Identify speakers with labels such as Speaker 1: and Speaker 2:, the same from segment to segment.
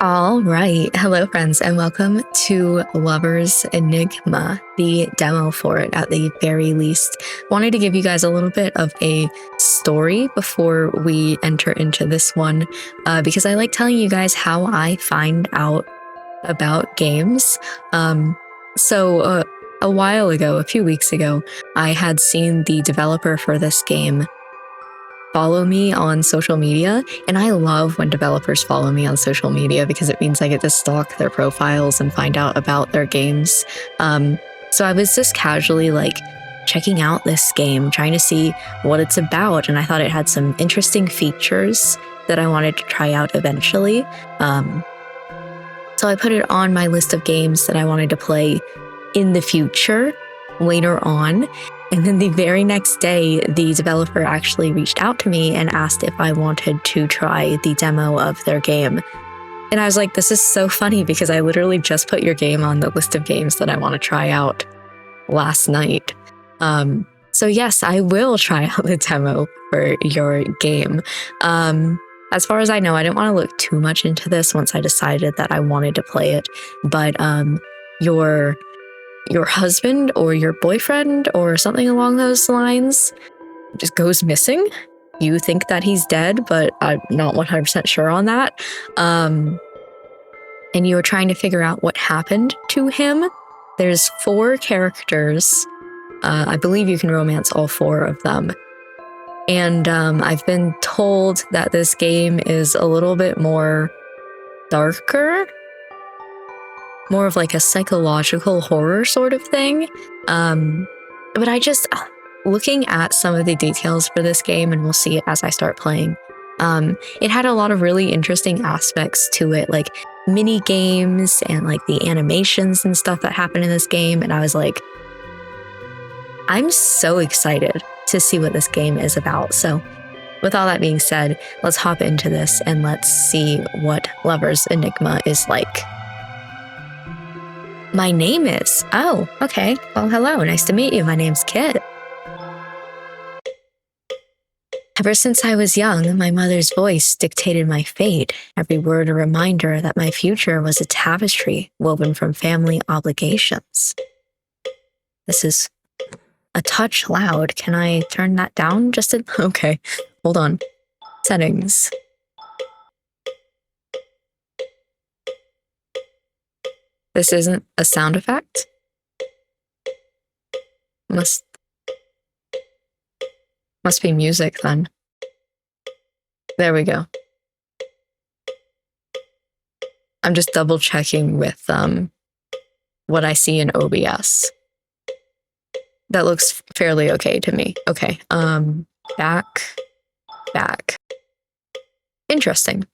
Speaker 1: All right. Hello, friends, and welcome to Lover's Enigma, the demo for it at the very least. Wanted to give you guys a little bit of a story before we enter into this one, because I like telling you guys how I find out about games. So a while ago, a few weeks ago, I had seen the developer for this game follow me on social media, and I love when developers follow me on social media because it means I get to stalk their profiles and find out about their games. So I was just casually checking out this game, trying to see what it's about, and I thought it had some interesting features that I wanted to try out eventually. So I put it on my list of games that I wanted to play in the future later on. And then the very next day, the developer actually reached out to me and asked if I wanted to try the demo of their game. And I was like, this is so funny because I literally just put your game on the list of games that I want to try out last night. So yes, I will try out the demo for your game. As far as I know, I didn't want to look too much into this once I decided that I wanted to play it. But your husband or your boyfriend or something along those lines just goes missing. You think that he's dead, but I'm not 100% sure on that. And you're trying to figure out what happened to him. There's 4 characters. I believe you can romance all 4 of them. And I've been told that this game is a little bit more darker, more of like a psychological horror sort of thing. But looking at some of the details for this game, and we'll see it as I start playing, it had a lot of really interesting aspects to it, like mini games and like the animations and stuff that happen in this game. And I was like, I'm so excited to see what this game is about. So with all that being said, let's hop into this and let's see what Lover's Enigma is like. My name is... Oh, okay. Well, hello. Nice to meet you. My name's Kit. Ever since I was young, my mother's voice dictated my fate, every word a reminder that my future was a tapestry woven from family obligations. This is a touch loud. Can I turn that down just a... Okay, hold on. Settings. This isn't a sound effect? Must be music then. There we go. I'm just double checking with what I see in OBS. That looks fairly okay to me. Okay, back. Interesting.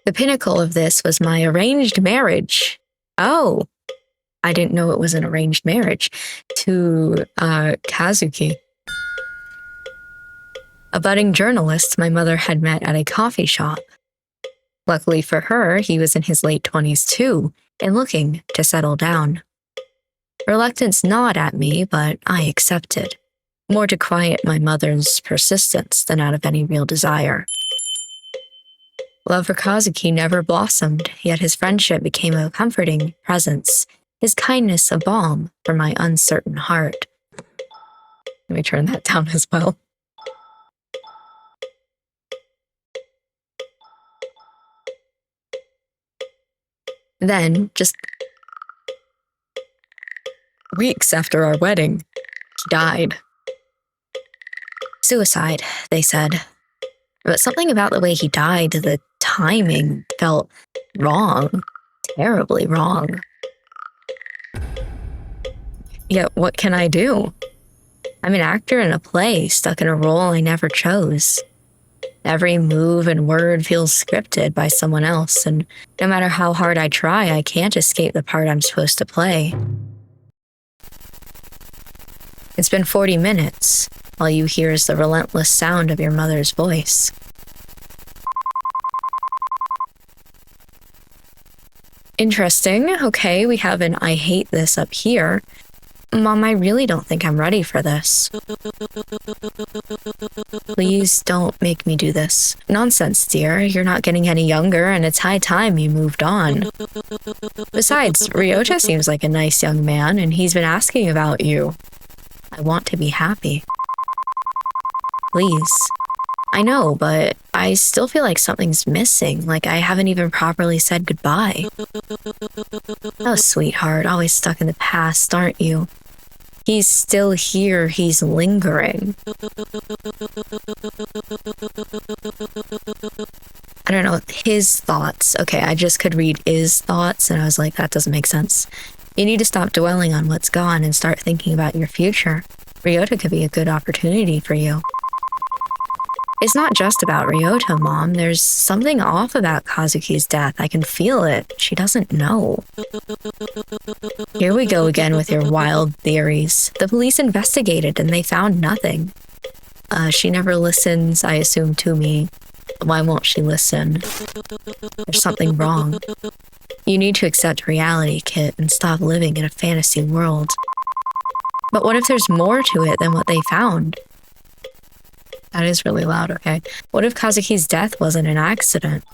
Speaker 1: The pinnacle of this was my arranged marriage. Oh, I didn't know it was an arranged marriage. To Kazuki, a budding journalist my mother had met at a coffee shop. Luckily for her, he was in his late 20s too, and looking to settle down. Reluctance gnawed at me, but I accepted, more to quiet my mother's persistence than out of any real desire. Love for Kazuki never blossomed, yet his friendship became a comforting presence, his kindness a balm for my uncertain heart. Let me turn that down as well. Then, just weeks after our wedding, he died. Suicide, they said. But something about the way he died, the timing felt wrong, terribly wrong. Yet what can I do? I'm an actor in a play, stuck in a role I never chose. Every move and word feels scripted by someone else, and no matter how hard I try, I can't escape the part I'm supposed to play. It's been 40 minutes. All you hear is the relentless sound of your mother's voice. Interesting. Okay, we have an I hate this up here. Mom, I really don't think I'm ready for this. Please don't make me do this. Nonsense, dear. You're not getting any younger, and it's high time you moved on. Besides, Ryota seems like a nice young man, and he's been asking about you. I want to be happy. Please. I know, but I still feel like something's missing, like I haven't even properly said goodbye. Oh, sweetheart, always stuck in the past, aren't you? He's still here, he's lingering. I don't know, his thoughts. Okay, I just could read his thoughts, and I was like, that doesn't make sense. You need to stop dwelling on what's gone and start thinking about your future. Ryota could be a good opportunity for you. It's not just about Ryota, Mom. There's something off about Kazuki's death. I can feel it. She doesn't know. Here we go again with your wild theories. The police investigated and they found nothing. She never listens, I assume, to me. Why won't she listen? There's something wrong. You need to accept reality, Kit, and stop living in a fantasy world. But what if there's more to it than what they found? That is really loud, okay. What if Kazuki's death wasn't an accident?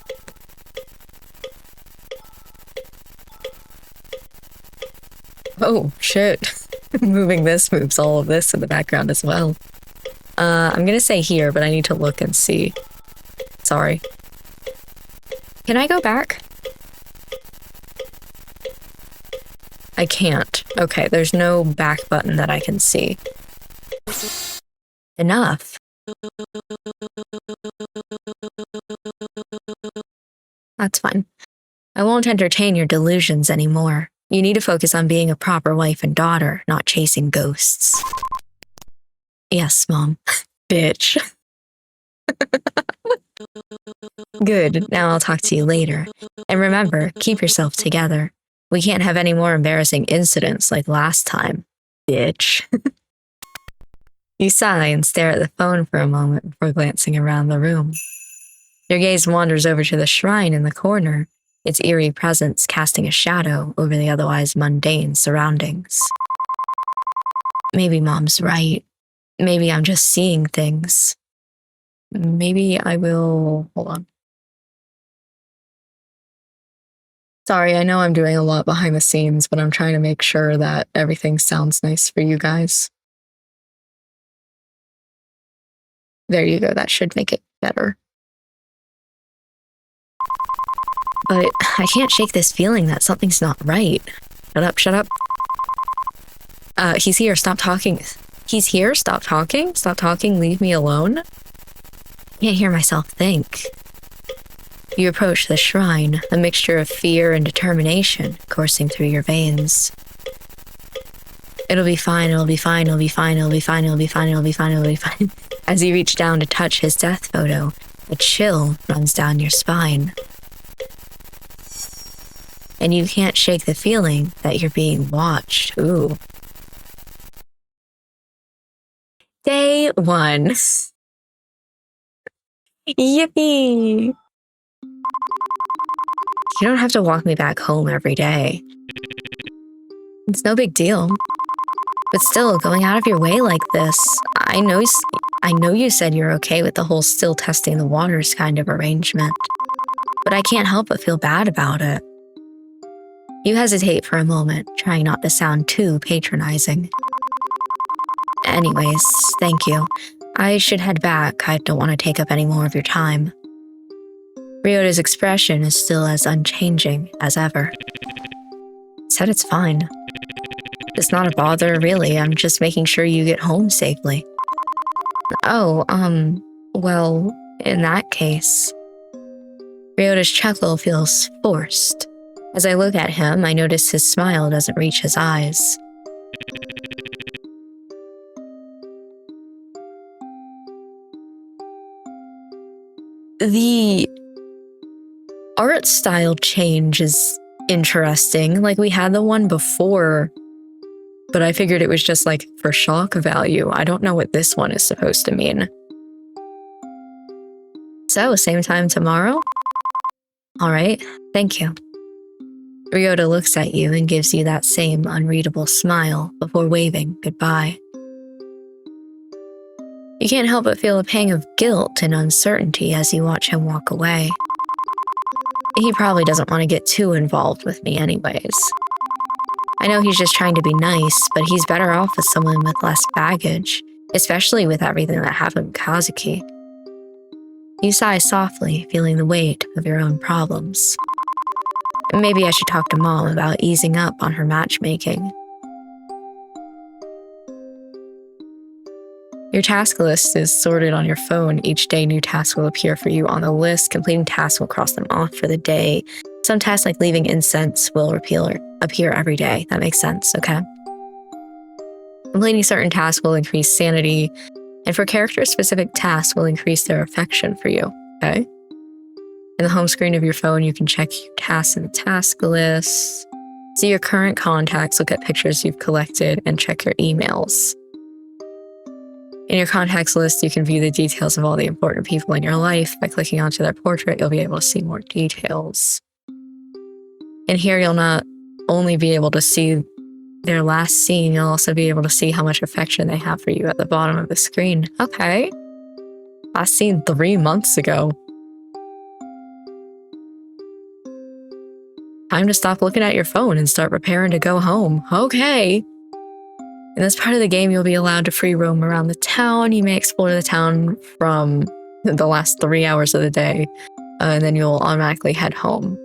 Speaker 1: Oh, shit. Moving this moves all of this in the background as well. I'm gonna say here, but I need to look and see. Sorry. Can I go back? I can't. Okay, there's no back button that I can see. Enough. That's fine. I won't entertain your delusions anymore. You need to focus on being a proper wife and daughter, not chasing ghosts. Yes, Mom. Bitch. Good, now I'll talk to you later. And remember, keep yourself together. We can't have any more embarrassing incidents like last time, bitch. You sigh and stare at the phone for a moment before glancing around the room. Your gaze wanders over to the shrine in the corner, its eerie presence casting a shadow over the otherwise mundane surroundings. Maybe Mom's right. Maybe I'm just seeing things. Maybe I will... Hold on. Sorry, I know I'm doing a lot behind the scenes, but I'm trying to make sure that everything sounds nice for you guys. There you go, that should make it better. But I can't shake this feeling that something's not right. Shut up, shut up. He's here, stop talking. He's here, stop talking? Stop talking, leave me alone? I can't hear myself think. You approach the shrine, a mixture of fear and determination coursing through your veins. It'll be fine, it'll be fine, it'll be fine, it'll be fine, it'll be fine, it'll be fine, it'll be fine. As you reach down to touch his death photo, a chill runs down your spine. And you can't shake the feeling that you're being watched. Ooh. Day 1. Yippee! You don't have to walk me back home every day. It's no big deal. But still, going out of your way like this, I know you said you're okay with the whole still testing the waters kind of arrangement. But I can't help but feel bad about it. You hesitate for a moment, trying not to sound too patronizing. Anyways, thank you. I should head back. I don't want to take up any more of your time. Ryota's expression is still as unchanging as ever. Said it's fine. It's not a bother, really. I'm just making sure you get home safely. Oh, well, in that case... Ryota's chuckle feels forced. As I look at him, I notice his smile doesn't reach his eyes. The art style change is interesting. Like, we had the one before, but I figured it was just like for shock value. I don't know what this one is supposed to mean. So, same time tomorrow? All right, thank you. Ryota looks at you and gives you that same unreadable smile before waving goodbye. You can't help but feel a pang of guilt and uncertainty as you watch him walk away. He probably doesn't want to get too involved with me anyways. I know he's just trying to be nice, but he's better off with someone with less baggage, especially with everything that happened with Kazuki. You sigh softly, feeling the weight of your own problems. Maybe I should talk to Mom about easing up on her matchmaking. Your task list is sorted on your phone. Each day, new tasks will appear for you on the list. Completing tasks will cross them off for the day. Some tasks like leaving incense will appear every day. That makes sense, okay? Completing certain tasks will increase sanity, and for character-specific tasks will increase their affection for you, okay? In the home screen of your phone, you can check your tasks in the task list, see your current contacts, look at pictures you've collected, and check your emails. In your contacts list, you can view the details of all the important people in your life. By clicking onto their portrait, you'll be able to see more details. And here, you'll not only be able to see their last scene, you'll also be able to see how much affection they have for you at the bottom of the screen. Okay. Last seen 3 months ago. Time to stop looking at your phone and start preparing to go home. Okay. In this part of the game, you'll be allowed to free roam around the town. You may explore the town from the last 3 hours of the day, and then you'll automatically head home.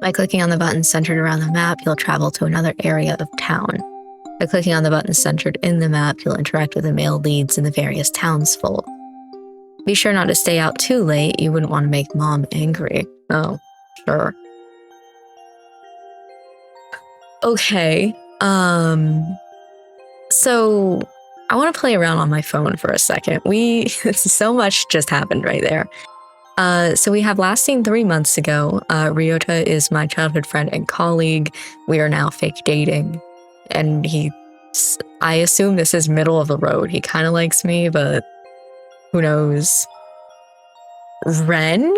Speaker 1: By clicking on the button centered around the map, you'll travel to another area of town. By clicking on the button centered in the map, you'll interact with the male leads in the various townsfolk. Be sure not to stay out too late. You wouldn't want to make Mom angry. Oh, sure. Okay. So I want to play around on my phone for a second. So much just happened right there. So we have last seen 3 months ago. Ryota is my childhood friend and colleague. We are now fake dating. And I assume this is middle of the road. He kind of likes me, but who knows? Ren,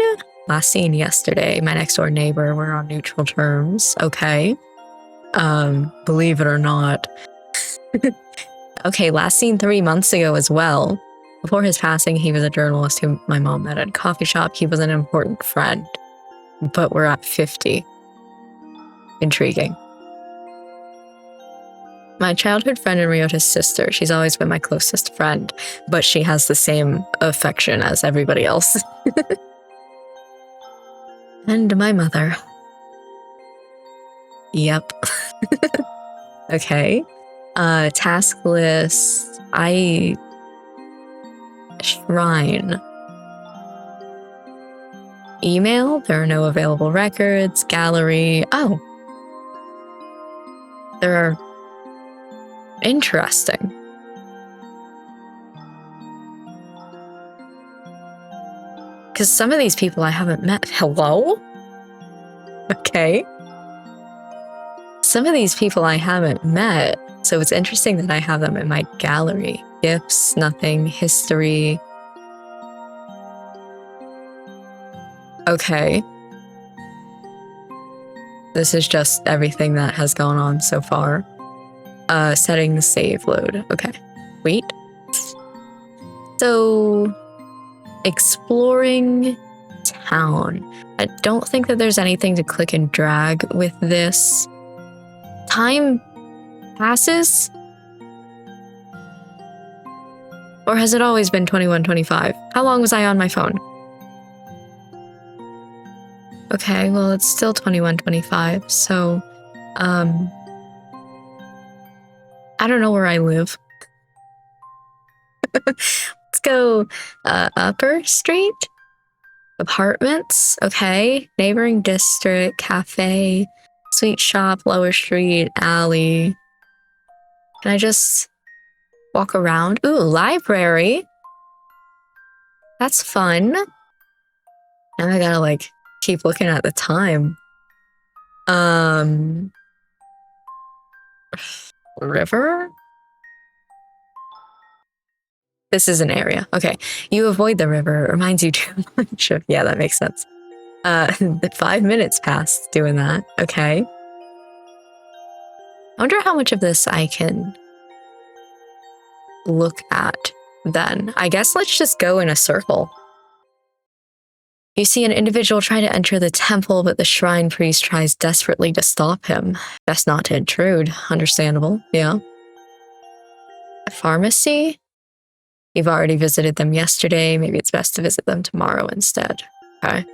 Speaker 1: last seen yesterday, my next door neighbor. We're on neutral terms. Okay. Believe it or not. Okay, last seen 3 months ago as well. Before his passing, he was a journalist who my mom met at a coffee shop. He was an important friend, but we're at 50. Intriguing. My childhood friend and Ryota's sister. She's always been my closest friend, but she has the same affection as everybody else. And my mother. Yep. Okay. Task list. Shrine. Email. There are no available records. Gallery. Oh. There are. Interesting. Because some of these people I haven't met. Hello? Okay. Some of these people I haven't met, so it's interesting that I have them in my gallery. Gifts, nothing, history. Okay. This is just everything that has gone on so far. Setting the save load. Okay. Wait. So, exploring town. I don't think that there's anything to click and drag with this. Time passes? Or has it always been 21:25? How long was I on my phone? Okay, well, it's still 21:25, so, I don't know where I live. Let's go, Upper Street? Apartments? Okay. Neighboring district, cafe, sweet shop, Lower Street, alley. Can I just walk around? Ooh, library. That's fun. Now I gotta, keep looking at the time. River? This is an area. Okay. You avoid the river. It reminds you too much of... Yeah, that makes sense. 5 minutes passed doing that. Okay. I wonder how much of this I can look at then. I guess let's just go in a circle. You see an individual try to enter the temple, but the shrine priest tries desperately to stop him. Best not to intrude. Understandable, yeah. A pharmacy? You've already visited them yesterday. Maybe it's best to visit them tomorrow instead. Okay.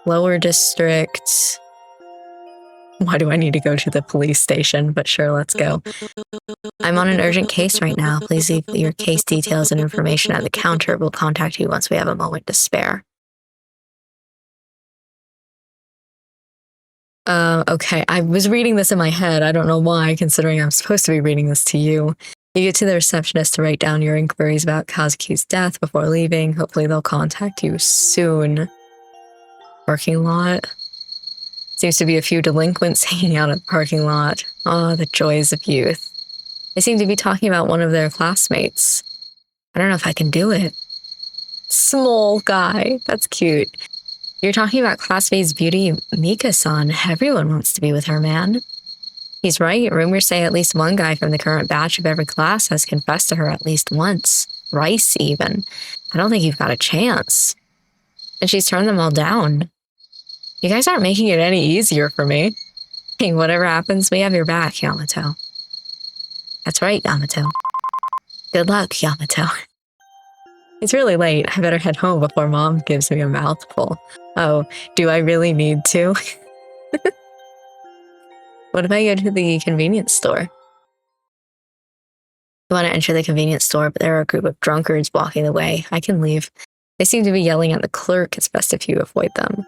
Speaker 1: Lower district. Why do I need to go to the police station? But sure, let's go. I'm on an urgent case right now. Please leave your case details and information at the counter. We'll contact you once we have a moment to spare. Okay, I was reading this in my head. I don't know why, considering I'm supposed to be reading this to you. You get to the receptionist to write down your inquiries about Kazuki's death before leaving. Hopefully they'll contact you soon. Parking lot. Seems to be a few delinquents hanging out at the parking lot. Oh, the joys of youth. They seem to be talking about one of their classmates. I don't know if I can do it. Small guy. That's cute. You're talking about classmate's beauty, Mika-san. Everyone wants to be with her, man. He's right. Rumors say at least one guy from the current batch of every class has confessed to her at least once. Thrice, even. I don't think you've got a chance. And she's turned them all down. You guys aren't making it any easier for me. Hey, whatever happens, we have your back, Yamato. That's right, Yamato. Good luck, Yamato. It's really late. I better head home before Mom gives me a mouthful. Oh, do I really need to? What if I go to the convenience store? I want to enter the convenience store, but there are a group of drunkards blocking the way. I can leave. They seem to be yelling at the clerk. It's best if you avoid them.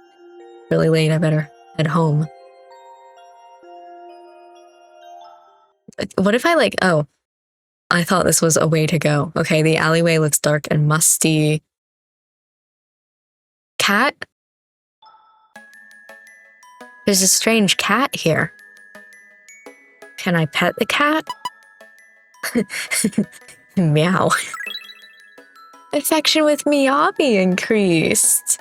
Speaker 1: Really late. I better head home. What if I oh, I thought this was a way to go. Okay, the alleyway looks dark and musty. Cat? There's a strange cat here. Can I pet the cat? Meow. Affection with Miyabi increased.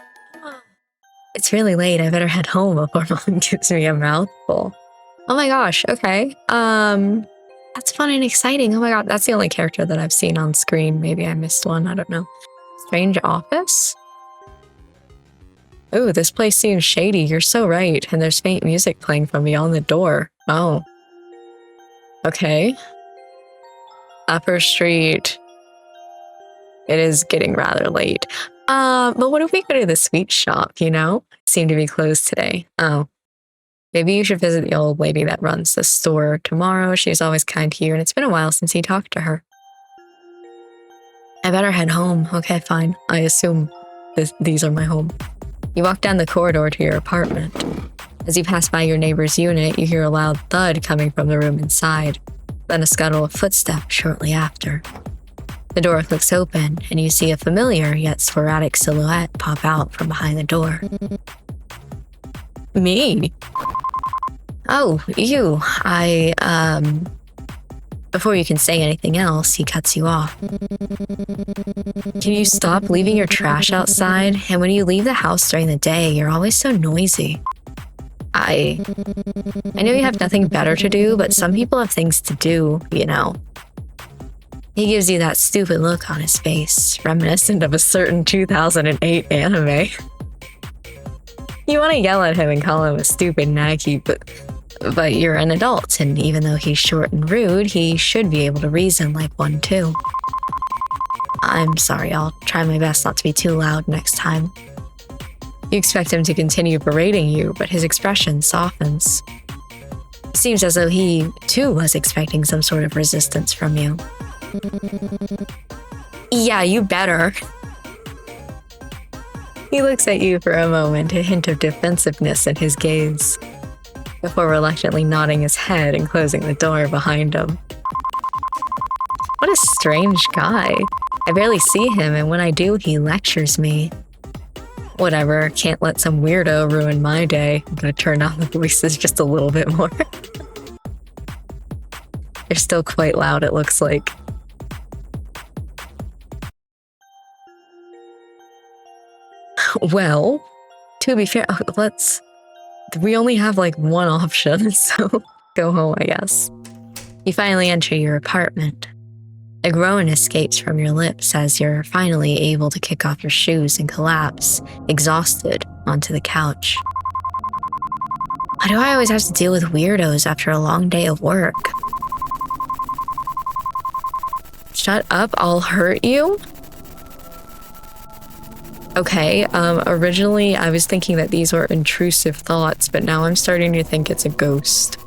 Speaker 1: It's really late. I better head home before Mom gives me a mouthful. Oh my gosh, okay. That's fun and exciting. Oh my god, that's the only character that I've seen on screen. Maybe I missed one, I don't know. Strange office? Ooh, this place seems shady. You're so right. And there's faint music playing from beyond the door. Oh. Okay. Upper Street. It is getting rather late. But what if we go to the sweet shop, you know? Seem to be closed today. Oh. Maybe you should visit the old lady that runs the store tomorrow. She's always kind to you, and it's been a while since you talked to her. I better head home. Okay, fine. I assume these are my home. You walk down the corridor to your apartment. As you pass by your neighbor's unit, you hear a loud thud coming from the room inside, then a scuttle of footsteps shortly after. The door clicks open, and you see a familiar yet sporadic silhouette pop out from behind the door. Me? Oh, you. Before you can say anything else, he cuts you off. Can you stop leaving your trash outside? And when you leave the house during the day, you're always so noisy. I know you have nothing better to do, but some people have things to do, you know. He gives you that stupid look on his face, reminiscent of a certain 2008 anime. You want to yell at him and call him a stupid Nike, but you're an adult, and even though he's short and rude, he should be able to reason like one too. I'm sorry, I'll try my best not to be too loud next time. You expect him to continue berating you, but his expression softens. It seems as though he, too, was expecting some sort of resistance from you. Yeah, you better. He looks at you for a moment, a hint of defensiveness in his gaze, before reluctantly nodding his head and closing the door behind him. What a strange guy. I barely see him, and when I do, he lectures me. Whatever, can't let some weirdo ruin my day. I'm gonna turn down the voices just a little bit more. They're still quite loud, it looks like. Well, To be fair, we only have like one option, so go home, I guess. You finally enter your apartment. A groan escapes from your lips as you're finally able to kick off your shoes and collapse, exhausted, onto the couch. Why do I always have to deal with weirdos after a long day of work? Shut up, I'll hurt you? Okay, originally I was thinking that these were intrusive thoughts, but now I'm starting to think it's a ghost.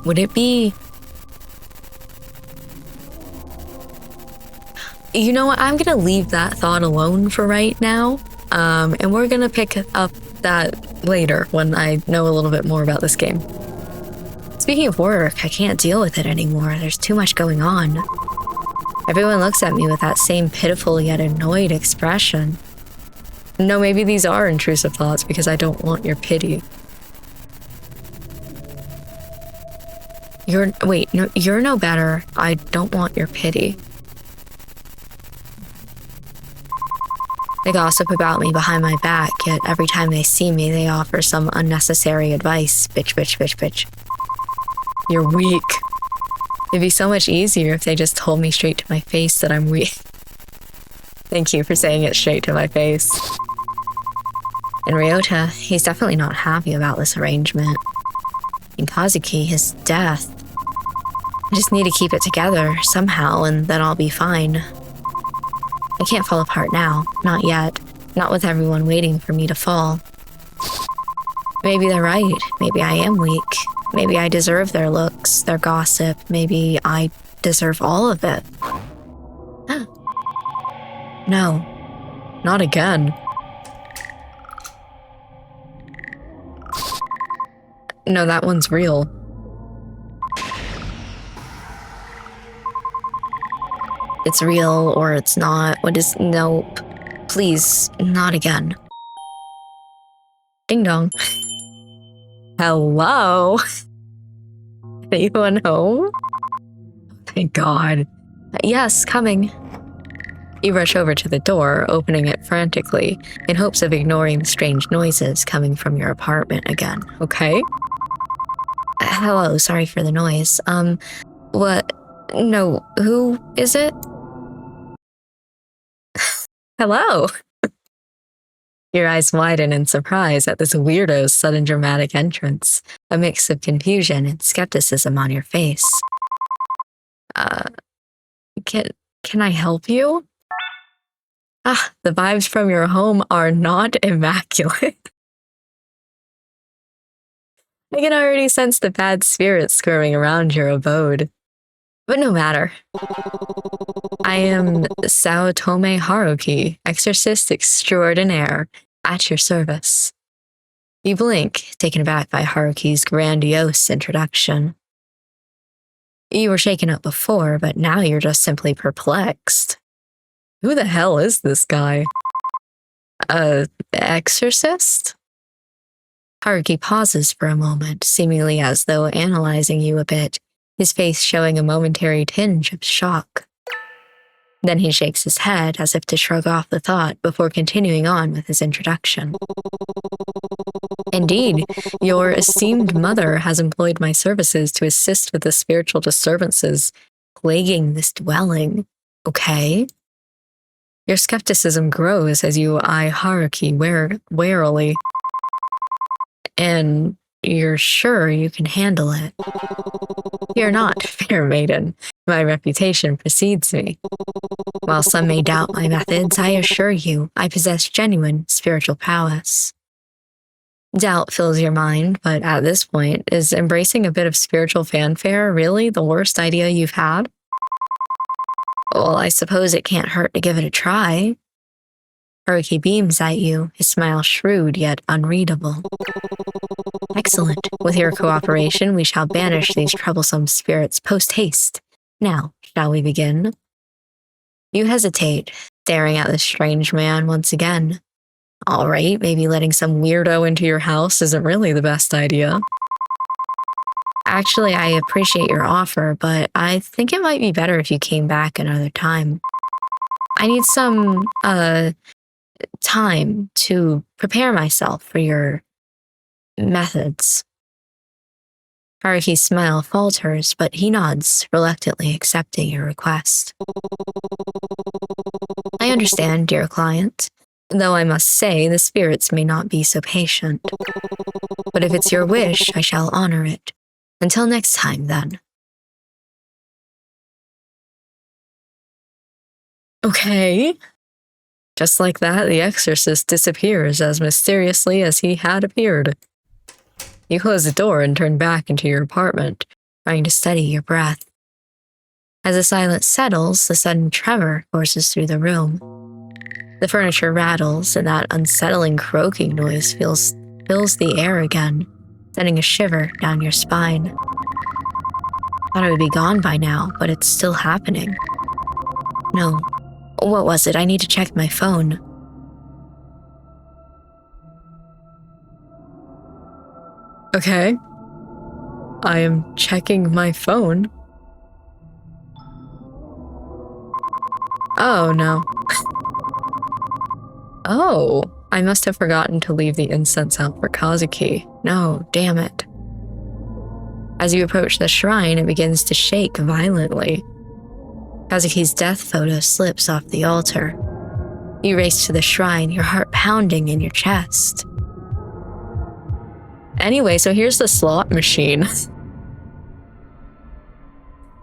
Speaker 1: Would it be... You know what, I'm gonna leave that thought alone for right now, and we're gonna pick up that later when I know a little bit more about this game. Speaking of work, I can't deal with it anymore. There's too much going on. Everyone looks at me with that same pitiful yet annoyed expression. No, maybe these are intrusive thoughts because I don't want your pity. You're no better. I don't want your pity. They gossip about me behind my back, yet every time they see me, they offer some unnecessary advice. Bitch, bitch, bitch, bitch. You're weak. It'd be so much easier if they just told me straight to my face that I'm weak. Thank you for saying it straight to my face. And Ryota, he's definitely not happy about this arrangement. And Kazuki, his death. I just need to keep it together somehow, and then I'll be fine. I can't fall apart now, not yet. Not with everyone waiting for me to fall. Maybe they're right. Maybe I am weak. Maybe I deserve their looks, their gossip. Maybe I deserve all of it. No, not again. No, that one's real. It's real or it's not. What is... Nope. Please, not again. Ding dong. Hello? Anyone home? Thank God. Yes, coming. You rush over to the door, opening it frantically, in hopes of ignoring the strange noises coming from your apartment again, okay? Hello, sorry for the noise. What? No, who is it? Hello! Your eyes widen in surprise at this weirdo's sudden dramatic entrance, a mix of confusion and skepticism on your face. Can I help you? Ah, the vibes from your home are not immaculate. I can already sense the bad spirits skirming around your abode. But no matter. I am Saotome Haruki, exorcist extraordinaire, at your service. You blink, taken aback by Haruki's grandiose introduction. You were shaken up before, but now you're just simply perplexed. Who the hell is this guy? Exorcist? Haruki pauses for a moment, seemingly as though analyzing you a bit, his face showing a momentary tinge of shock. Then he shakes his head as if to shrug off the thought before continuing on with his introduction. Indeed, your esteemed mother has employed my services to assist with the spiritual disturbances plaguing this dwelling, okay? Your skepticism grows as you eye Haruki warily. And you're sure you can handle it. Fear not, fair maiden. My reputation precedes me. While some may doubt my methods, I assure you I possess genuine spiritual prowess. Doubt fills your mind, but at this point, is embracing a bit of spiritual fanfare really the worst idea you've had? Well, I suppose it can't hurt to give it a try. Haruki beams at you, his smile shrewd yet unreadable. Excellent. With your cooperation, we shall banish these troublesome spirits post-haste. Now, shall we begin? You hesitate, staring at this strange man once again. All right, maybe letting some weirdo into your house isn't really the best idea. Actually, I appreciate your offer, but I think it might be better if you came back another time. I need some, time to prepare myself for your methods. Haruki's smile falters, but he nods, reluctantly accepting your request. I understand, dear client, though I must say the spirits may not be so patient. But if it's your wish, I shall honor it. Until next time, then. Okay. Just like that, the exorcist disappears as mysteriously as he had appeared. You close the door and turn back into your apartment, trying to steady your breath. As the silence settles, a sudden tremor courses through the room. The furniture rattles, and that unsettling croaking noise fills the air again, sending a shiver down your spine. Thought it would be gone by now, but it's still happening. No. What was it? I need to check my phone. Okay. I am checking my phone. Oh, no. Oh, I must have forgotten to leave the incense out for Kazuki. No, damn it. As you approach the shrine, it begins to shake violently. Kazuki's death photo slips off the altar. You race to the shrine, your heart pounding in your chest. Anyway, so here's the slot machine.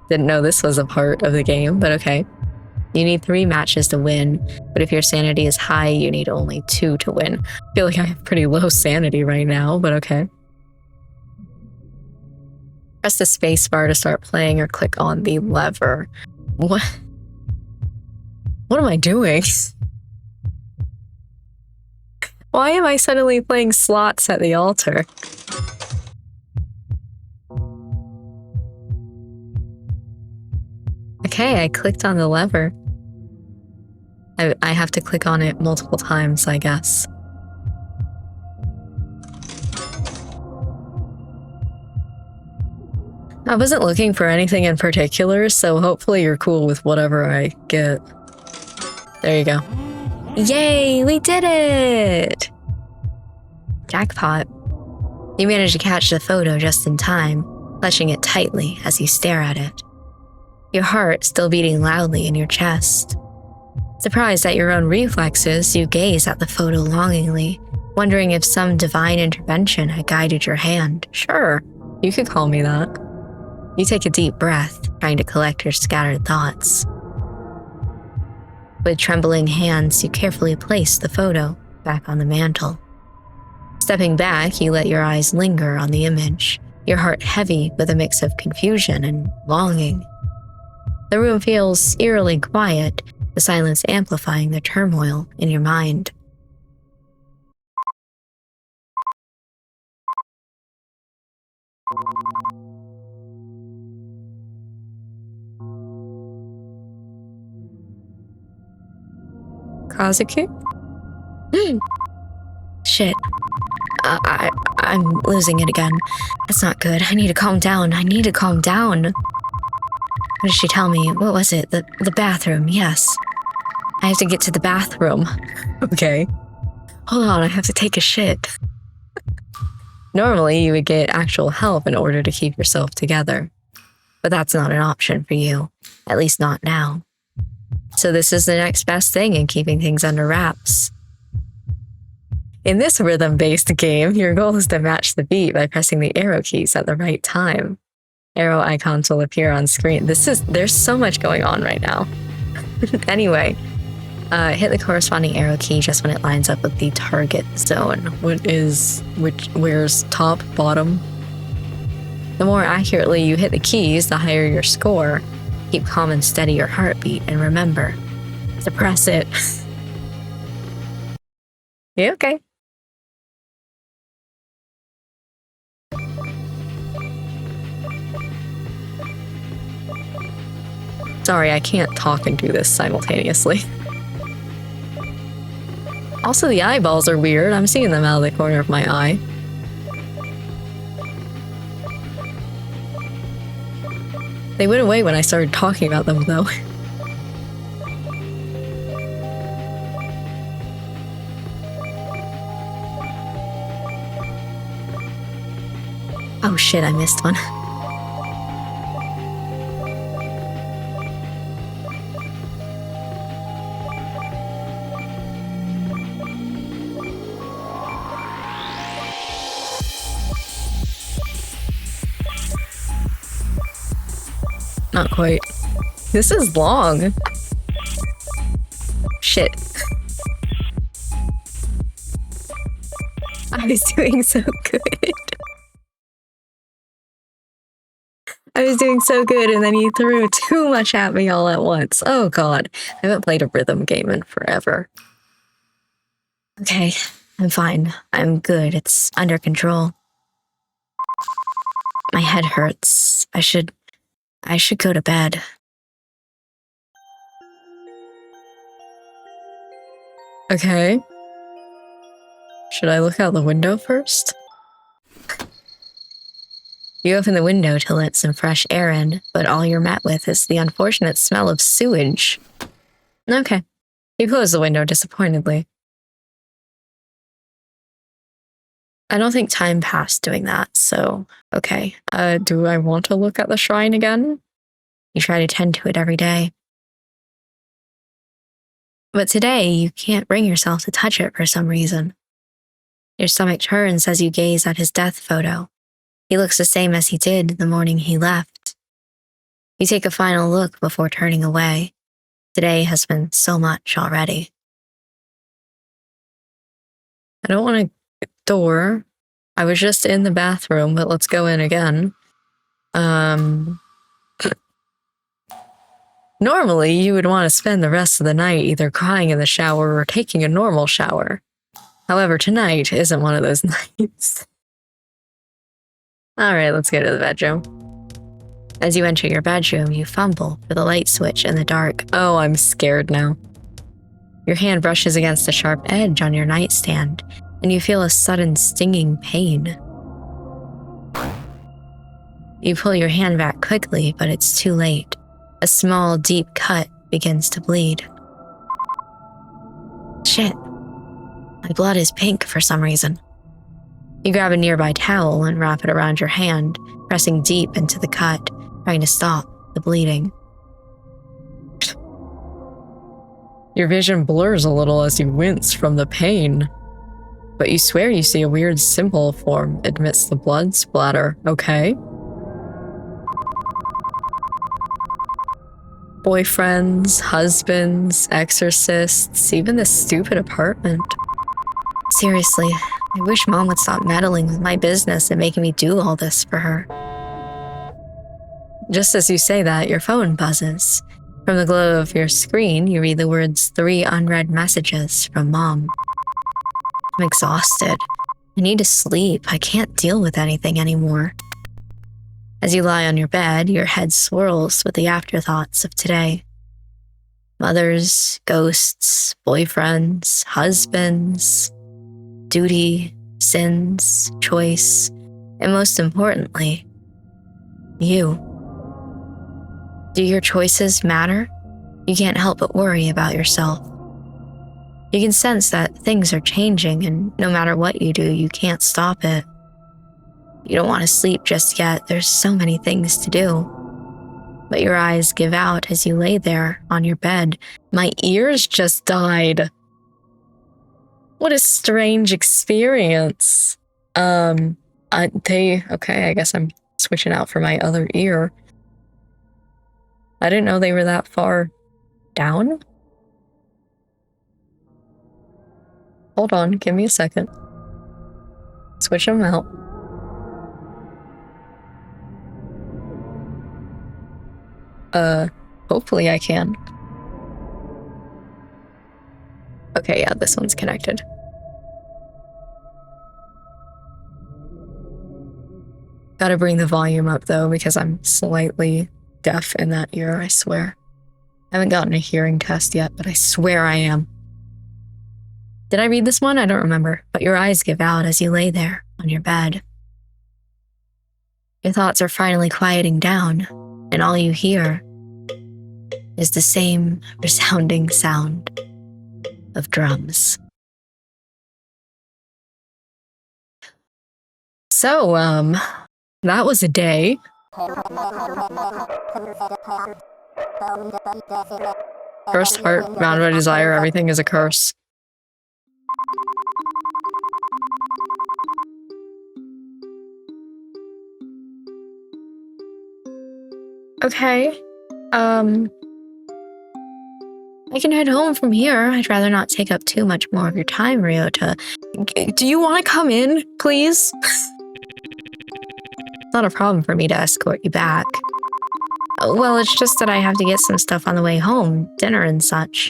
Speaker 1: Didn't know this was a part of the game, but okay. You need 3 matches to win, but if your sanity is high, you need only 2 to win. I feel like I have pretty low sanity right now, but okay. Press the space bar to start playing or click on the lever. What am I doing? Why am I suddenly playing slots at the altar? Okay, I clicked on the lever. I have to click on it multiple times, I guess. I wasn't looking for anything in particular, so hopefully you're cool with whatever I get. There you go. Yay, we did it! Jackpot. You manage to catch the photo just in time, clutching it tightly as you stare at it. Your heart still beating loudly in your chest. Surprised at your own reflexes, you gaze at the photo longingly, wondering if some divine intervention had guided your hand. Sure, you could call me that. You take a deep breath, trying to collect your scattered thoughts. With trembling hands, you carefully place the photo back on the mantle. Stepping back, you let your eyes linger on the image, your heart heavy with a mix of confusion and longing. The room feels eerily quiet, the silence amplifying the turmoil in your mind. Kazuki? Shit. I'm losing it again. That's not good. I need to calm down. What did she tell me? What was it? The bathroom, yes. I have to get to the bathroom. Okay. Hold on, I have to take a shit. Normally, you would get actual help in order to keep yourself together. But that's not an option for you. At least not now. So this is the next best thing in keeping things under wraps. In this rhythm-based game, your goal is to match the beat by pressing the arrow keys at the right time. Arrow icons will appear on screen. There's so much going on right now. Anyway, hit the corresponding arrow key just when it lines up with the target zone. Where's top, bottom? The more accurately you hit the keys, the higher your score. Keep calm and steady your heartbeat, and remember, suppress it. You okay? Sorry, I can't talk and do this simultaneously. Also, the eyeballs are weird. I'm seeing them out of the corner of my eye. They went away when I started talking about them, though. Oh shit, I missed one. Not quite. This is long. Shit. I was doing so good. I was doing so good, and then you threw too much at me all at once. Oh god. I haven't played a rhythm game in forever. Okay, I'm fine. I'm good. It's under control. My head hurts. I should go to bed. Okay. Should I look out the window first? You open the window to let some fresh air in, but all you're met with is the unfortunate smell of sewage. Okay. You close the window disappointedly. I don't think time passed doing that, so okay. Do I want to look at the shrine again? You try to tend to it every day. But today, you can't bring yourself to touch it for some reason. Your stomach turns as you gaze at his death photo. He looks the same as he did the morning he left. You take a final look before turning away. Today has been so much already. I don't want a door. I was just in the bathroom, but let's go in again. Normally, you would want to spend the rest of the night either crying in the shower or taking a normal shower. However, tonight isn't one of those nights. Alright, let's go to the bedroom. As you enter your bedroom, you fumble for the light switch in the dark. Oh, I'm scared now. Your hand brushes against a sharp edge on your nightstand, and you feel a sudden stinging pain. You pull your hand back quickly, but it's too late. A small, deep cut begins to bleed. Shit. My blood is pink for some reason. You grab a nearby towel and wrap it around your hand, pressing deep into the cut, trying to stop the bleeding. Your vision blurs a little as you wince from the pain, but you swear you see a weird symbol form amidst the blood splatter. Okay. Boyfriends, husbands, exorcists, even this stupid apartment. Seriously, I wish Mom would stop meddling with my business and making me do all this for her. Just as you say that, your phone buzzes. From the glow of your screen, you read the words 3 unread messages from Mom. I'm exhausted. I need to sleep. I can't deal with anything anymore. As you lie on your bed, your head swirls with the afterthoughts of today. Mothers, ghosts, boyfriends, husbands, duty, sins, choice, and most importantly, you. Do your choices matter? You can't help but worry about yourself. You can sense that things are changing, and no matter what you do, you can't stop it. You don't want to sleep just yet. There's so many things to do. But your eyes give out as you lay there on your bed. My ears just died. What a strange experience. Okay, I guess I'm switching out for my other ear. I didn't know they were that far down. Hold on, give me a second. Switch them out. Hopefully I can. Okay, yeah, this one's connected. Gotta bring the volume up though, because I'm slightly deaf in that ear, I swear. I haven't gotten a hearing test yet, but I swear I am. Did I read this one? I don't remember, but your eyes give out as you lay there on your bed. Your thoughts are finally quieting down, and all you hear is the same resounding sound of drums. So, That was a day. Cursed heart, bound by desire, everything is a curse. Okay. I can head home from here. I'd rather not take up too much more of your time, Ryota. Do you want to come in, please? It's not a problem for me to escort you back. Well, it's just that I have to get some stuff on the way home, dinner and such.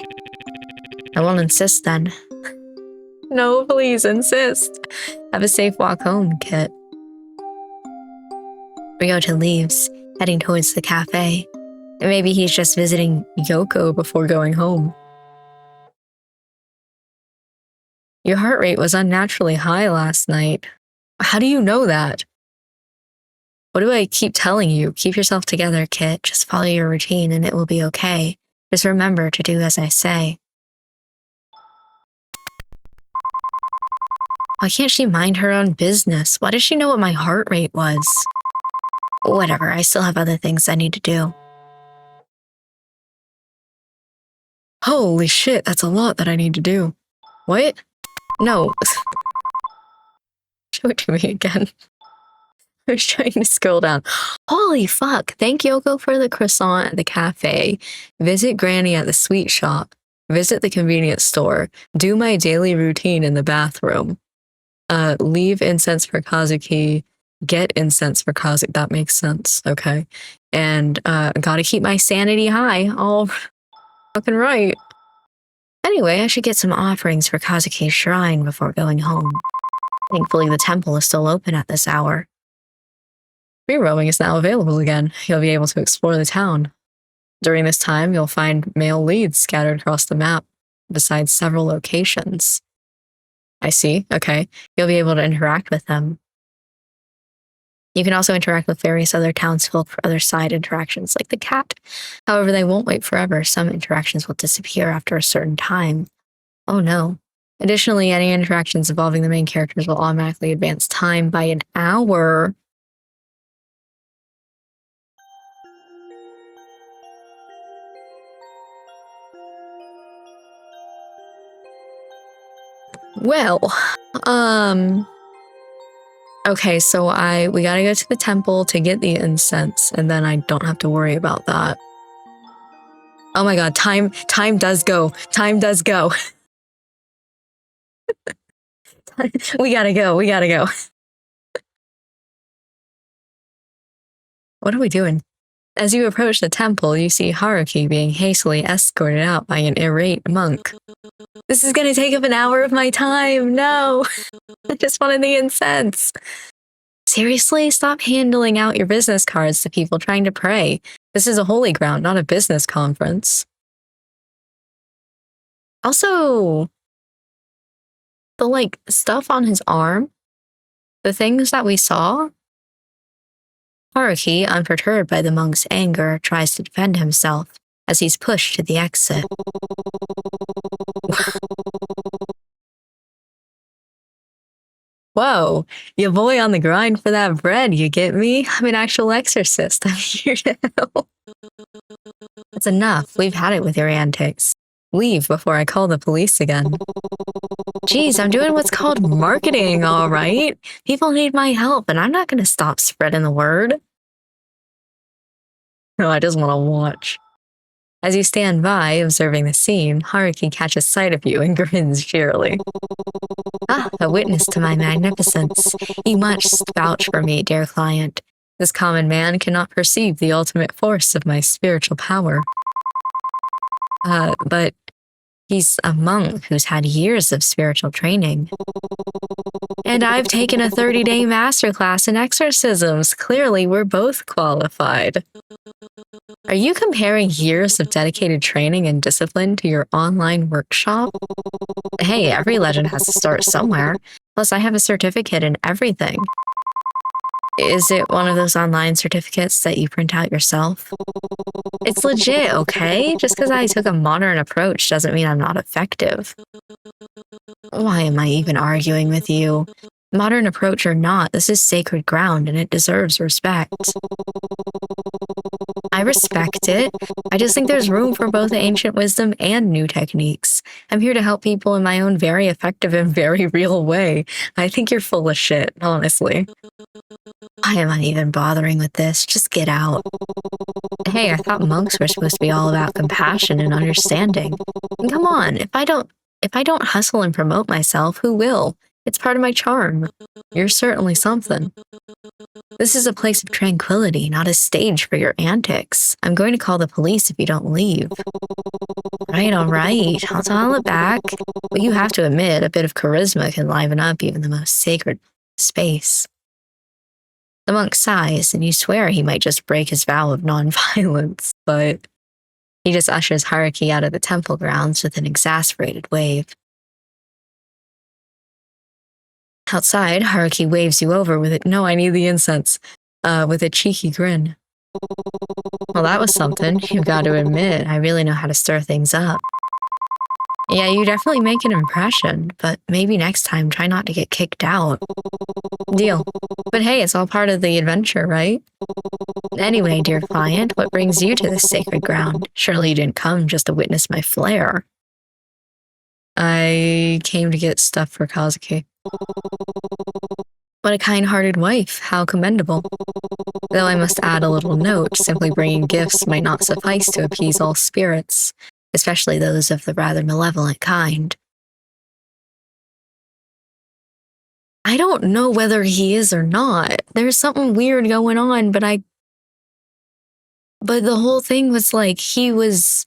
Speaker 1: I won't insist then. No, please insist. Have a safe walk home, Kit. Ryota leaves, heading towards the cafe. Maybe he's just visiting Yoko before going home. Your heart rate was unnaturally high last night. How do you know that? What do I keep telling you? Keep yourself together, Kit. Just follow your routine and it will be okay. Just remember to do as I say. Why can't she mind her own business? Why does she know what my heart rate was? Whatever, I still have other things I need to do. Holy shit, that's a lot that I need to do. What? No. Show it to me again. I was trying to scroll down. Holy fuck. Thank Yoko for the croissant at the cafe. Visit Granny at the sweet shop. Visit the convenience store. Do my daily routine in the bathroom. Leave incense for Kazuki. Get incense for Kazuki. That makes sense. Okay. And gotta keep my sanity high. All fucking right. Anyway, I should get some offerings for Kazuki's shrine before going home. Thankfully, the temple is still open at this hour. Free roaming is now available again. You'll be able to explore the town. During this time, you'll find male leads scattered across the map, besides several locations. I see. Okay. You'll be able to interact with them. You can also interact with various other townsfolk for other side interactions, like the cat. However, they won't wait forever. Some interactions will disappear after a certain time. Oh no. Additionally, any interactions involving the main characters will automatically advance time by an hour. Well, okay, so we gotta go to the temple to get the incense, and then I don't have to worry about that. Oh my god, time does go. Time does go. We gotta go. What are we doing? As you approach the temple, you see Haruki being hastily escorted out by an irate monk. This is gonna take up an hour of my time. No, I just wanted the incense. Seriously, stop handing out your business cards to people trying to pray. This is a holy ground, not a business conference. Also, the stuff on his arm, the things that we saw. Haruki, unperturbed by the monk's anger, tries to defend himself as he's pushed to the exit. Whoa, your boy on the grind for that bread, you get me? I'm an actual exorcist. I'm here to help. That's enough. We've had it with your antics. Leave before I call the police again. Geez, I'm doing what's called marketing, all right? People need my help, and I'm not going to stop spreading the word. No, I just want to watch. As you stand by, observing the scene, Haruki catches sight of you and grins cheerily. Ah, a witness to my magnificence. You must vouch for me, dear client. This common man cannot perceive the ultimate force of my spiritual power. But he's a monk who's had years of spiritual training. And I've taken a 30-day masterclass in exorcisms. Clearly, we're both qualified. Are you comparing years of dedicated training and discipline to your online workshop? Hey, every legend has to start somewhere. Plus, I have a certificate in everything. Is it one of those online certificates that you print out yourself? It's legit, okay? Just because I took a modern approach doesn't mean I'm not effective. Why am I even arguing with you? Modern approach or not, this is sacred ground and it deserves respect. I respect it. I just think there's room for both ancient wisdom and new techniques. I'm here to help people in my own very effective and very real way. I think you're full of shit, honestly. Why am I even bothering with this? Just get out. Hey, I thought monks were supposed to be all about compassion and understanding. And come on, if I don't hustle and promote myself, who will? It's part of my charm. You're certainly something. This is a place of tranquility, not a stage for your antics. I'm going to call the police if you don't leave. All right, I'll dial it back. But you have to admit, a bit of charisma can liven up even the most sacred space. The monk sighs, and you swear he might just break his vow of non-violence, but he just ushers Haruki out of the temple grounds with an exasperated wave. Outside, Haruki waves you over with it. No, I need the incense. With a cheeky grin. Well, that was something. You've got to admit, I really know how to stir things up. Yeah, you definitely make an impression, but maybe next time try not to get kicked out. Deal. But hey, it's all part of the adventure, right? Anyway, dear client, what brings you to this sacred ground? Surely you didn't come just to witness my flair. I came to get stuff for Kazuki. What a kind-hearted wife, how commendable. Though I must add a little note, simply bringing gifts might not suffice to appease all spirits, especially those of the rather malevolent kind. I don't know whether he is or not. There's something weird going on, but the whole thing was like, he was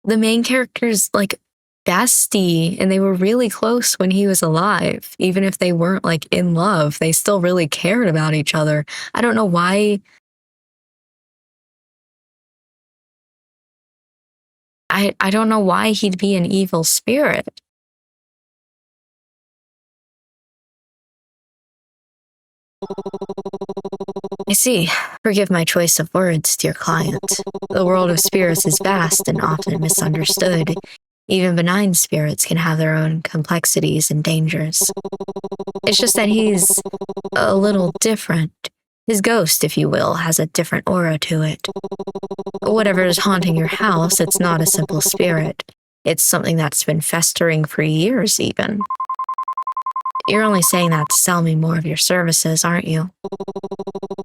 Speaker 1: the main character's like bestie, and they were really close when he was alive. Even if they weren't like in love, they still really cared about each other. I don't know why. I don't know why he'd be an evil spirit. I see. Forgive my choice of words, dear client. The world of spirits is vast and often misunderstood. Even benign spirits can have their own complexities and dangers. It's just that he's a little different. His ghost, if you will, has a different aura to it. Whatever is haunting your house, it's not a simple spirit. It's something that's been festering for years, even. You're only saying that to sell me more of your services, aren't you?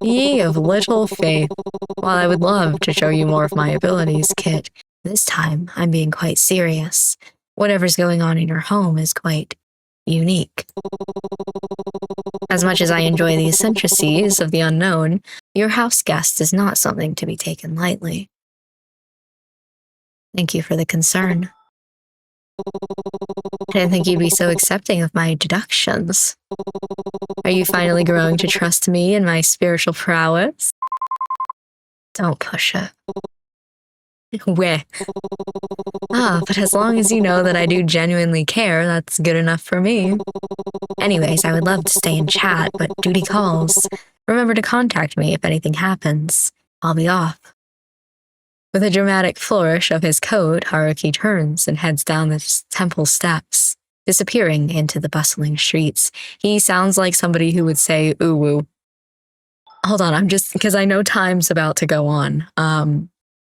Speaker 1: Ye of little faith. While I would love to show you more of my abilities, Kit, this time I'm being quite serious. Whatever's going on in your home is quite unique. As much as I enjoy the eccentricities of the unknown, your house guest is not something to be taken lightly. Thank you for the concern. I didn't think you'd be so accepting of my deductions. Are you finally growing to trust me and my spiritual prowess? Don't push it. Weh. But as long as you know that I do genuinely care, that's good enough for me. Anyways, I would love to stay and chat, but duty calls. Remember to contact me if anything happens. I'll be off. With a dramatic flourish of his coat, Haruki turns and heads down the temple steps, disappearing into the bustling streets. He sounds like somebody who would say, ooh woo. Hold on, because I know time's about to go on.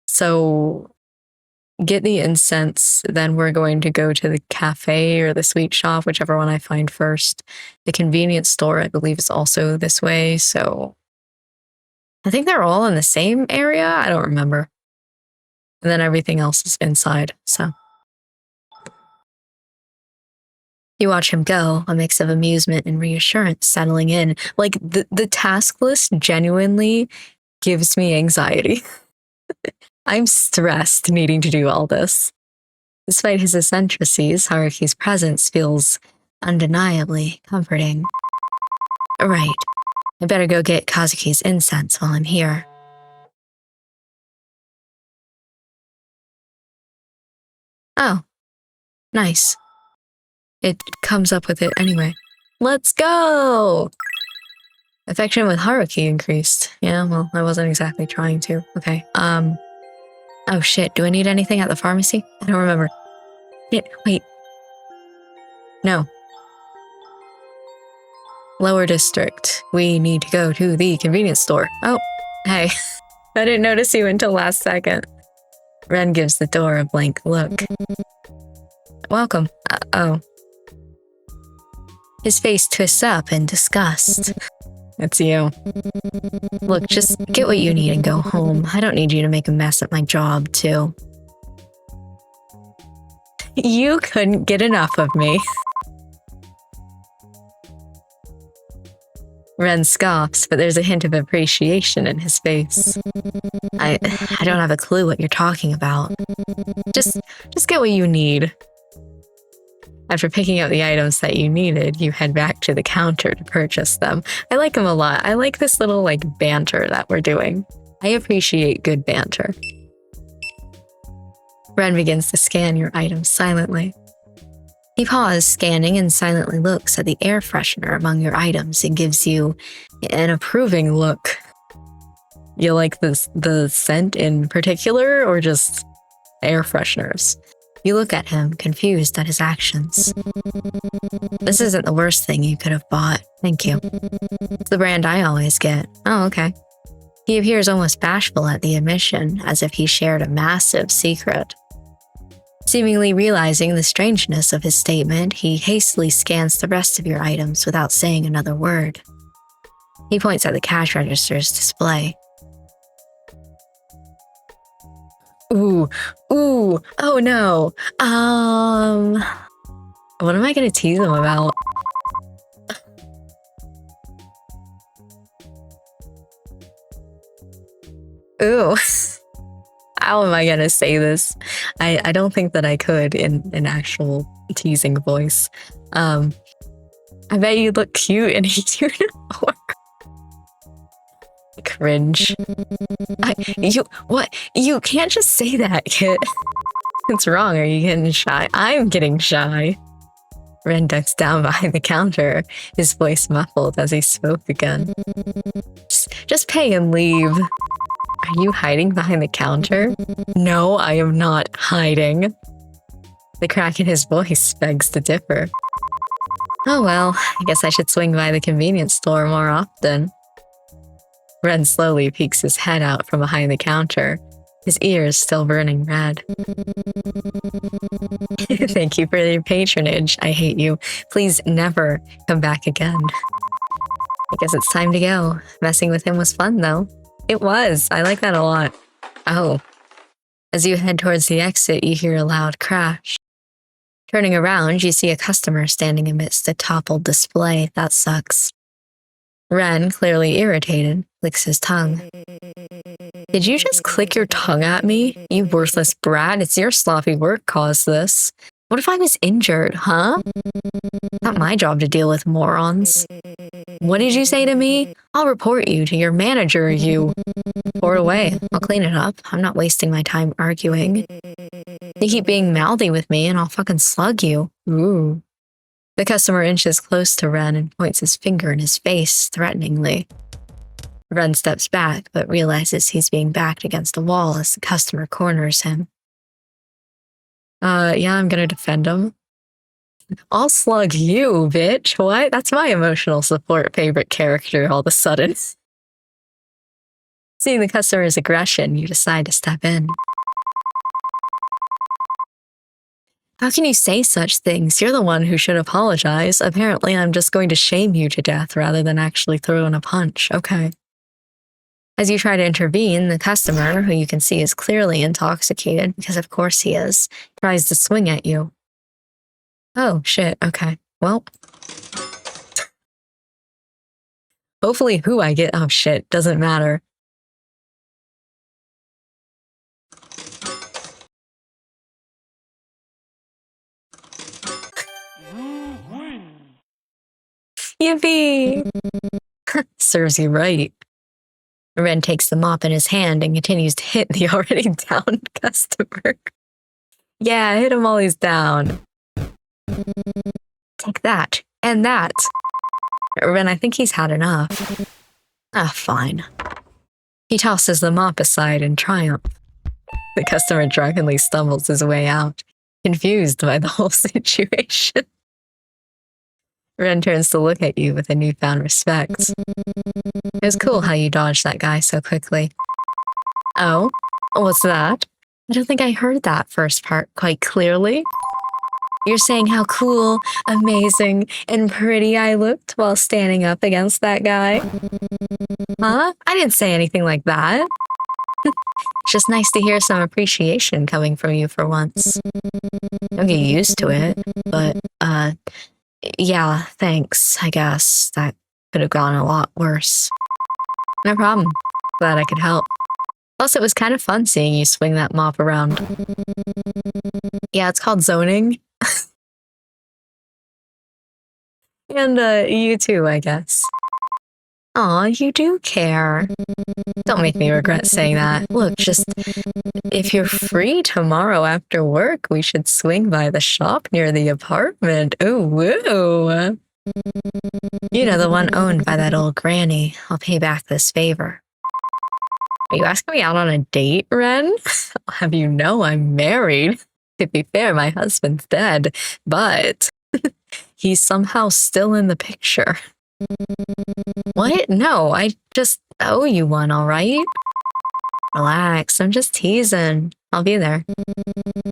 Speaker 1: So get the incense, then we're going to go to the cafe or the sweet shop, whichever one I find first. The convenience store, I believe, is also this way, so I think they're all in the same area. I don't remember. And then everything else is inside, so. You watch him go, a mix of amusement and reassurance settling in. Like, the task list genuinely gives me anxiety. I'm stressed needing to do all this. Despite his eccentricities, Haruki's presence feels undeniably comforting. Right. I better go get Kazuki's incense while I'm here. Oh, nice. It comes up with it anyway. Let's go! Affection with Haruki increased. Yeah, well, I wasn't exactly trying to. Okay, oh shit, do I need anything at the pharmacy? I don't remember. Wait. No. Lower district. We need to go to the convenience store. Oh, hey. I didn't notice you until last second. Ren gives the door a blank look. Welcome. Oh. His face twists up in disgust. It's you. Look, just get what you need and go home. I don't need you to make a mess at my job, too. You couldn't get enough of me. Ren scoffs, but there's a hint of appreciation in his face. I don't have a clue what you're talking about. Just get what you need. After picking up the items that you needed, you head back to the counter to purchase them. I like him a lot. I like this little banter that we're doing. I appreciate good banter. Ren begins to scan your items silently. He pauses, scanning, and silently looks at the air freshener among your items and gives you an approving look. You like the scent in particular, or just air fresheners? You look at him, confused at his actions. This isn't the worst thing you could have bought. Thank you. It's the brand I always get. Oh, okay. He appears almost bashful at the admission, as if he shared a massive secret. Seemingly realizing the strangeness of his statement, he hastily scans the rest of your items without saying another word. He points at the cash register's display. Ooh, oh no. What am I gonna tease him about? Ooh. How am I gonna say this? I don't think that I could in an actual teasing voice. I bet you look cute in a uniform. Cringe. What? You can't just say that, kid. It's wrong. Are you getting shy? I'm getting shy. Ren ducks down behind the counter, his voice muffled as he spoke again. Just pay and leave. Are you hiding behind the counter? No, I am not hiding. The crack in his voice begs to differ. Oh well, I guess I should swing by the convenience store more often. Ren slowly peeks his head out from behind the counter, his ears still burning red. Thank you for your patronage. I hate you. Please never come back again. I guess it's time to go. Messing with him was fun, though. It was. I like that a lot. Oh. As you head towards the exit, you hear a loud crash. Turning around, you see a customer standing amidst a toppled display. That sucks. Ren, clearly irritated, licks his tongue. Did you just click your tongue at me? You worthless brat. It's your sloppy work caused this. What if I was injured, huh? Not my job to deal with morons. What did you say to me? I'll report you to your manager, you. Report away. I'll clean it up. I'm not wasting my time arguing. You keep being mouthy with me and I'll fucking slug you. Ooh. The customer inches close to Ren and points his finger in his face threateningly. Ren steps back, but realizes he's being backed against a wall as the customer corners him. Yeah, I'm gonna defend him. I'll slug you, bitch. What? That's my emotional support favorite character all of a sudden. Seeing the customer's aggression, you decide to step in. How can you say such things? You're the one who should apologize. Apparently, I'm just going to shame you to death rather than actually throw in a punch. Okay. As you try to intervene, the customer, who you can see is clearly intoxicated, because of course he is, tries to swing at you. Oh, shit. Okay. Well. Hopefully who I get, oh shit, doesn't matter. Yippee! Serves you right. Ren takes the mop in his hand and continues to hit the already downed customer. Yeah, hit him while he's down. Take that, and that. Ren, I think he's had enough. Ah, fine. He tosses the mop aside in triumph. The customer drunkenly stumbles his way out, confused by the whole situation. Ren turns to look at you with a newfound respect. It was cool how you dodged that guy so quickly. Oh, what's that? I don't think I heard that first part quite clearly. You're saying how cool, amazing, and pretty I looked while standing up against that guy? Huh? I didn't say anything like that. It's just nice to hear some appreciation coming from you for once. Don't get used to it, but, yeah, thanks, I guess. That could have gone a lot worse. No problem. Glad I could help. Plus, it was kind of fun seeing you swing that mop around. Yeah, it's called zoning. And, you too, I guess. Aw, you do care. Don't make me regret saying that. Look, just if you're free tomorrow after work, we should swing by the shop near the apartment. Ooh, woo. You know, the one owned by that old granny. I'll pay back this favor. Are you asking me out on a date, Ren? I'll have you know I'm married. To be fair, my husband's dead, but he's somehow still in the picture. What? No, I just owe you one, all right? Relax, I'm just teasing. I'll be there.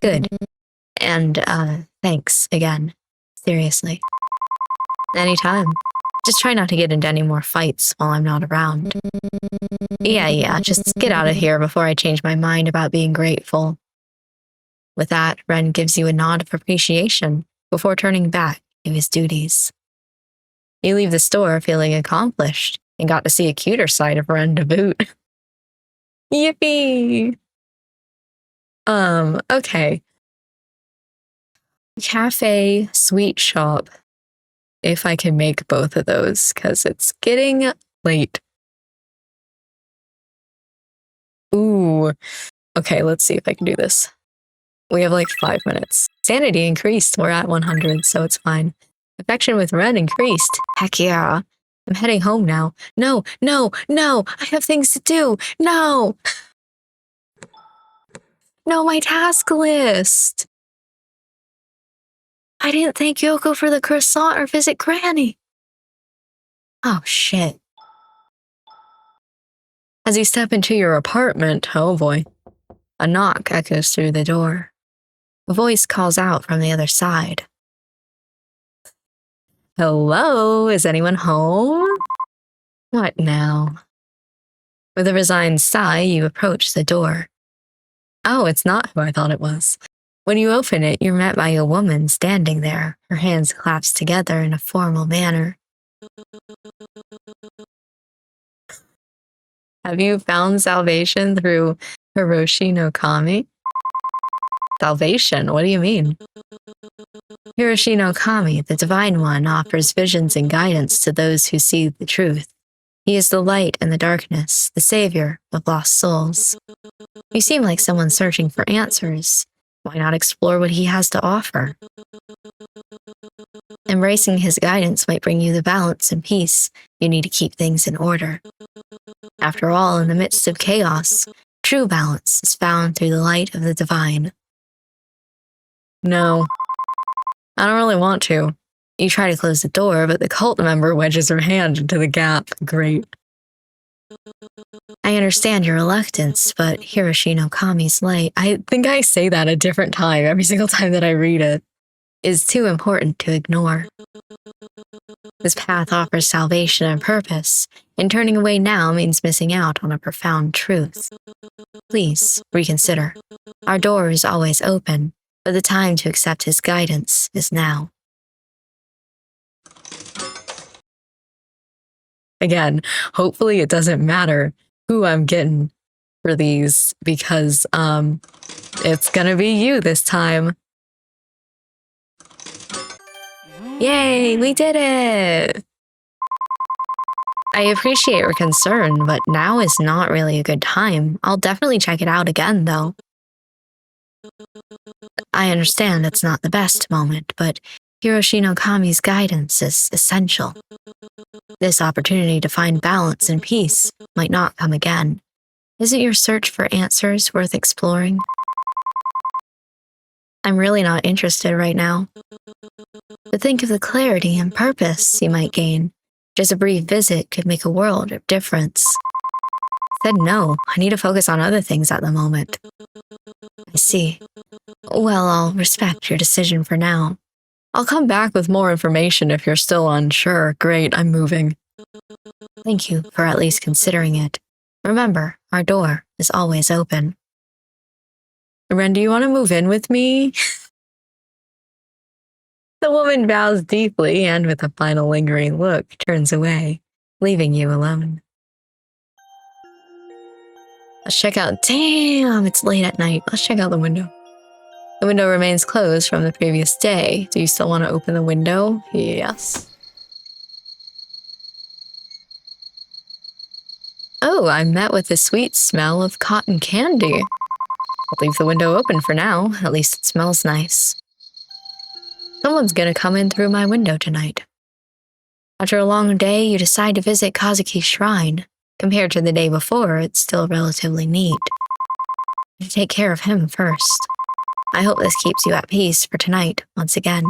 Speaker 1: Good. And, thanks again. Seriously. Anytime. Just try not to get into any more fights while I'm not around. Yeah, just get out of here before I change my mind about being grateful. With that, Ren gives you a nod of appreciation before turning back to his duties. You leave the store feeling accomplished and got to see a cuter side of Ren to boot. Yippee! Okay. Cafe, sweet shop. If I can make both of those, because it's getting late. Ooh. Okay, let's see if I can do this. We have like 5 minutes. Sanity increased. We're at 100, so it's fine. Affection with Ren increased. Heck yeah. I'm heading home now. No. I have things to do. No, my task list. I didn't thank Yoko for the croissant or visit Granny. Oh, shit. As you step into your apartment, oh boy, a knock echoes through the door. A voice calls out from the other side. Hello, is anyone home? What now? With a resigned sigh, you approach the door. Oh, it's not who I thought it was. When you open it, you're met by a woman standing there, her hands clasped together in a formal manner. Have you found salvation through Hiroshi no Kami? Salvation? What do you mean? Hiroshi no Kami, the Divine One, offers visions and guidance to those who see the truth. He is the light in the darkness, the savior of lost souls. You seem like someone searching for answers. Why not explore what he has to offer? Embracing his guidance might bring you the balance and peace you need to keep things in order. After all, in the midst of chaos, true balance is found through the light of the divine. No, I don't really want to. You try to close the door, but the cult member wedges her hand into the gap. Great. I understand your reluctance, but Hiroshi no Kami's light, I think I say that a different time every single time that I read it, is too important to ignore. This path offers salvation and purpose, and turning away now means missing out on a profound truth. Please reconsider. Our door is always open, but the time to accept his guidance is now. Again, hopefully it doesn't matter who I'm getting for these because it's gonna be you this time. Yay, we did it! I appreciate your concern, but now is not really a good time. I'll definitely check it out again, though. I understand it's not the best moment, but Hiroshi no Kami's guidance is essential. This opportunity to find balance and peace might not come again. Isn't your search for answers worth exploring? I'm really not interested right now. But think of the clarity and purpose you might gain. Just a brief visit could make a world of difference. I said no, I need to focus on other things at the moment. I see. Well, I'll respect your decision for now. I'll come back with more information if you're still unsure. Great, I'm moving. Thank you for at least considering it. Remember, our door is always open. Ren, do you want to move in with me? The woman bows deeply and, with a final lingering look, turns away, leaving you alone. Let's check out. Damn, it's late at night. Let's check out the window. The window remains closed from the previous day. Do you still want to open the window? Yes. Oh, I'm met with the sweet smell of cotton candy. I'll leave the window open for now. At least it smells nice. Someone's gonna come in through my window tonight. After a long day, you decide to visit Kazuki's shrine. Compared to the day before, it's still relatively neat. You take care of him first. I hope this keeps you at peace for tonight, once again.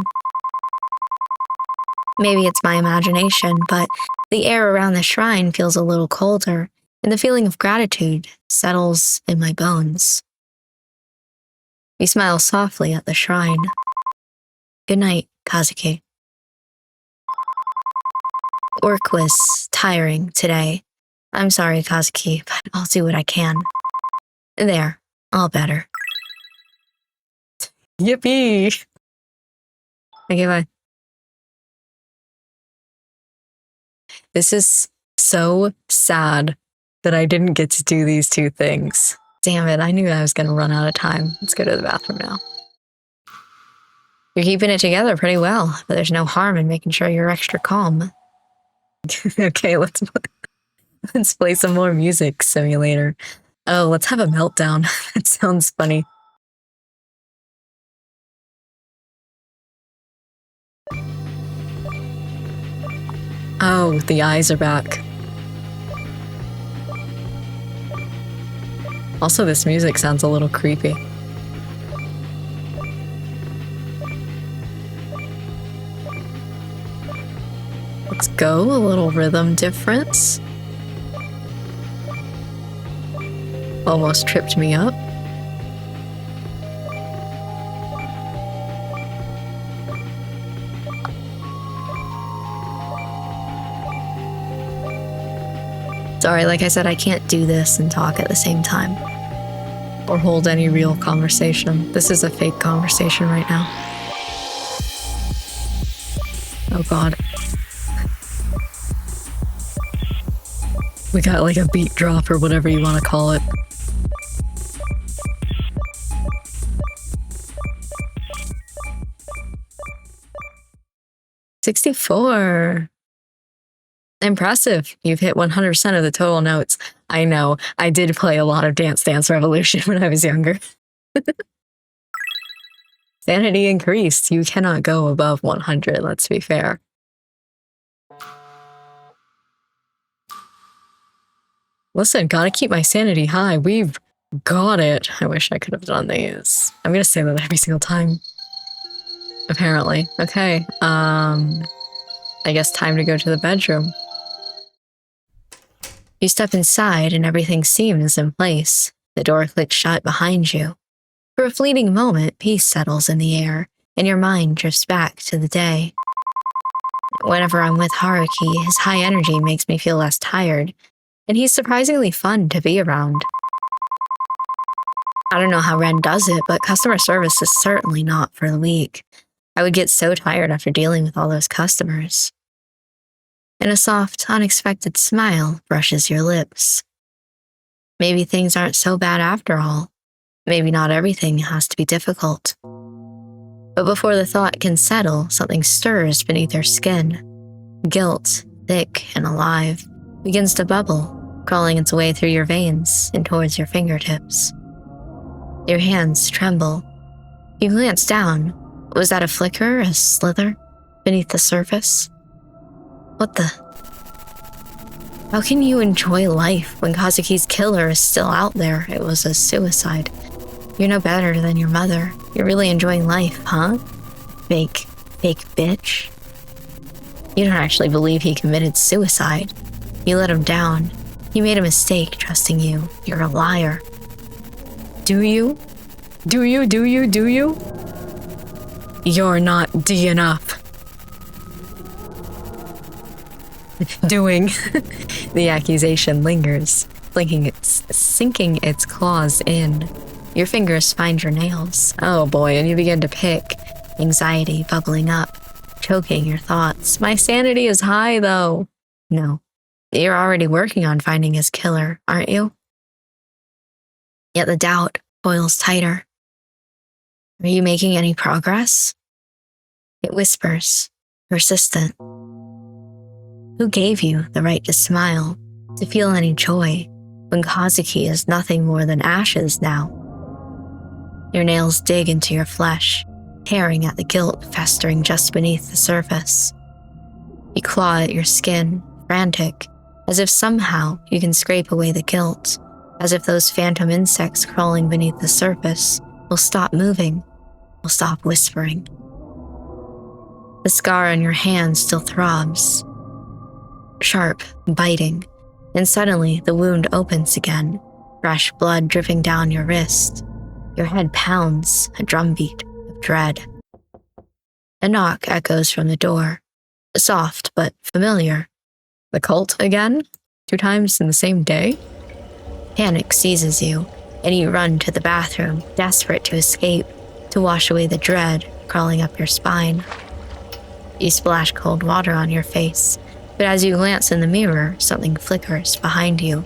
Speaker 1: Maybe it's my imagination, but the air around the shrine feels a little colder, and the feeling of gratitude settles in my bones. You smile softly at the shrine. Good night, Kazuki. Work was tiring today. I'm sorry, Kazuki, but I'll do what I can. There, all better. Yippee! Okay, bye. This is so sad that I didn't get to do these two things. Damn it, I knew I was gonna run out of time. Let's go to the bathroom now. You're keeping it together pretty well, but there's no harm in making sure you're extra calm. Okay, let's play some more music simulator. Oh, let's have a meltdown. That sounds funny. Oh, the eyes are back. Also, this music sounds a little creepy. Let's go, a little rhythm difference. Almost tripped me up. Sorry, like I said, I can't do this and talk at the same time. Or hold any real conversation. This is a fake conversation right now. Oh god. We got like a beat drop or whatever you want to call it. $64. Impressive. You've hit 100% of the total notes. I know. I did play a lot of Dance Dance Revolution when I was younger. Sanity increased. You cannot go above 100, let's be fair. Listen, gotta keep my sanity high. We've got it. I wish I could have done these. I'm gonna say that every single time. Apparently. Okay. I guess time to go to the bedroom. You step inside and everything seems in place. The door clicks shut behind you. For a fleeting moment, peace settles in the air, and your mind drifts back to the day. Whenever I'm with Haruki, his high energy makes me feel less tired, and he's surprisingly fun to be around. I don't know how Ren does it, but customer service is certainly not for the weak. I would get so tired after dealing with all those customers. And a soft, unexpected smile brushes your lips. Maybe things aren't so bad after all. Maybe not everything has to be difficult. But before the thought can settle, something stirs beneath your skin. Guilt, thick and alive, begins to bubble, crawling its way through your veins and towards your fingertips. Your hands tremble. You glance down. Was that a flicker, a slither, beneath the surface? What the? How can you enjoy life when Kazuki's killer is still out there? It was a suicide. You're no better than your mother. You're really enjoying life, huh? Fake. fake bitch. You don't actually believe he committed suicide. You let him down. He made a mistake trusting you. You're a liar. Do you? Do you? Do you? Do you? You're not D enough. Doing. The accusation lingers, sinking its claws in. Your fingers find your nails. Oh boy, and you begin to pick. Anxiety bubbling up, choking your thoughts. My sanity is high, though. No. You're already working on finding his killer, aren't you? Yet the doubt coils tighter. Are you making any progress? It whispers, persistent. Who gave you the right to smile, to feel any joy, when Kazuki is nothing more than ashes now? Your nails dig into your flesh, tearing at the guilt festering just beneath the surface. You claw at your skin, frantic, as if somehow you can scrape away the guilt, as if those phantom insects crawling beneath the surface will stop moving, will stop whispering. The scar on your hand still throbs, sharp, biting, and suddenly the wound opens again, fresh blood dripping down your wrist. Your head pounds, a drumbeat of dread. A knock echoes from the door, soft but familiar. The cult again? 2 times in the same day? Panic seizes you, and you run to the bathroom, desperate to escape, to wash away the dread crawling up your spine. You splash cold water on your face, but as you glance in the mirror, something flickers behind you.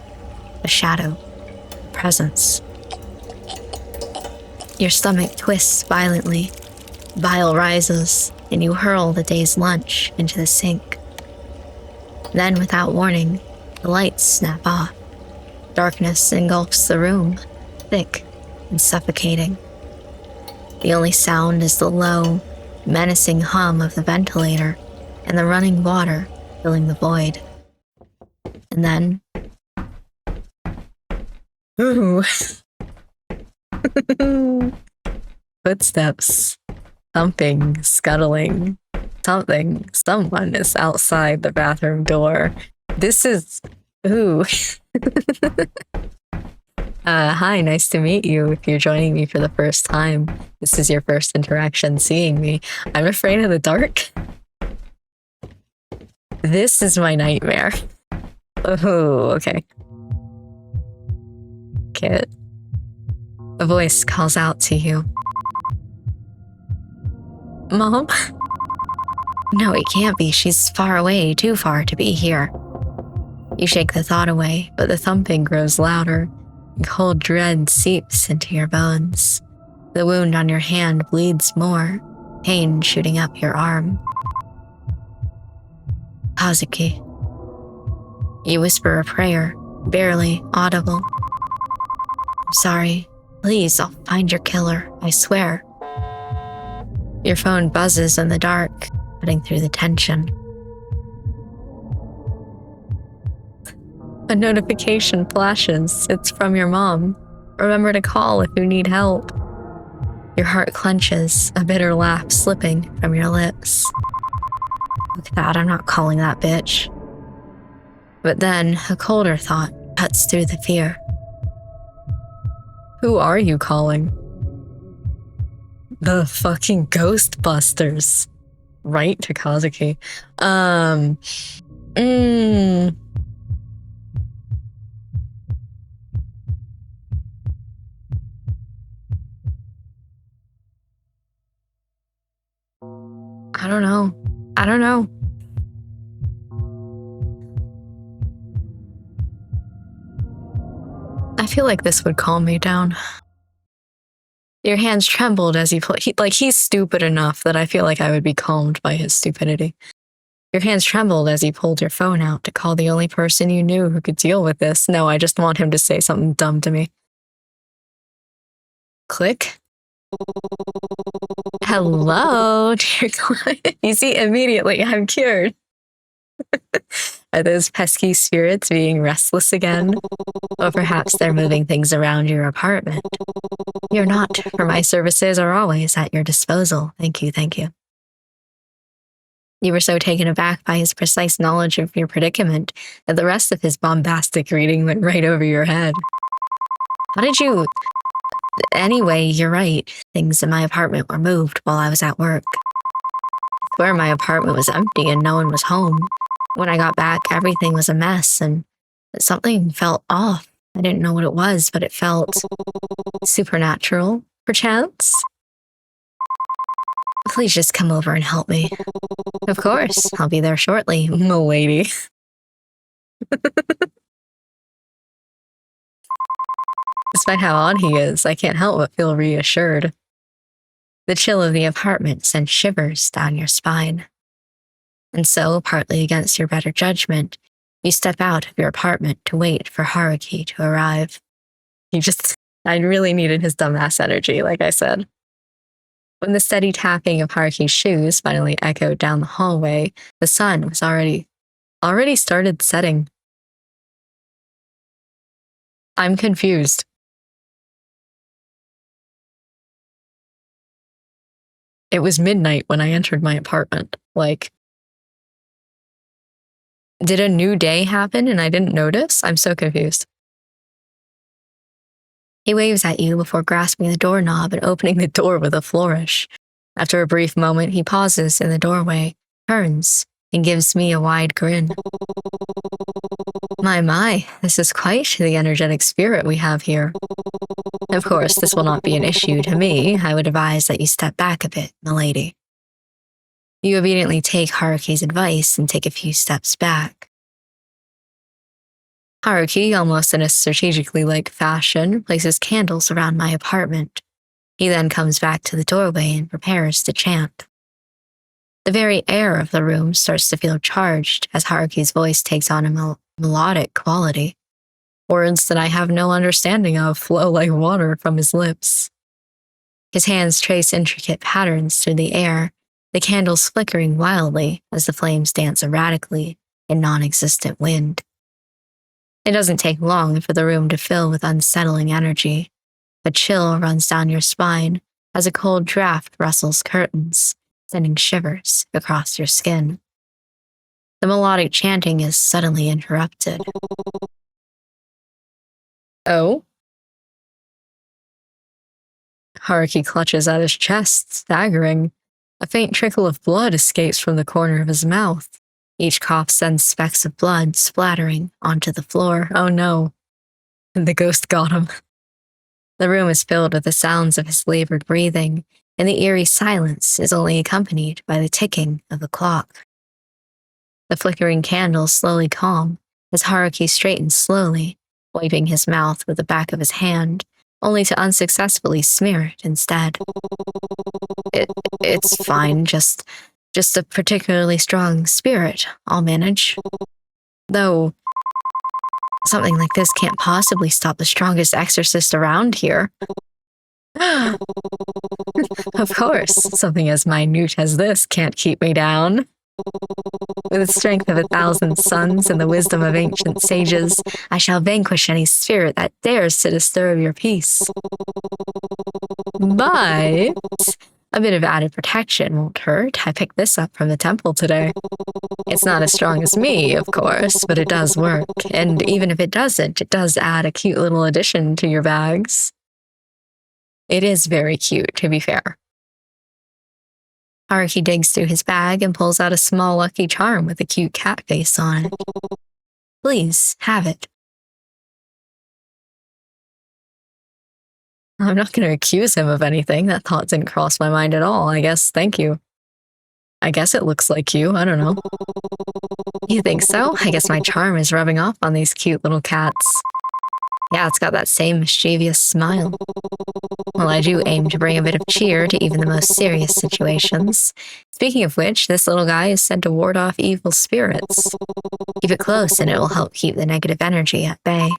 Speaker 1: A shadow. A presence. Your stomach twists violently. Bile rises, and you hurl the day's lunch into the sink. Then, without warning, the lights snap off. Darkness engulfs the room, thick and suffocating. The only sound is the low, menacing hum of the ventilator and the running water filling the void. And then... Ooh. Footsteps. Thumping, scuttling. Someone is outside the bathroom door. This is... Ooh. Hi, nice to meet you. If you're joining me for the first time, this is your first interaction seeing me. I'm afraid of the dark. This is my nightmare. Oh, okay. Kit. A voice calls out to you. Mom? No, it can't be. She's far away, too far to be here. You shake the thought away, but the thumping grows louder. Cold dread seeps into your bones. The wound on your hand bleeds more, pain shooting up your arm. Kazuki. You whisper a prayer, barely audible. I'm sorry. Please, I'll find your killer, I swear. Your phone buzzes in the dark, cutting through the tension. A notification flashes. It's from your mom. Remember to call if you need help. Your heart clenches, a bitter laugh slipping from your lips. Look at that, I'm not calling that bitch. But then, a colder thought cuts through the fear. Who are you calling? The fucking Ghostbusters. Right, to Kazuki. I don't know. I feel like this would calm me down. Your hands trembled as he's stupid enough that I feel like I would be calmed by his stupidity. Your hands trembled as he pulled your phone out to call the only person you knew who could deal with this. No, I just want him to say something dumb to me. Click. Hello, dear client. You see, immediately I'm cured. Are those pesky spirits being restless again? Or perhaps they're moving things around your apartment. You're not, for my services are always at your disposal. Thank you, thank you. You were so taken aback by his precise knowledge of your predicament that the rest of his bombastic reading went right over your head. How did you... Anyway, you're right. Things in my apartment were moved while I was at work. I swear my apartment was empty and no one was home. When I got back, everything was a mess and something felt off. I didn't know what it was, but it felt supernatural, perchance. Please just come over and help me. Of course, I'll be there shortly, m'lady. Despite how odd he is, I can't help but feel reassured. The chill of the apartment sends shivers down your spine. And so, partly against your better judgment, you step out of your apartment to wait for Haruki to arrive. I really needed his dumbass energy, like I said. When the steady tapping of Haruki's shoes finally echoed down the hallway, the sun was already started setting. I'm confused. It was midnight when I entered my apartment. Like, did a new day happen and I didn't notice? I'm so confused. He waves at you before grasping the doorknob and opening the door with a flourish. After a brief moment, he pauses in the doorway, turns, and gives me a wide grin. My, this is quite the energetic spirit we have here. Of course, this will not be an issue to me. I would advise that you step back a bit, m'lady. You obediently take Haruki's advice and take a few steps back. Haruki, almost in a strategically like fashion, places candles around my apartment. He then comes back to the doorway and prepares to chant. The very air of the room starts to feel charged as Haruki's voice takes on a melodic quality. Words that I have no understanding of flow like water from his lips. His hands trace intricate patterns through the air, the candles flickering wildly as the flames dance erratically in non-existent wind. It doesn't take long for the room to fill with unsettling energy. A chill runs down your spine as a cold draft rustles curtains, sending shivers across your skin. The melodic chanting is suddenly interrupted. Oh? Haruki clutches at his chest, staggering. A faint trickle of blood escapes from the corner of his mouth. Each cough sends specks of blood splattering onto the floor. Oh no. The ghost got him. The room is filled with the sounds of his labored breathing, and the eerie silence is only accompanied by the ticking of the clock. The flickering candles slowly calm as Haruki straightens slowly, wiping his mouth with the back of his hand, only to unsuccessfully smear it instead. It's fine, just a particularly strong spirit. I'll manage. Though, something like this can't possibly stop the strongest exorcist around here. Of course, something as minute as this can't keep me down. With the strength of 1,000 suns and the wisdom of ancient sages, I shall vanquish any spirit that dares to disturb your peace. But a bit of added protection won't hurt. I picked this up from the temple today. It's not as strong as me, of course, but it does work. And even if it doesn't, it does add a cute little addition to your bags. It is very cute, to be fair. Haruki digs through his bag and pulls out a small lucky charm with a cute cat face on it. Please, have it. I'm not going to accuse him of anything. That thought didn't cross my mind at all. I guess, thank you. I guess it looks like you. I don't know. You think so? I guess my charm is rubbing off on these cute little cats. Yeah, it's got that same mischievous smile. Well, I do aim to bring a bit of cheer to even the most serious situations. Speaking of which, this little guy is said to ward off evil spirits. Keep it close and it will help keep the negative energy at bay.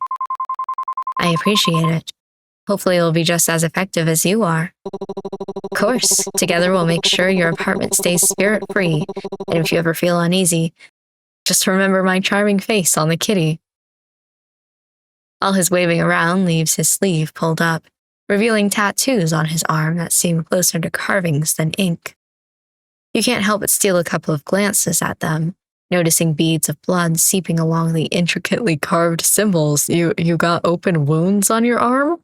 Speaker 1: I appreciate it. Hopefully it'll be just as effective as you are. Of course, together we'll make sure your apartment stays spirit-free, and if you ever feel uneasy, just remember my charming face on the kitty. All his waving around leaves his sleeve pulled up, revealing tattoos on his arm that seem closer to carvings than ink. You can't help but steal a couple of glances at them, noticing beads of blood seeping along the intricately carved symbols. You got open wounds on your arm?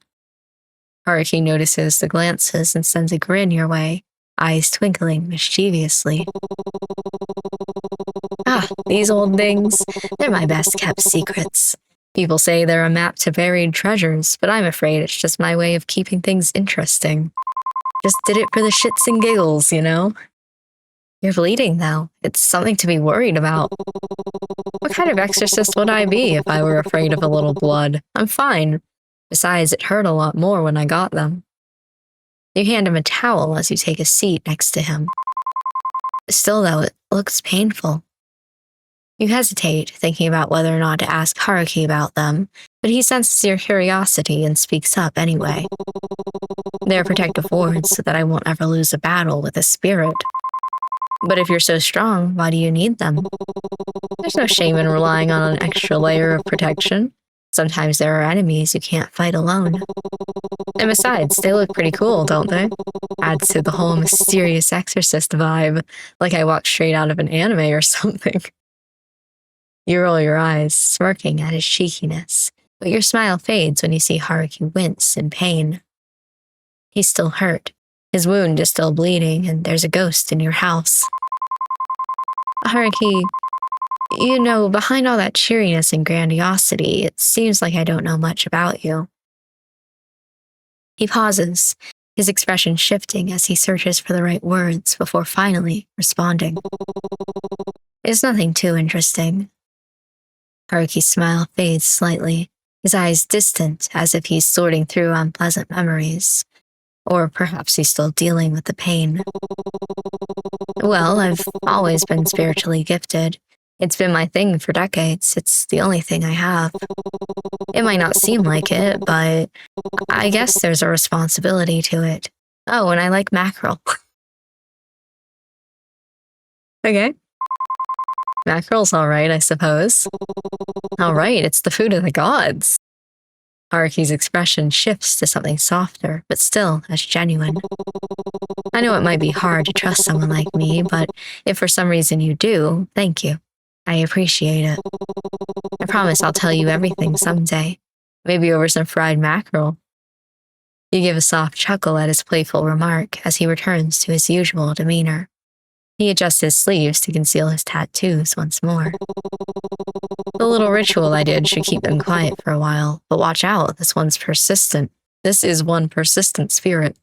Speaker 1: Haruki notices the glances and sends a grin your way, eyes twinkling mischievously. Ah, these old things, they're my best kept secrets. People say they're a map to buried treasures, but I'm afraid it's just my way of keeping things interesting. Just did it for the shits and giggles, you know? You're bleeding, though. It's something to be worried about. What kind of exorcist would I be if I were afraid of a little blood? I'm fine. Besides, it hurt a lot more when I got them. You hand him a towel as you take a seat next to him. Still, though, it looks painful. You hesitate, thinking about whether or not to ask Haruki about them, but he senses your curiosity and speaks up anyway. They're protective wards so that I won't ever lose a battle with a spirit. But if you're so strong, why do you need them? There's no shame in relying on an extra layer of protection. Sometimes there are enemies you can't fight alone. And besides, they look pretty cool, don't they? Adds to the whole mysterious exorcist vibe, like I walked straight out of an anime or something. You roll your eyes, smirking at his cheekiness, but your smile fades when you see Haruki wince in pain. He's still hurt. His wound is still bleeding, and there's a ghost in your house. Haruki, you know, behind all that cheeriness and grandiosity, it seems like I don't know much about you. He pauses, his expression shifting as he searches for the right words before finally responding. It's nothing too interesting. Haruki's smile fades slightly, his eyes distant as if he's sorting through unpleasant memories. Or perhaps he's still dealing with the pain. Well, I've always been spiritually gifted. It's been my thing for decades. It's the only thing I have. It might not seem like it, but I guess there's a responsibility to it. Oh, and I like mackerel. Okay. Mackerel's all right, I suppose. All right, it's the food of the gods. Haruki's expression shifts to something softer, but still as genuine. I know it might be hard to trust someone like me, but if for some reason you do, thank you. I appreciate it. I promise I'll tell you everything someday. Maybe over some fried mackerel. You give a soft chuckle at his playful remark as he returns to his usual demeanor. He adjusts his sleeves to conceal his tattoos once more. The little ritual I did should keep them quiet for a while, but watch out, this one's persistent. This is one persistent spirit.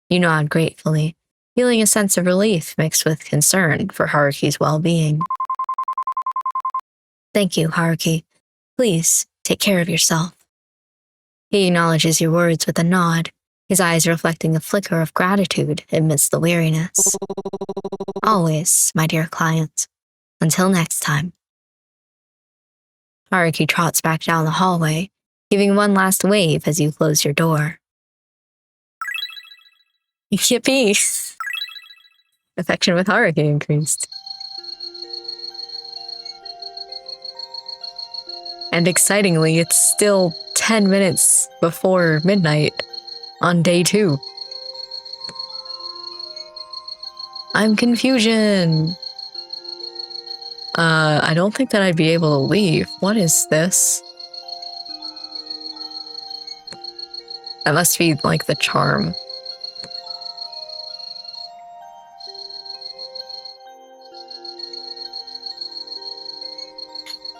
Speaker 1: You nod gratefully, feeling a sense of relief mixed with concern for Haruki's well-being. Thank you, Haruki. Please, take care of yourself. He acknowledges your words with a nod, his eyes reflecting a flicker of gratitude amidst the weariness. Always, my dear client. Until next time. Haruki trots back down the hallway, giving one last wave as you close your door. Yippee! Affection with Haruki increased. And excitingly, it's still 10 minutes before midnight on day 2. I'm confusion. I don't think that I'd be able to leave. What is this? That must be like the charm.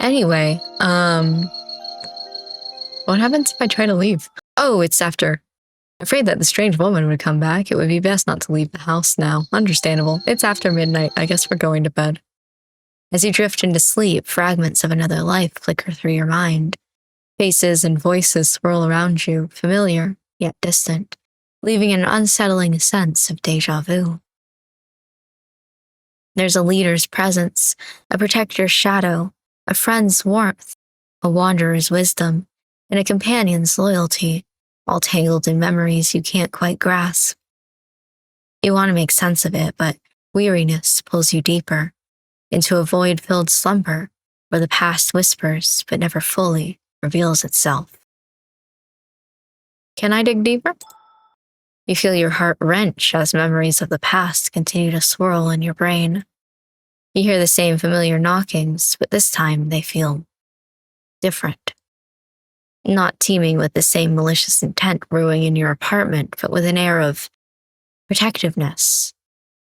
Speaker 1: Anyway, what happens if I try to leave? Oh, it's after. Afraid that the strange woman would come back. It would be best not to leave the house now. Understandable. It's after midnight. I guess we're going to bed. As you drift into sleep, fragments of another life flicker through your mind. Faces and voices swirl around you, familiar, yet distant, leaving an unsettling sense of déjà vu. There's a leader's presence, a protector's shadow, a friend's warmth, a wanderer's wisdom, and a companion's loyalty, all tangled in memories you can't quite grasp. You want to make sense of it, but weariness pulls you deeper, into a void-filled slumber where the past whispers but never fully reveals itself. Can I dig deeper? You feel your heart wrench as memories of the past continue to swirl in your brain. You hear the same familiar knockings, but this time they feel different. Not teeming with the same malicious intent brewing in your apartment, but with an air of protectiveness,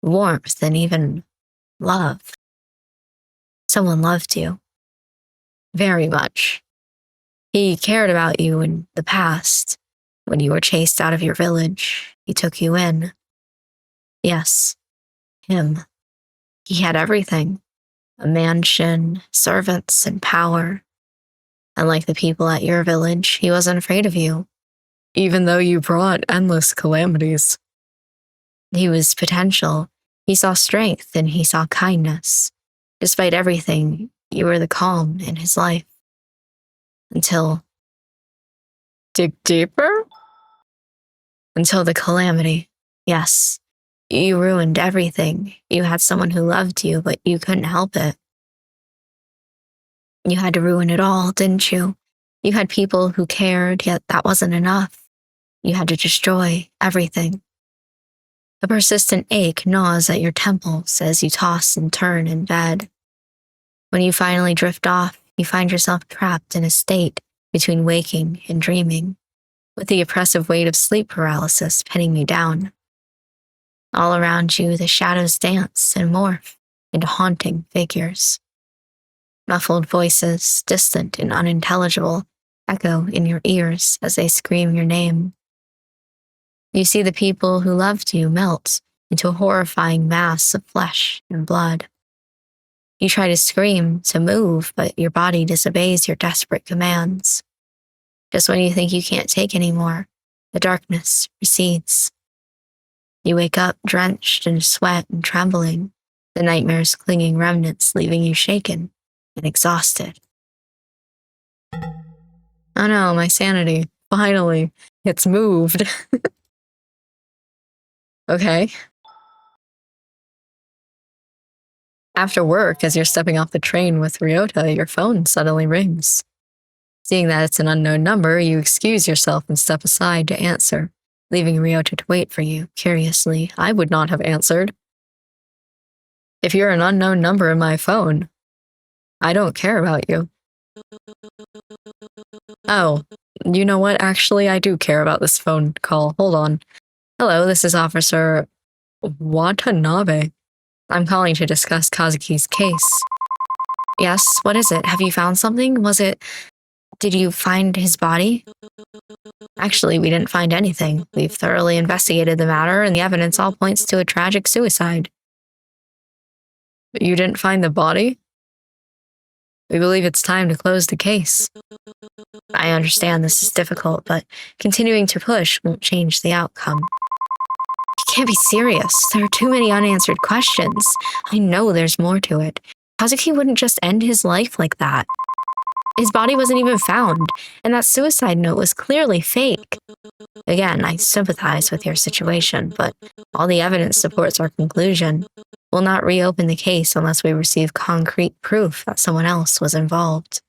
Speaker 1: warmth, and even love. Someone loved you. Very much. He cared about you in the past. When you were chased out of your village, he took you in. Yes, him. He had everything. A mansion, servants, and power. Unlike the people at your village, he wasn't afraid of you, even though you brought endless calamities. He was potential. He saw strength and he saw kindness. Despite everything, you were the calm in his life. Until... Dig deeper? Until the calamity. Yes. You ruined everything. You had someone who loved you, but you couldn't help it. You had to ruin it all, didn't you? You had people who cared, yet that wasn't enough. You had to destroy everything. A persistent ache gnaws at your temples as you toss and turn in bed. When you finally drift off, you find yourself trapped in a state between waking and dreaming, with the oppressive weight of sleep paralysis pinning you down. All around you, the shadows dance and morph into haunting figures. Muffled voices, distant and unintelligible, echo in your ears as they scream your name. You see the people who loved you melt into a horrifying mass of flesh and blood. You try to scream, to move, but your body disobeys your desperate commands. Just when you think you can't take anymore, the darkness recedes. You wake up drenched in sweat and trembling, the nightmare's clinging remnants leaving you shaken and exhausted. Oh no, my sanity. Finally, it's moved. Okay. After work, as you're stepping off the train with Ryota, your phone suddenly rings. Seeing that it's an unknown number, you excuse yourself and step aside to answer, leaving Ryota to wait for you. Curiously, I would not have answered. If you're an unknown number in my phone, I don't care about you. Oh, you know what? Actually, I do care about this phone call. Hold on. Hello, this is Officer Watanabe. I'm calling to discuss Kazuki's case. Yes, what is it? Have you found something? Did you find his body? Actually, we didn't find anything. We've thoroughly investigated the matter, and the evidence all points to a tragic suicide. You didn't find the body? We believe it's time to close the case. I understand this is difficult, but continuing to push won't change the outcome. You can't be serious. There are too many unanswered questions. I know there's more to it. Kazuki wouldn't just end his life like that. His body wasn't even found, and that suicide note was clearly fake. Again, I sympathize with your situation, but all the evidence supports our conclusion. We'll not reopen the case unless we receive concrete proof that someone else was involved.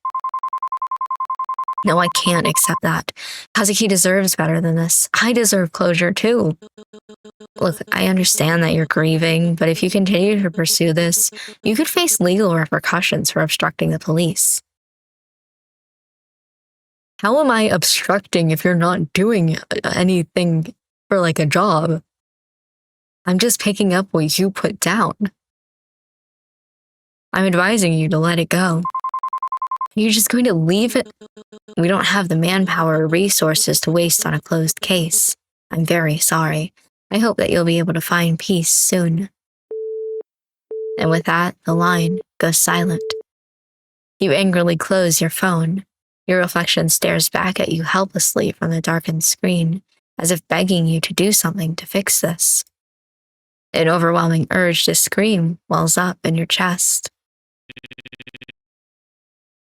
Speaker 1: No, I can't accept that. Kazuki deserves better than this. I deserve closure too. Look, I understand that you're grieving, but if you continue to pursue this, you could face legal repercussions for obstructing the police. How am I obstructing if you're not doing anything for like a job? I'm just picking up what you put down. I'm advising you to let it go. You're just going to leave it? We don't have the manpower or resources to waste on a closed case. I'm very sorry. I hope that you'll be able to find peace soon. And with that, the line goes silent. You angrily close your phone. Your reflection stares back at you helplessly from the darkened screen, as if begging you to do something to fix this. An overwhelming urge to scream wells up in your chest.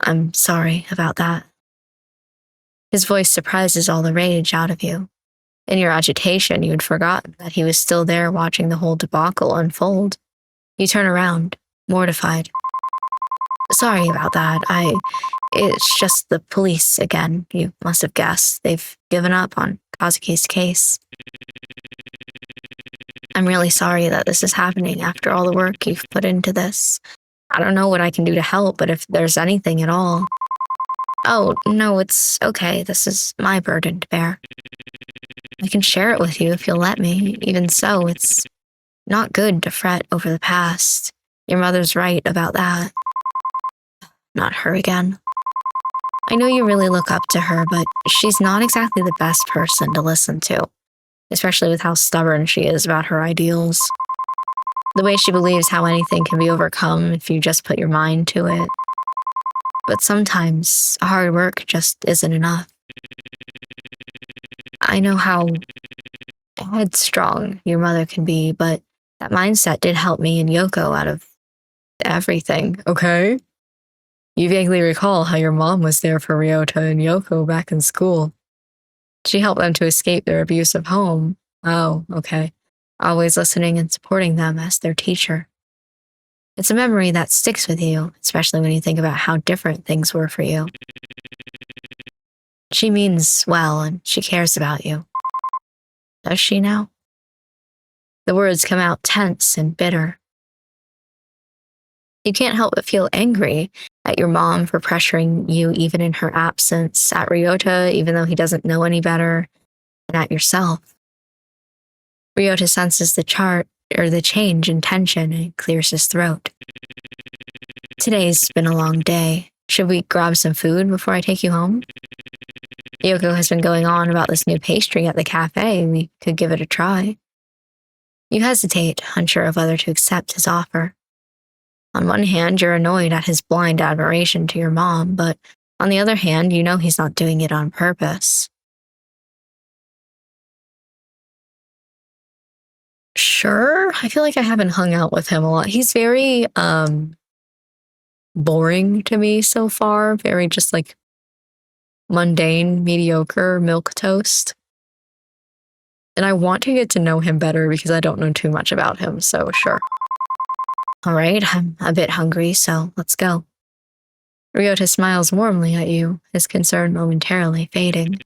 Speaker 1: I'm sorry about that. His voice surprises all the rage out of you. In your agitation, you had forgotten that he was still there watching the whole debacle unfold. You turn around, mortified. Sorry about that. It's just the police again. You must have guessed. They've given up on Kazuki's case. I'm really sorry that this is happening after all the work you've put into this. I don't know what I can do to help, but if there's anything at all... Oh, no, it's okay. This is my burden to bear. I can share it with you if you'll let me. Even so, it's not good to fret over the past. Your mother's right about that. Not her again. I know you really look up to her, but she's not exactly the best person to listen to, especially with how stubborn she is about her ideals. The way she believes how anything can be overcome if you just put your mind to it. But sometimes hard work just isn't enough. I know how headstrong your mother can be, but that mindset did help me and Yoko out of everything, okay? You vaguely recall how your mom was there for Ryota and Yoko back in school. She helped them to escape their abusive home. Oh, okay. Always listening and supporting them as their teacher. It's a memory that sticks with you, especially when you think about how different things were for you. She means well and she cares about you. Does she now? The words come out tense and bitter. You can't help but feel angry at your mom for pressuring you even in her absence, at Ryota even though he doesn't know any better, and at yourself. Ryota senses the change in tension and clears his throat. Today's been a long day. Should we grab some food before I take you home? Yoko has been going on about this new pastry at the cafe. We could give it a try. You hesitate, unsure of whether to accept his offer. On one hand, you're annoyed at his blind admiration to your mom, but on the other hand, you know he's not doing it on purpose. Sure, I feel like I haven't hung out with him a lot. He's very, boring to me so far. Very just like mundane, mediocre milquetoast. And I want to get to know him better because I don't know too much about him, so sure. All right, I'm a bit hungry, so let's go. Ryota smiles warmly at you, his concern momentarily fading.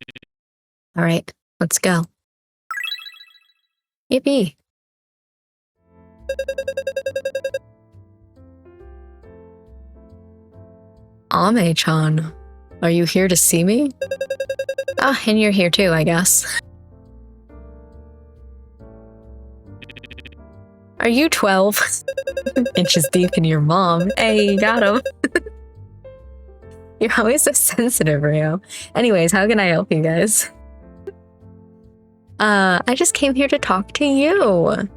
Speaker 1: All right, let's go. Yippee! Ame-chan, are you here to see me? Oh, and you're here too, I guess. Are you 12 inches deep in your mom? Hey, you got him. You're always so sensitive, Rio. Anyways, how can I help you guys? I just came here to talk to you.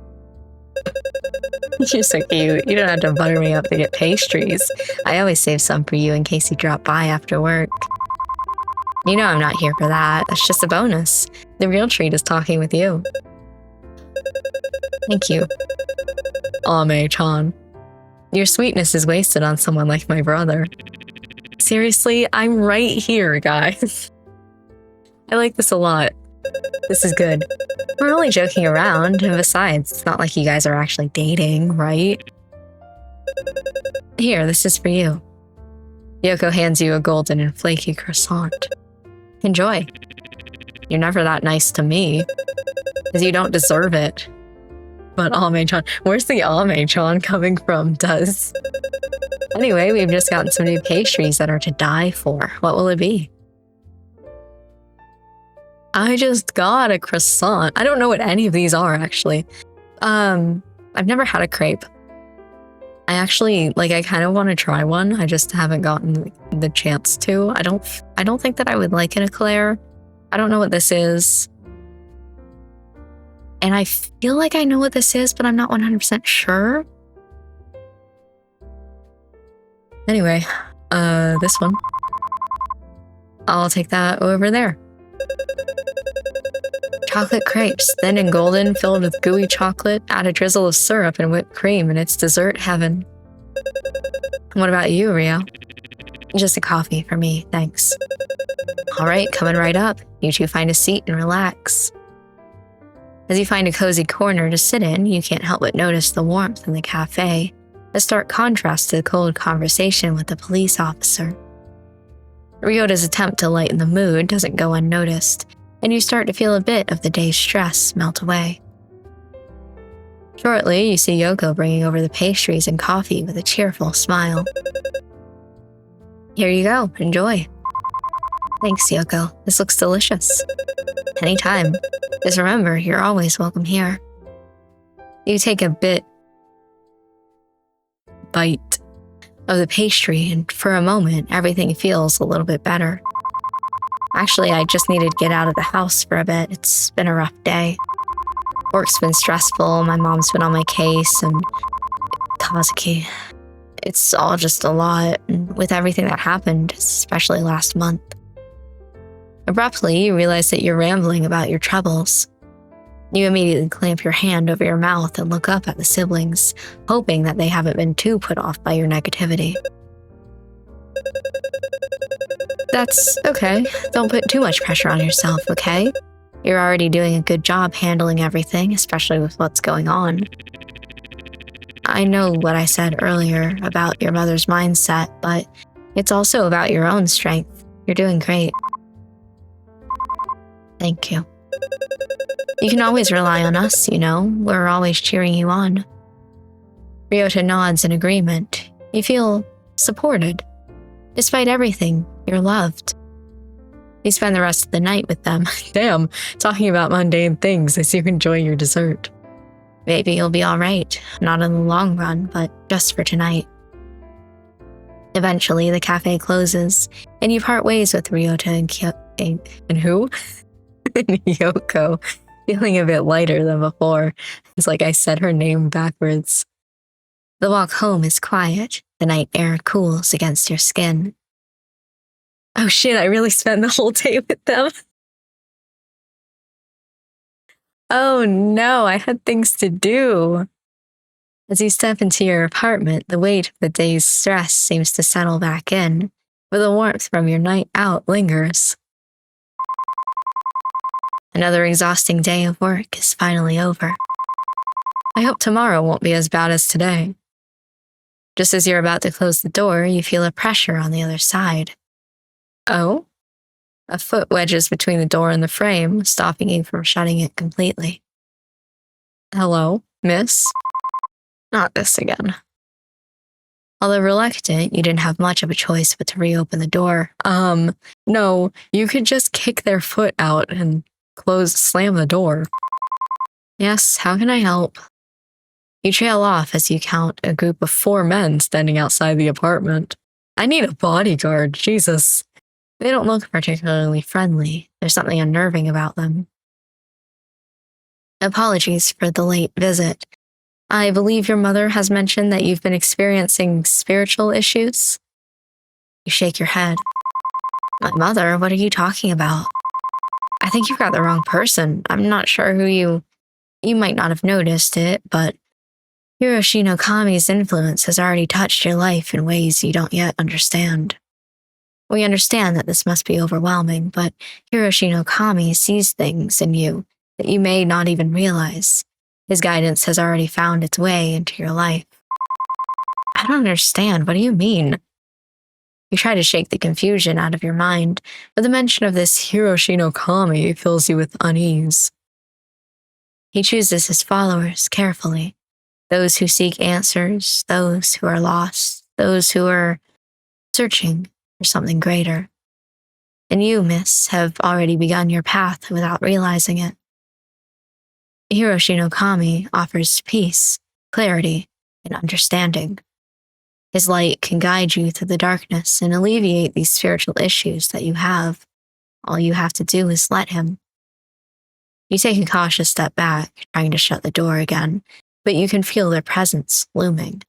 Speaker 1: You're so cute. You don't have to butter me up to get pastries. I always save some for you in case you drop by after work. You know I'm not here for that. That's just a bonus. The real treat is talking with you. Thank you. Ame-chan. Your sweetness is wasted on someone like my brother. Seriously, I'm right here, guys. I like this a lot. This is good. We're only joking around, and besides, it's not like you guys are actually dating, right? Here, this is for you. Yoko hands you a golden and flaky croissant. Enjoy. You're never that nice to me, because you don't deserve it. But Ame-chan, where's the Ame-chan coming from, does? Anyway, we've just gotten some new pastries that are to die for. What will it be? I just got a croissant. I don't know what any of these are, actually. I've never had a crepe. I actually, I kind of want to try one. I just haven't gotten the chance to. I don't think that I would like an eclair. I don't know what this is. And I feel like I know what this is, but I'm not 100% sure. Anyway, this one. I'll take that over there. Chocolate crepes, thin and golden, filled with gooey chocolate, add a drizzle of syrup and whipped cream, and it's dessert heaven. What about you, Rio? Just a coffee for me, thanks. All right, coming right up. You two find a seat and relax. As you find a cozy corner to sit in, you can't help but notice the warmth in the cafe, a stark contrast to the cold conversation with the police officer. Ryota's attempt to lighten the mood doesn't go unnoticed, and you start to feel a bit of the day's stress melt away. Shortly, you see Yoko bringing over the pastries and coffee with a cheerful smile. Here you go, enjoy. Thanks, Yoko. This looks delicious. Anytime. Just remember, you're always welcome here. You take a bite of the pastry, and for a moment, everything feels a little bit better. Actually, I just needed to get out of the house for a bit. It's been a rough day. Work's been stressful, my mom's been on my case, and Kazuki. It's all just a lot, and with everything that happened, especially last month. Abruptly, you realize that you're rambling about your troubles. You immediately clamp your hand over your mouth and look up at the siblings, hoping that they haven't been too put off by your negativity. That's okay. Don't put too much pressure on yourself, okay? You're already doing a good job handling everything, especially with what's going on. I know what I said earlier about your mother's mindset, but it's also about your own strength. You're doing great. Thank you. You can always rely on us, you know. We're always cheering you on. Ryota nods in agreement. You feel supported. Despite everything, you're loved. You spend the rest of the night with them. Damn, talking about mundane things as you enjoy your dessert. Maybe you'll be alright. Not in the long run, but just for tonight. Eventually, the cafe closes, and you part ways with Ryota and who? and Yoko, feeling a bit lighter than before. It's like I said her name backwards. The walk home is quiet. The night air cools against your skin. Oh shit, I really spent the whole day with them. Oh no, I had things to do. As you step into your apartment, the weight of the day's stress seems to settle back in, but the warmth from your night out lingers. Another exhausting day of work is finally over. I hope tomorrow won't be as bad as today. Just as you're about to close the door, you feel a pressure on the other side. Oh? A foot wedges between the door and the frame, stopping you from shutting it completely. Hello, miss? Not this again. Although reluctant, you didn't have much of a choice but to reopen the door. No, you could just kick their foot out and slam the door. Yes, how can I help? You trail off as you count a group of 4 men standing outside the apartment. I need a bodyguard, Jesus. They don't look particularly friendly. There's something unnerving about them. Apologies for the late visit. I believe your mother has mentioned that you've been experiencing spiritual issues. You shake your head. My mother? What are you talking about? I think you've got the wrong person. I'm not sure who you might not have noticed it, but Hiroshi no Kami's influence has already touched your life in ways you don't yet understand. We understand that this must be overwhelming, but Hiroshi no Kami sees things in you that you may not even realize. His guidance has already found its way into your life. I don't understand. What do you mean? You try to shake the confusion out of your mind, but the mention of this Hiroshi no Kami fills you with unease. He chooses his followers carefully. Those who seek answers, those who are lost, those who are searching for something greater. And you, miss, have already begun your path without realizing it. Hiroshi no Kami offers peace, clarity, and understanding. His light can guide you through the darkness and alleviate these spiritual issues that you have. All you have to do is let him. You take a cautious step back, trying to shut the door again, but you can feel their presence looming.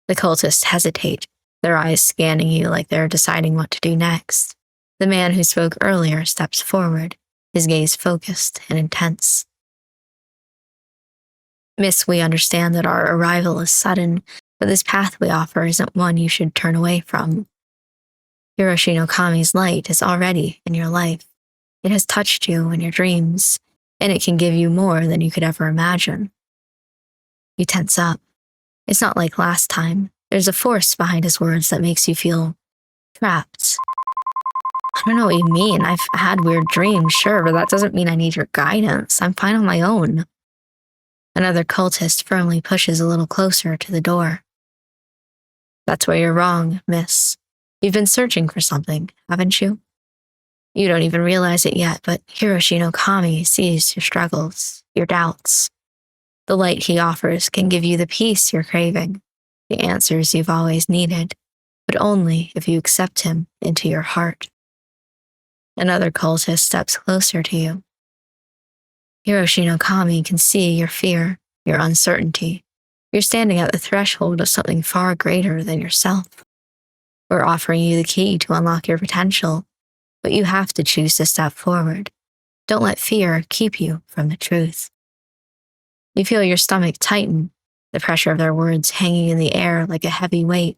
Speaker 1: The cultists hesitate, their eyes scanning you like they're deciding what to do next. The man who spoke earlier steps forward, his gaze focused and intense. Miss, we understand that our arrival is sudden, but this path we offer isn't one you should turn away from. Hiroshi no Kami's light is already in your life. It has touched you in your dreams, and it can give you more than you could ever imagine. You tense up. It's not like last time. There's a force behind his words that makes you feel trapped. I don't know what you mean. I've had weird dreams, sure, but that doesn't mean I need your guidance. I'm fine on my own. Another cultist firmly pushes a little closer to the door. That's where you're wrong, miss. You've been searching for something, haven't you? You don't even realize it yet, but Hiroshi no Kami sees your struggles, your doubts. The light he offers can give you the peace you're craving, the answers you've always needed, but only if you accept him into your heart. Another cultist steps closer to you. Hiroshi no Kami can see your fear, your uncertainty. You're standing at the threshold of something far greater than yourself. We're offering you the key to unlock your potential, but you have to choose to step forward. Don't let fear keep you from the truth. You feel your stomach tighten, the pressure of their words hanging in the air like a heavy weight.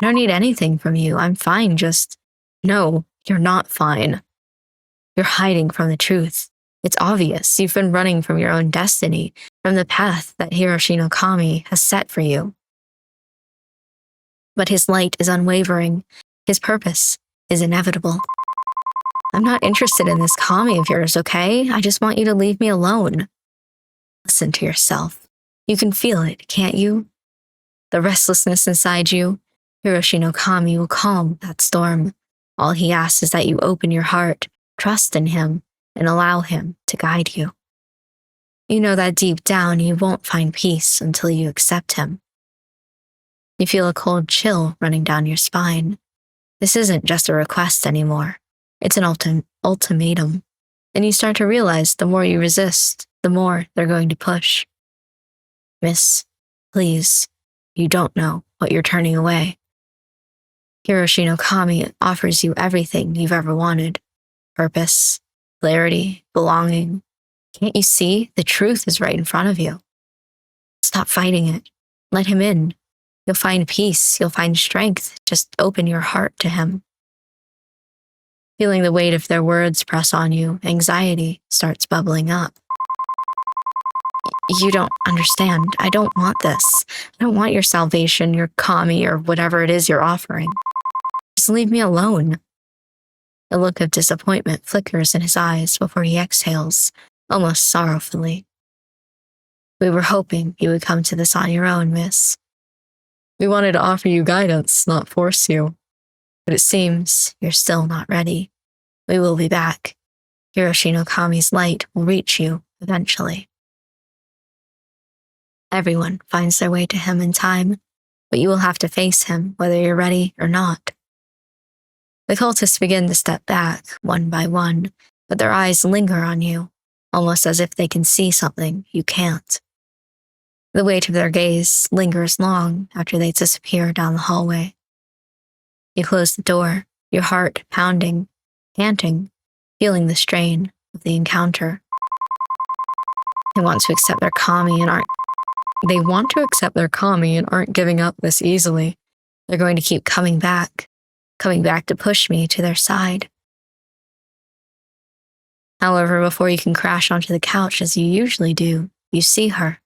Speaker 1: I don't need anything from you. I'm fine, just... No, you're not fine. You're hiding from the truth. It's obvious. You've been running from your own destiny, from the path that Hiroshi no Kami has set for you. But his light is unwavering. His purpose is inevitable. I'm not interested in this Kami of yours, okay? I just want you to leave me alone. Listen to yourself. You can feel it, can't you? The restlessness inside you. Hiroshi no Kami will calm that storm. All he asks is that you open your heart, trust in him, and allow him to guide you. You know that deep down you won't find peace until you accept him. You feel a cold chill running down your spine. This isn't just a request anymore. It's an ultimatum. And you start to realize the more you resist, the more they're going to push. Miss, please, you don't know what you're turning away. Hiroshi no Kami offers you everything you've ever wanted. Purpose, clarity, belonging. Can't you see? The truth is right in front of you. Stop fighting it. Let him in. You'll find peace. You'll find strength. Just open your heart to him. Feeling the weight of their words press on you, anxiety starts bubbling up. You don't understand. I don't want this. I don't want your salvation, your Kami, or whatever it is you're offering. Just leave me alone. A look of disappointment flickers in his eyes before he exhales, almost sorrowfully. We were hoping you would come to this on your own, miss. We wanted to offer you guidance, not force you. But it seems you're still not ready. We will be back. Hiroshi no Kami's light will reach you eventually. Everyone finds their way to him in time, but you will have to face him whether you're ready or not. The cultists begin to step back, one by one, but their eyes linger on you, almost as if they can see something you can't. The weight of their gaze lingers long after they disappear down the hallway. You close the door, your heart pounding, panting, feeling the strain of the encounter. They want to accept their Kami and aren't giving up this easily. They're going to keep coming back to push me to their side. However, before you can crash onto the couch as you usually do, you see her.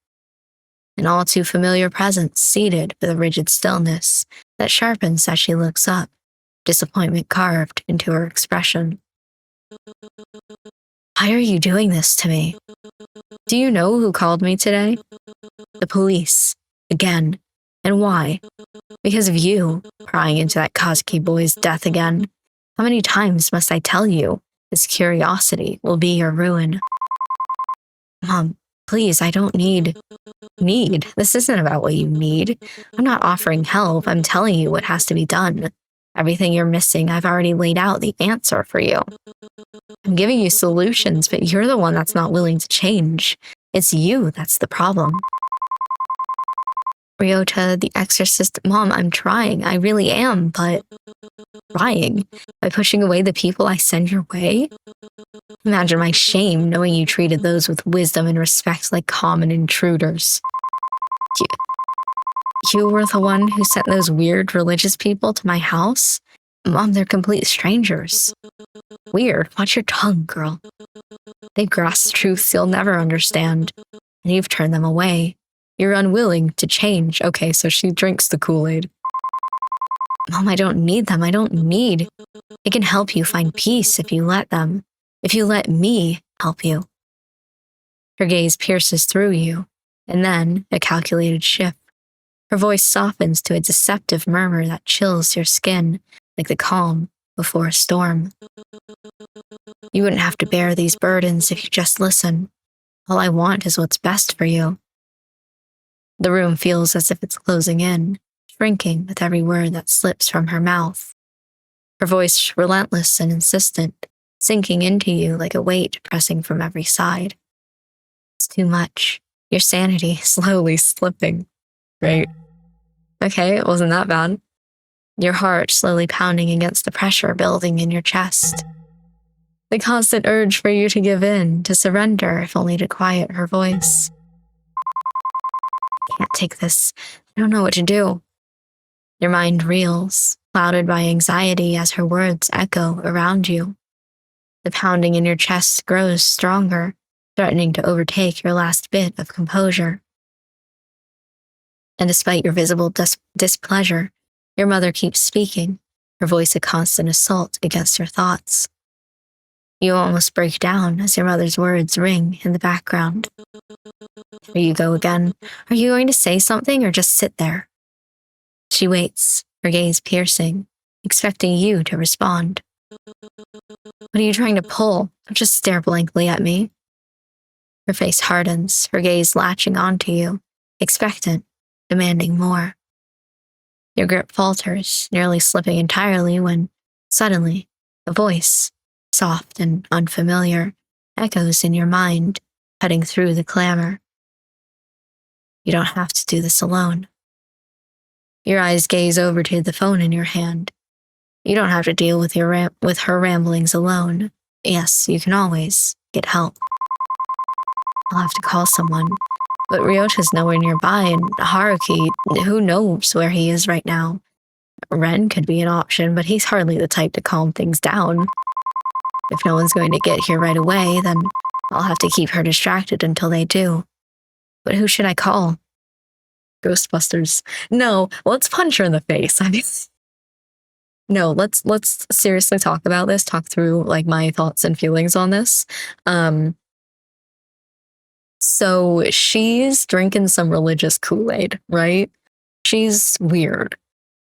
Speaker 1: An all too familiar presence seated with a rigid stillness that sharpens as she looks up, disappointment carved into her expression. Why are you doing this to me? Do you know who called me today? The police. Again. And why? Because of you, prying into that Kazuki boy's death again. How many times must I tell you? This curiosity will be your ruin. Mom, please, I don't need. This isn't about what you need. I'm not offering help. I'm telling you what has to be done. Everything you're missing, I've already laid out the answer for you. I'm giving you solutions, but you're the one that's not willing to change. It's you that's the problem. Ryota, the exorcist, Mom, I'm trying. I really am, but... Trying? By pushing away the people I send your way? Imagine my shame knowing you treated those with wisdom and respect like common intruders. You were the one who sent those weird religious people to my house? Mom, they're complete strangers. Weird. Watch your tongue, girl. They grasp truths you'll never understand, and you've turned them away. You're unwilling to change. Okay, so she drinks the Kool-Aid. Mom, I don't need them. I don't need. It can help you find peace if you let them, if you let me help you. Her gaze pierces through you, and then a calculated shift. Her voice softens to a deceptive murmur that chills your skin like the calm before a storm. You wouldn't have to bear these burdens if you just listen. All I want is what's best for you. The room feels as if it's closing in, shrinking with every word that slips from her mouth. Her voice relentless and insistent, sinking into you like a weight pressing from every side. It's too much. Your sanity slowly slipping. Right? Okay, it wasn't that bad. Your heart slowly pounding against the pressure building in your chest. The constant urge for you to give in, to surrender, if only to quiet her voice. Can't take this. I don't know what to do. Your mind reels, clouded by anxiety as her words echo around you. The pounding in your chest grows stronger, threatening to overtake your last bit of composure. And despite your visible displeasure, your mother keeps speaking, her voice a constant assault against your thoughts. You almost break down as your mother's words ring in the background. There you go again. Are you going to say something or just sit there? She waits, her gaze piercing, expecting you to respond. What are you trying to pull? Don't just stare blankly at me. Her face hardens, her gaze latching onto you, expectant, demanding more. Your grip falters, nearly slipping entirely when, suddenly, a voice, soft and unfamiliar, echoes in your mind, cutting through the clamor. You don't have to do this alone. Your eyes gaze over to the phone in your hand. You don't have to deal with her ramblings alone. Yes, you can always get help. I'll have to call someone. But Ryota's nowhere nearby, and Haruki, who knows where he is right now? Ren could be an option, but he's hardly the type to calm things down. If no one's going to get here right away, then I'll have to keep her distracted until they do. But who should I call? Ghostbusters. No, let's punch her in the face. I mean, no, let's seriously talk about this, talk through like my thoughts and feelings on this. So she's drinking some religious Kool-Aid, right? She's weird.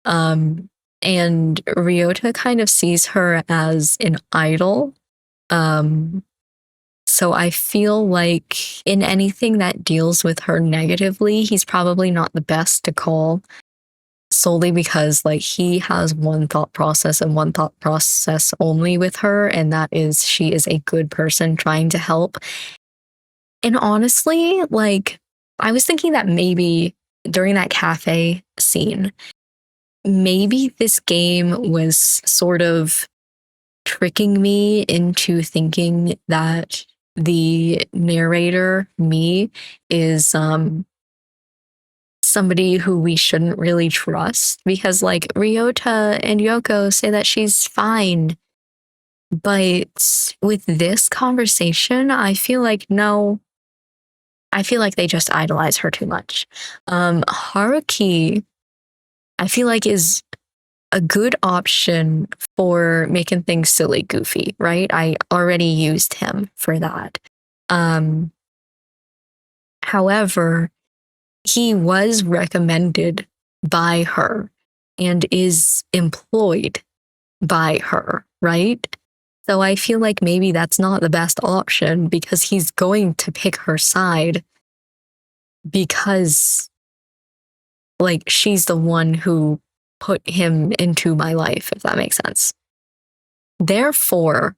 Speaker 1: And Ryota kind of sees her as an idol. So I feel like in anything that deals with her negatively, he's probably not the best to call, solely because like he has one thought process and one thought process only with her, and that is she is a good person trying to help. And honestly, like, I was thinking that maybe during that cafe scene, maybe this game was sort of tricking me into thinking that the narrator, me, is somebody who we shouldn't really trust, because like Ryota and Yoko say that she's fine. But with this conversation, I feel like no. I feel like they just idolize her too much. Haruki, I feel like, is a good option for making things silly, goofy, right? I already used him for that. However, he was recommended by her and is employed by her, right? So I feel like maybe that's not the best option, because he's going to pick her side because like she's the one who put him into my life, if that makes sense. Therefore,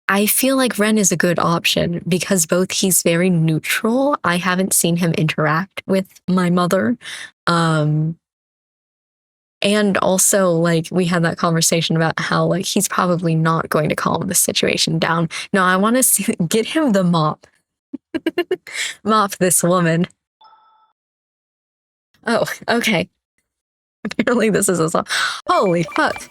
Speaker 1: I feel like Ren is a good option because both he's very neutral. I haven't seen him interact with my mother. And also, like, we had that conversation about how, like, he's probably not going to calm the situation down. No, I want to get him the mop. Mop this woman. Oh, okay. Apparently this is a song. Holy fuck.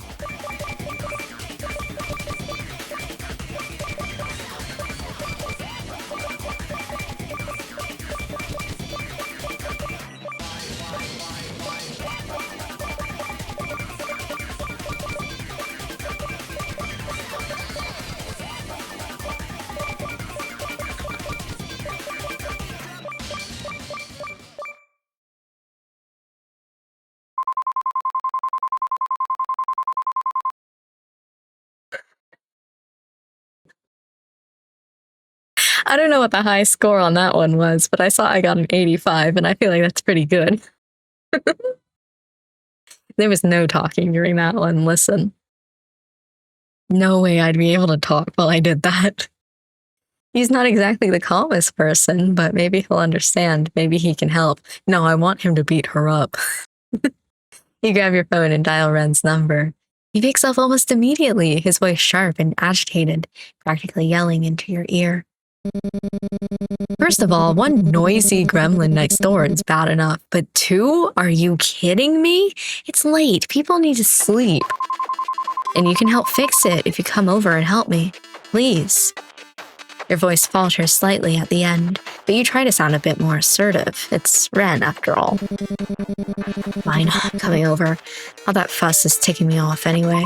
Speaker 1: I don't know what the high score on that one was, but I saw I got an 85, and I feel like that's pretty good. There was no talking during that one. Listen. No way I'd be able to talk while I did that. He's not exactly the calmest person, but maybe he'll understand. Maybe he can help. No, I want him to beat her up. You grab your phone and dial Ren's number. He picks up almost immediately, his voice sharp and agitated, practically yelling into your ear. First of all, one noisy gremlin next door is bad enough, but two? Are you kidding me? It's late. People need to sleep. And you can help fix it if you come over and help me. Please. Your voice falters slightly at the end, but you try to sound a bit more assertive. It's Ren, after all. Fine, I'm coming over. All that fuss is ticking me off anyway.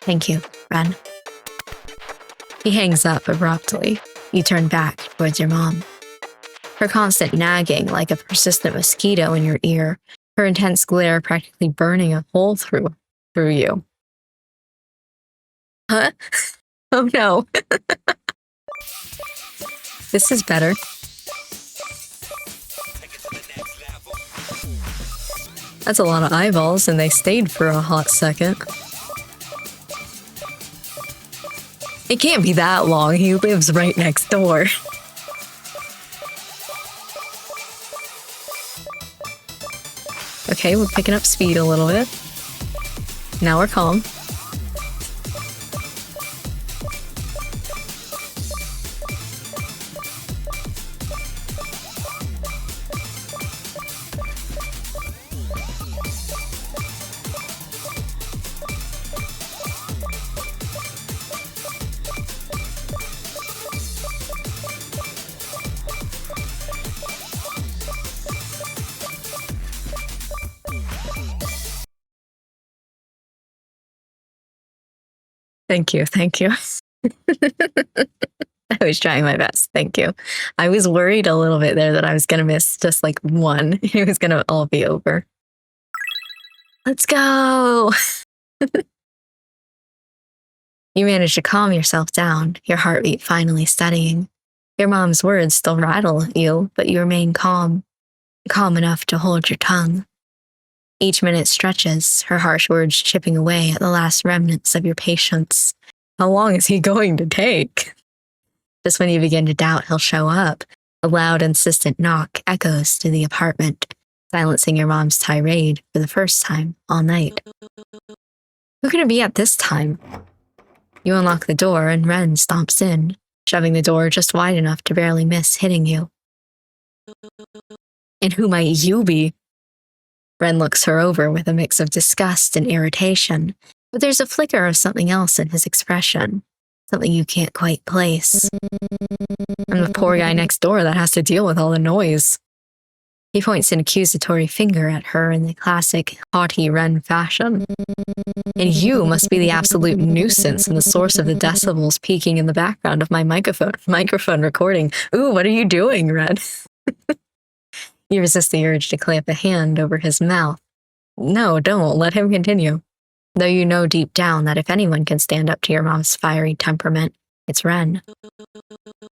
Speaker 1: Thank you, Ren. He hangs up abruptly. You turn back towards your mom. Her constant nagging like a persistent mosquito in your ear, her intense glare practically burning a hole through you. Huh? Oh no. This is better. That's a lot of eyeballs, and they stayed for a hot second. It can't be that long. He lives right next door. Okay, we're picking up speed a little bit. Now we're calm. Thank you, thank you. I was trying my best, thank you. I was worried a little bit there that I was gonna miss just like one. It was gonna all be over. Let's go! You manage to calm yourself down, your heartbeat finally steadying. Your mom's words still rattle you, but you remain calm. Calm enough to hold your tongue. Each minute stretches, her harsh words chipping away at the last remnants of your patience. How long is he going to take? Just when you begin to doubt he'll show up, a loud, insistent knock echoes through the apartment, silencing your mom's tirade for the first time all night. Who could it be at this time? You unlock the door and Ren stomps in, shoving the door just wide enough to barely miss hitting you. And who might you be? Ren looks her over with a mix of disgust and irritation, but there's a flicker of something else in his expression, something you can't quite place. I'm the poor guy next door that has to deal with all the noise. He points an accusatory finger at her in the classic haughty Ren fashion. And you must be the absolute nuisance and the source of the decibels peaking in the background of my microphone recording. Ooh, what are you doing, Ren? You resist the urge to clamp a hand over his mouth. No, don't. Let him continue. Though you know deep down that if anyone can stand up to your mom's fiery temperament, it's Ren.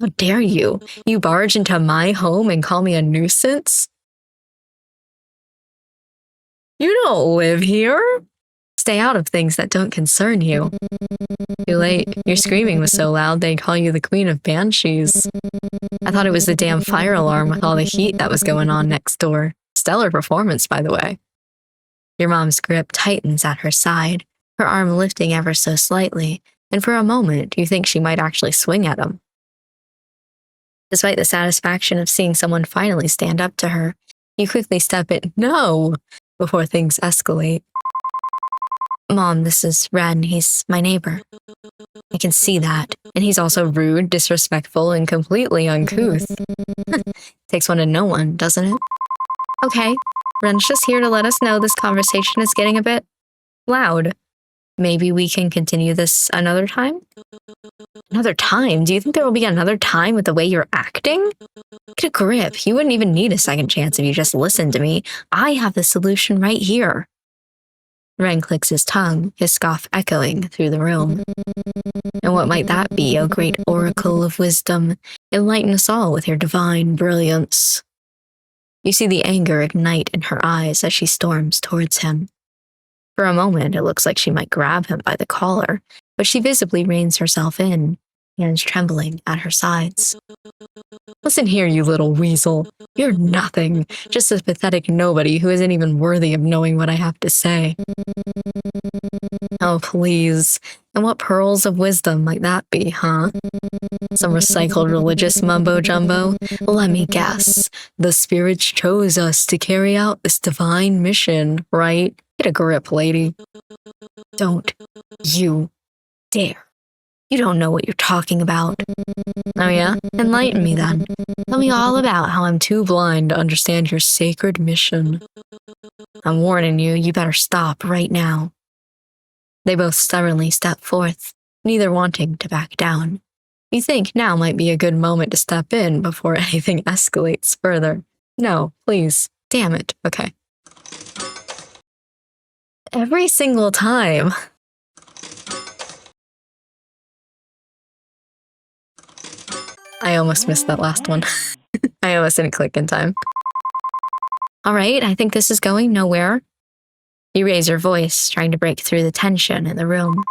Speaker 1: How dare you? You barge into my home and call me a nuisance? You don't live here. Stay out of things that don't concern you. Too late. Your screaming was so loud they call you the Queen of Banshees. I thought it was the damn fire alarm with all the heat that was going on next door. Stellar performance, by the way. Your mom's grip tightens at her side, her arm lifting ever so slightly, and for a moment you think she might actually swing at him. Despite the satisfaction of seeing someone finally stand up to her, you quickly step in, no, before things escalate. Mom, this is Ren. He's my neighbor. I can see that. And he's also rude, disrespectful, and completely uncouth. Takes one to know one, doesn't it? Okay, Ren's just here to let us know this conversation is getting a bit loud. Maybe we can continue this another time? Another time? Do you think there will be another time with the way you're acting? Get a grip. You wouldn't even need a second chance if you just listened to me. I have the solution right here. Ren clicks his tongue, his scoff echoing through the room. And what might that be, O great oracle of wisdom? Enlighten us all with your divine brilliance. You see the anger ignite in her eyes as she storms towards him. For a moment, it looks like she might grab him by the collar, but she visibly reins herself in, hands trembling at her sides. Listen here, you little weasel. You're nothing, just a pathetic nobody who isn't even worthy of knowing what I have to say. Oh, please. And what pearls of wisdom might that be, huh? Some recycled religious mumbo-jumbo? Let me guess. The spirits chose us to carry out this divine mission, right? Get a grip, lady. Don't you dare. You don't know what you're talking about. Oh yeah? Enlighten me then. Tell me all about how I'm too blind to understand your sacred mission. I'm warning you, you better stop right now. They both stubbornly step forth, neither wanting to back down. You think now might be a good moment to step in before anything escalates further. No, please. Damn it. Okay. Every single time. I almost missed that last one. I almost didn't click in time. All right, I think this is going nowhere. You raise your voice, trying to break through the tension in the room.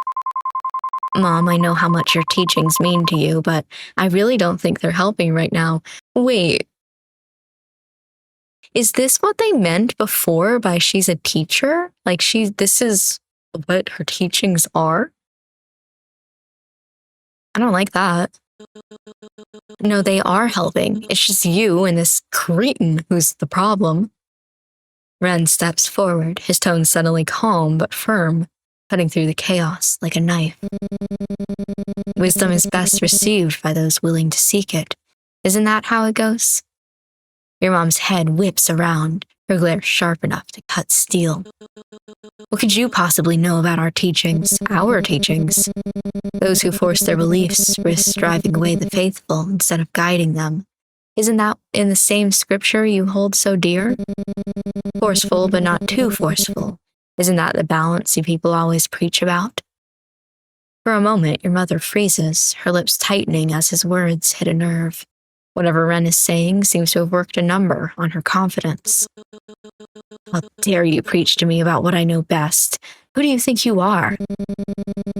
Speaker 1: Mom, I know how much your teachings mean to you, but I really don't think they're helping right now. Wait. Is this what they meant before by she's a teacher? Like this is what her teachings are? I don't like that. No, they are helping. It's just you and this cretin who's the problem. Ren steps forward, his tone suddenly calm but firm, cutting through the chaos like a knife. Wisdom is best received by those willing to seek it. Isn't that how it goes? Your mom's head whips around, her glare sharp enough to cut steel. What could you possibly know about our teachings? Our teachings? Those who force their beliefs risk driving away the faithful instead of guiding them. Isn't that in the same scripture you hold so dear? Forceful, but not too forceful. Isn't that the balance you people always preach about? For a moment, your mother freezes, her lips tightening as his words hit a nerve. Whatever Ren is saying seems to have worked a number on her confidence. How dare you preach to me about what I know best? Who do you think you are?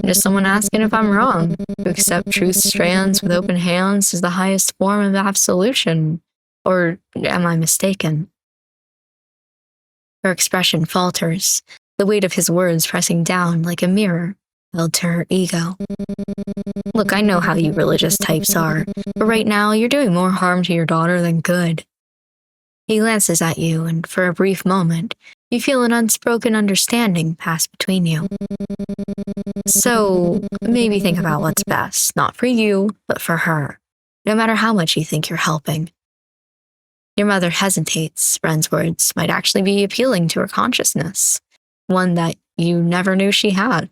Speaker 1: Just someone asking if I'm wrong. To accept truth strands with open hands is the highest form of absolution. Or am I mistaken? Her expression falters, the weight of his words pressing down like a mirror held to her ego. Look, I know how you religious types are, but right now you're doing more harm to your daughter than good. He glances at you, and for a brief moment, you feel an unspoken understanding pass between you. So, maybe think about what's best, not for you, but for her, no matter how much you think you're helping. Your mother hesitates. Ren's words might actually be appealing to her consciousness, one that you never knew she had.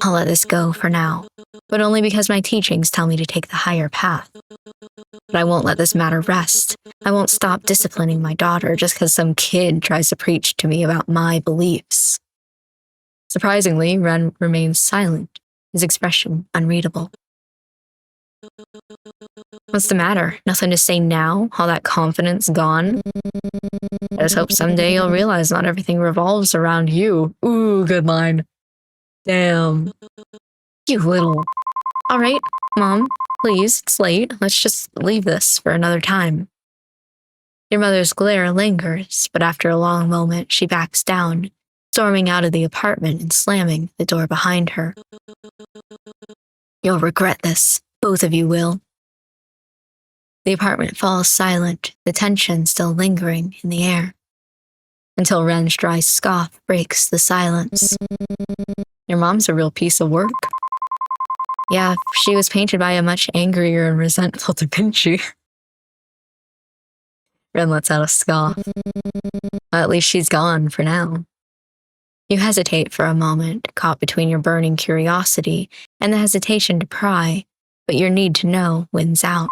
Speaker 1: I'll let this go for now, but only because my teachings tell me to take the higher path. But I won't let this matter rest. I won't stop disciplining my daughter just because some kid tries to preach to me about my beliefs. Surprisingly, Ren remains silent, his expression unreadable. What's the matter? Nothing to say now? All that confidence gone? I just hope someday you'll realize not everything revolves around you. Ooh, good line. Damn. You little... All right, Mom, please, it's late. Let's just leave this for another time. Your mother's glare lingers, but after a long moment, she backs down, storming out of the apartment and slamming the door behind her. You'll regret this. Both of you will. The apartment falls silent, the tension still lingering in the air, until Ren's dry scoff breaks the silence. Your mom's a real piece of work. Yeah, she was painted by a much angrier and resentful Da Vinci. Ren lets out a scoff. At least she's gone for now. You hesitate for a moment, caught between your burning curiosity and the hesitation to pry, but your need to know wins out.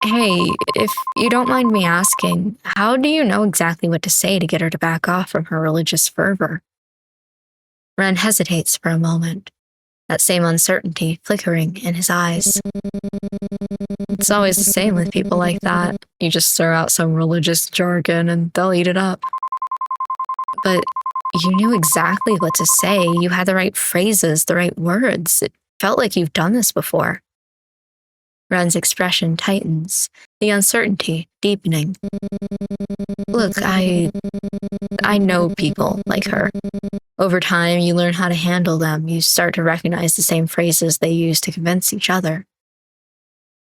Speaker 1: Hey, if you don't mind me asking, how do you know exactly what to say to get her to back off from her religious fervor? Ren hesitates for a moment, that same uncertainty flickering in his eyes. It's always the same with people like that. You just throw out some religious jargon and they'll eat it up. But you knew exactly what to say. You had the right phrases, the right words. It felt like you've done this before. Ren's expression tightens, the uncertainty deepening. Look, I know people like her. Over time, you learn how to handle them. You start to recognize the same phrases they use to convince each other.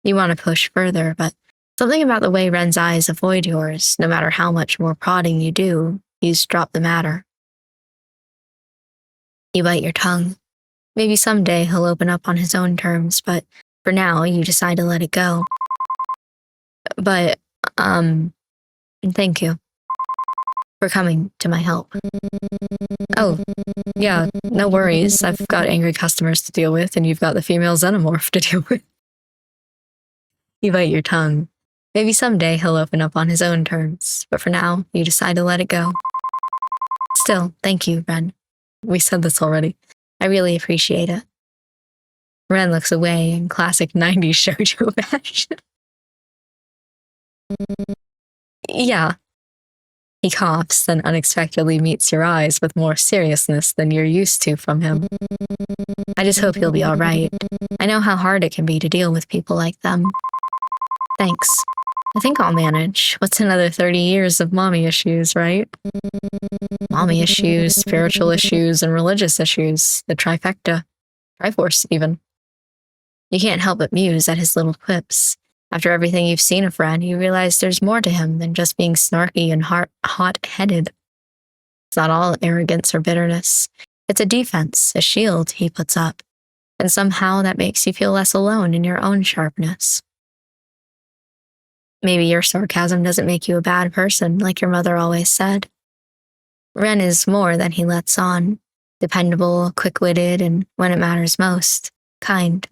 Speaker 1: You want to push further, but something about the way Ren's eyes avoid yours, no matter how much more prodding you do, you drop the matter. You bite your tongue. Maybe someday he'll open up on his own terms, but for now, you decide to let it go. But, thank you for coming to my help. Oh, yeah, no worries. I've got angry customers to deal with, and you've got the female xenomorph to deal with. You bite your tongue. Maybe someday he'll open up on his own terms, but for now, you decide to let it go. Still, thank you, Ren. We said this already. I really appreciate it. Ren looks away in classic 90s shoujo fashion. Yeah. He coughs, then unexpectedly meets your eyes with more seriousness than you're used to from him. I just hope you'll be alright. I know how hard it can be to deal with people like them. Thanks. I think I'll manage. What's another 30 years of mommy issues, right? Mommy issues, spiritual issues, and religious issues. The trifecta. Triforce, even. You can't help but muse at his little quips. After everything you've seen of Ren, you realize there's more to him than just being snarky and hot-headed. It's not all arrogance or bitterness. It's a defense, a shield he puts up. And somehow that makes you feel less alone in your own sharpness. Maybe your sarcasm doesn't make you a bad person, like your mother always said. Ren is more than he lets on. Dependable, quick-witted, and when it matters most, kind.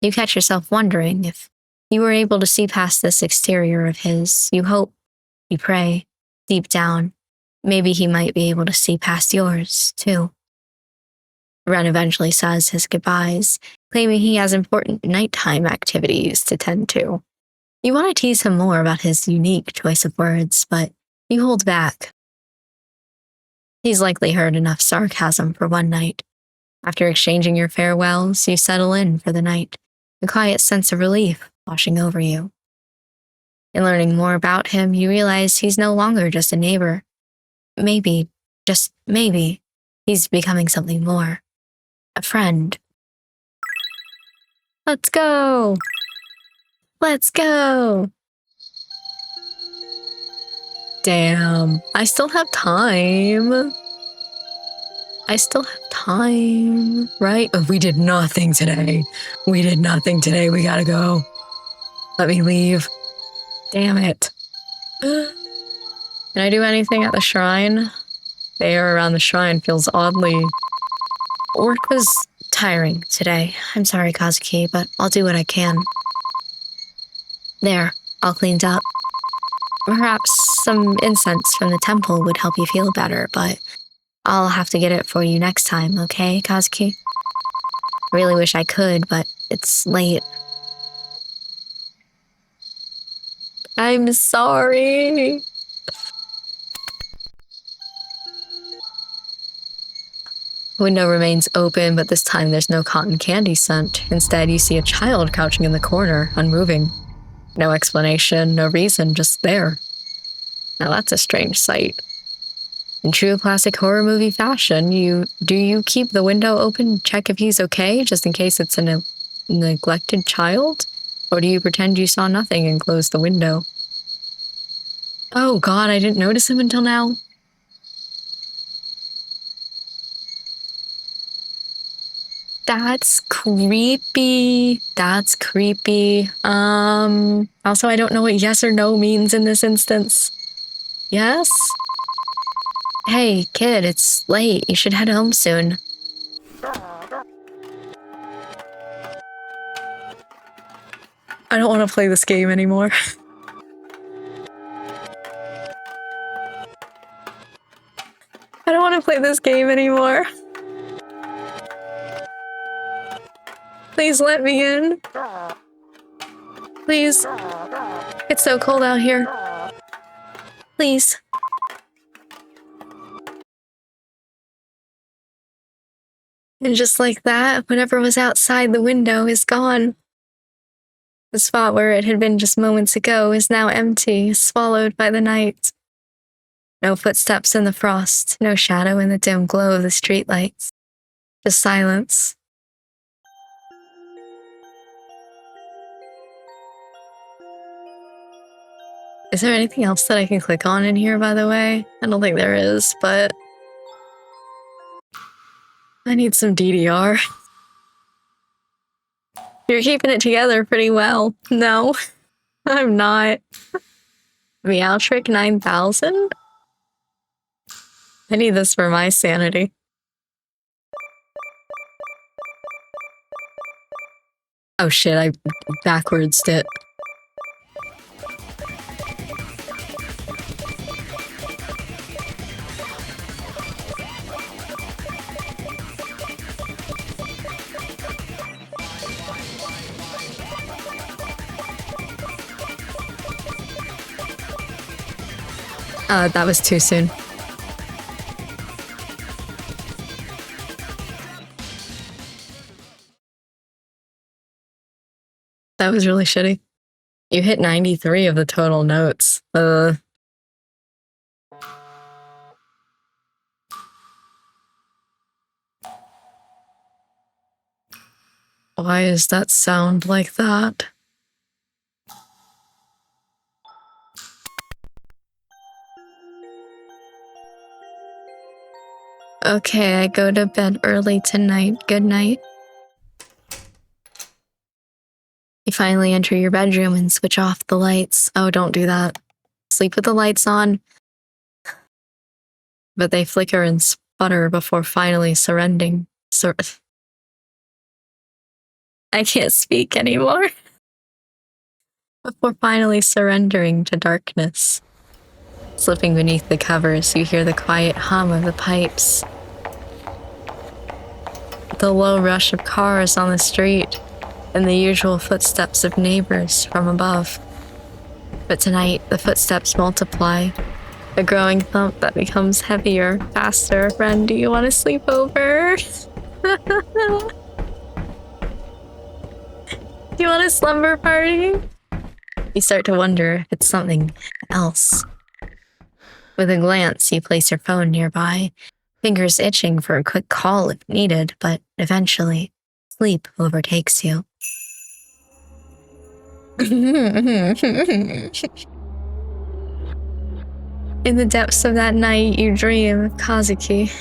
Speaker 1: You catch yourself wondering if you were able to see past this exterior of his. You hope, you pray, deep down, maybe he might be able to see past yours, too. Ren eventually says his goodbyes, claiming he has important nighttime activities to tend to. You want to tease him more about his unique choice of words, but you hold back. He's likely heard enough sarcasm for one night. After exchanging your farewells, you settle in for the night, a quiet sense of relief washing over you. In learning more about him, you realize he's no longer just a neighbor. Maybe, just maybe, he's becoming something more. A friend. Let's go! Let's go! Damn, I still have time. Right? Oh, we did nothing today. We gotta go. Let me leave. Damn it. Can I do anything at the shrine? The air around the shrine feels oddly... Work was tiring today. I'm sorry, Kazuki, but I'll do what I can. There, all cleaned up. Perhaps some incense from the temple would help you feel better, but I'll have to get it for you next time, okay, Kazuki? I really wish I could, but it's late. I'm sorry. Window remains open, but this time there's no cotton candy scent. Instead, you see a child crouching in the corner, unmoving. No explanation, no reason, just there. Now that's a strange sight. In true classic horror movie fashion, do you keep the window open, check if he's okay, just in case it's a neglected child? Or do you pretend you saw nothing and close the window? Oh god, I didn't notice him until now. That's creepy. Also, I don't know what yes or no means in this instance. Yes? Hey, kid, it's late. You should head home soon. I don't want want to play this game anymore. I don't want to play this game anymore. Please let me in. Please. It's so cold out here. Please. And just like that, whatever was outside the window is gone. The spot where it had been just moments ago is now empty, swallowed by the night. No footsteps in the frost, no shadow in the dim glow of the streetlights. Just silence. Is there anything else that I can click on in here, by the way? I don't think there is, but I need some DDR. You're keeping it together pretty well. No, I'm not. Meowtrick 9000? I need this for my sanity. Oh shit, I backwardsed it. That was too soon. That was really shitty. You hit 93 of the total notes. Why does that sound like that? Okay, I go to bed early tonight. Good night. You finally enter your bedroom and switch off the lights. Oh, don't do that. Sleep with the lights on. But they flicker and sputter before finally surrendering. I can't speak anymore. Before finally surrendering to darkness. Slipping beneath the covers, you hear the quiet hum of the pipes. The low rush of cars on the street, and the usual footsteps of neighbors from above. But tonight, the footsteps multiply. A growing thump that becomes heavier, faster. Friend, do you want to sleep over? Do you want a slumber party? You start to wonder if it's something else. With a glance, you place your phone nearby, fingers itching for a quick call if needed, but eventually, sleep overtakes you. In the depths of that night, you dream of Kazuki.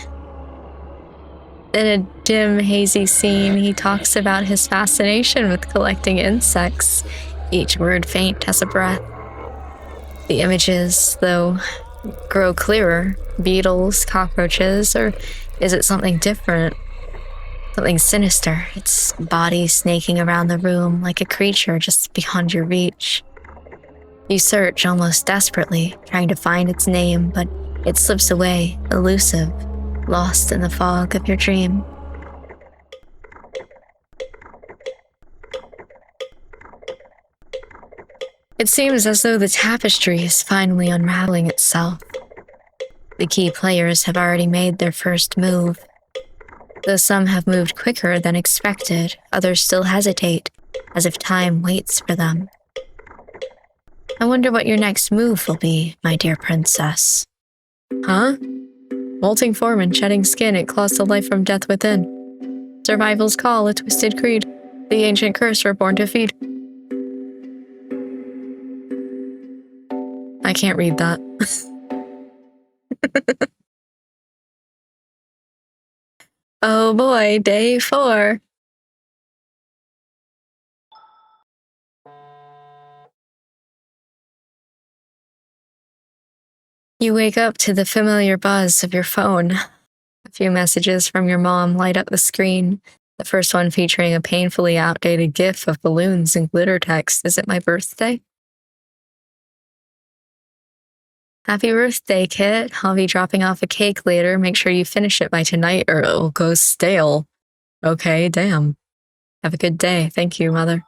Speaker 1: In a dim, hazy scene, he talks about his fascination with collecting insects, each word faint as a breath. The images, though, grow clearer. Beetles, cockroaches, or is it something different? Something sinister, its body snaking around the room like a creature just beyond your reach. You search almost desperately, trying to find its name, but it slips away, elusive, lost in the fog of your dream. It seems as though the tapestry is finally unraveling itself. The key players have already made their first move. Though some have moved quicker than expected, others still hesitate, as if time waits for them. I wonder what your next move will be, my dear princess. Huh? Molting form and shedding skin, it claws the life from death within. Survival's call, a twisted creed. The ancient curse we're born to feed. I can't read that. Oh boy, day 4. You wake up to the familiar buzz of your phone. A few messages from your mom light up the screen, The first one featuring a painfully outdated gif of balloons and glitter text. Is it my birthday? Happy birthday, Kit. I'll be dropping off a cake later. Make sure you finish it by tonight or it'll go stale. Okay, damn. Have a good day. Thank you, Mother.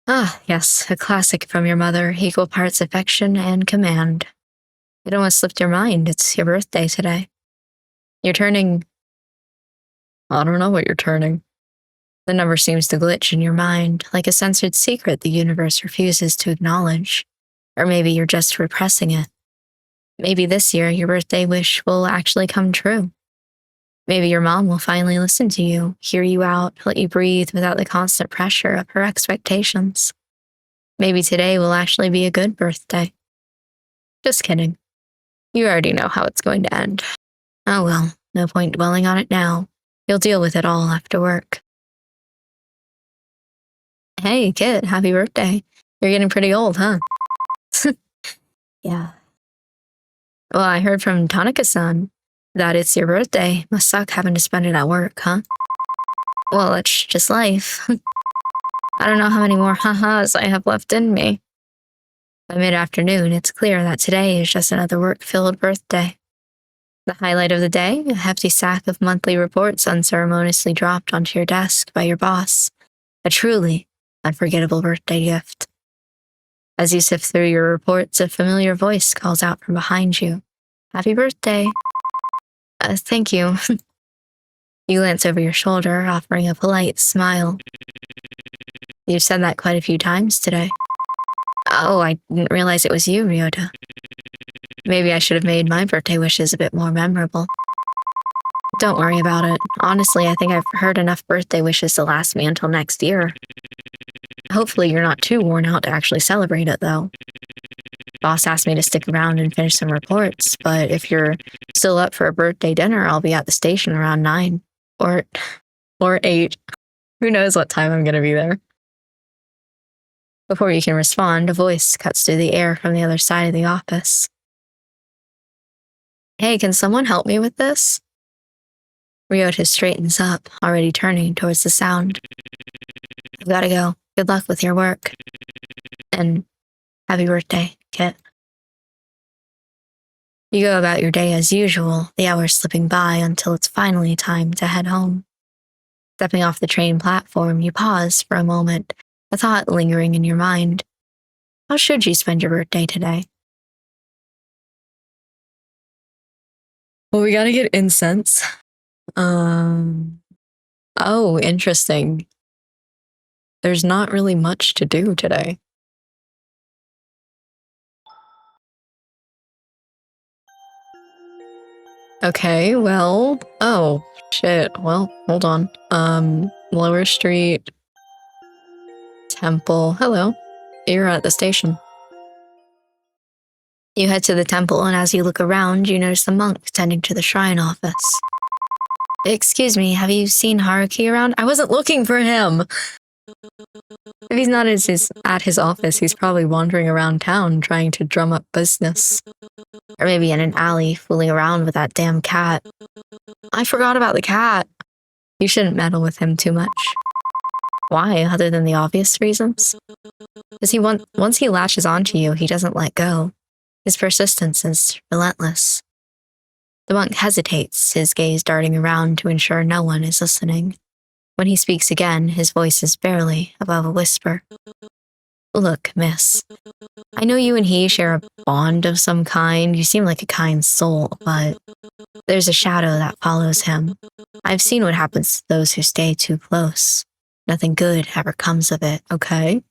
Speaker 1: Ah, yes, a classic from your mother. Equal parts affection and command. It almost slipped your mind. It's your birthday today. You're turning... I don't know what you're turning. The number seems to glitch in your mind, like a censored secret the universe refuses to acknowledge. Or maybe you're just repressing it. Maybe this year your birthday wish will actually come true. Maybe your mom will finally listen to you, hear you out, let you breathe without the constant pressure of her expectations. Maybe today will actually be a good birthday. Just kidding. You already know how it's going to end. Oh well, no point dwelling on it now. You'll deal with it all after work. Hey, kid, happy birthday. You're getting pretty old, huh? Yeah. Well, I heard from Tanaka-san that it's your birthday. Must suck having to spend it at work, huh? Well, it's just life. I don't know how many more ha-has I have left in me. By mid-afternoon, it's clear that today is just another work-filled birthday. The highlight of the day, a hefty sack of monthly reports unceremoniously dropped onto your desk by your boss. A truly unforgettable birthday gift. As you sift through your reports, a familiar voice calls out from behind you. Happy birthday. Thank you. You glance over your shoulder, offering a polite smile. You've said that quite a few times today. Oh, I didn't realize it was you, Ryota. Maybe I should have made my birthday wishes a bit more memorable. Don't worry about it. Honestly, I think I've heard enough birthday wishes to last me until next year. Hopefully you're not too worn out to actually celebrate it, though. Boss asked me to stick around and finish some reports, but if you're still up for a birthday dinner, I'll be at the station around 9. Or 8. Who knows what time I'm going to be there. Before you can respond, a voice cuts through the air from the other side of the office. Hey, can someone help me with this? Ryota straightens up, already turning towards the sound. I've gotta go. Good luck with your work. And happy birthday, Kit. You go about your day as usual, the hours slipping by until it's finally time to head home. Stepping off the train platform, you pause for a moment, a thought lingering in your mind. How should you spend your birthday today? Well, we gotta get incense. Oh, interesting. There's not really much to do today. Okay, well, oh, shit. Well, hold on. Lower Street, Temple. Hello. You're at the station. You head to the temple, and as you look around, you notice the monk tending to the shrine office. Excuse me, have you seen Haruki around? I wasn't looking for him! If he's not at his office, he's probably wandering around town trying to drum up business. Or maybe in an alley, fooling around with that damn cat. I forgot about the cat! You shouldn't meddle with him too much. Why, other than the obvious reasons? Because once he latches onto you, he doesn't let go. His persistence is relentless. The monk hesitates, his gaze darting around to ensure no one is listening. When he speaks again, his voice is barely above a whisper. Look, miss, I know you and he share a bond of some kind. You seem like a kind soul, but there's a shadow that follows him. I've seen what happens to those who stay too close. Nothing good ever comes of it, okay?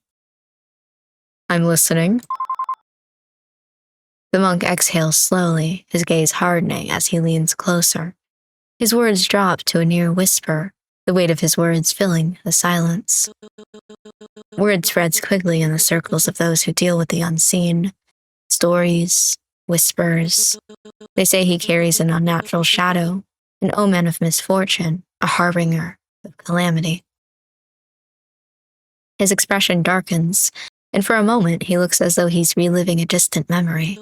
Speaker 1: I'm listening. The monk exhales slowly, his gaze hardening as he leans closer. His words drop to a near whisper, the weight of his words filling the silence. Word spreads quickly in the circles of those who deal with the unseen. Stories, whispers. They say he carries an unnatural shadow, an omen of misfortune, a harbinger of calamity. His expression darkens, and for a moment he looks as though he's reliving a distant memory.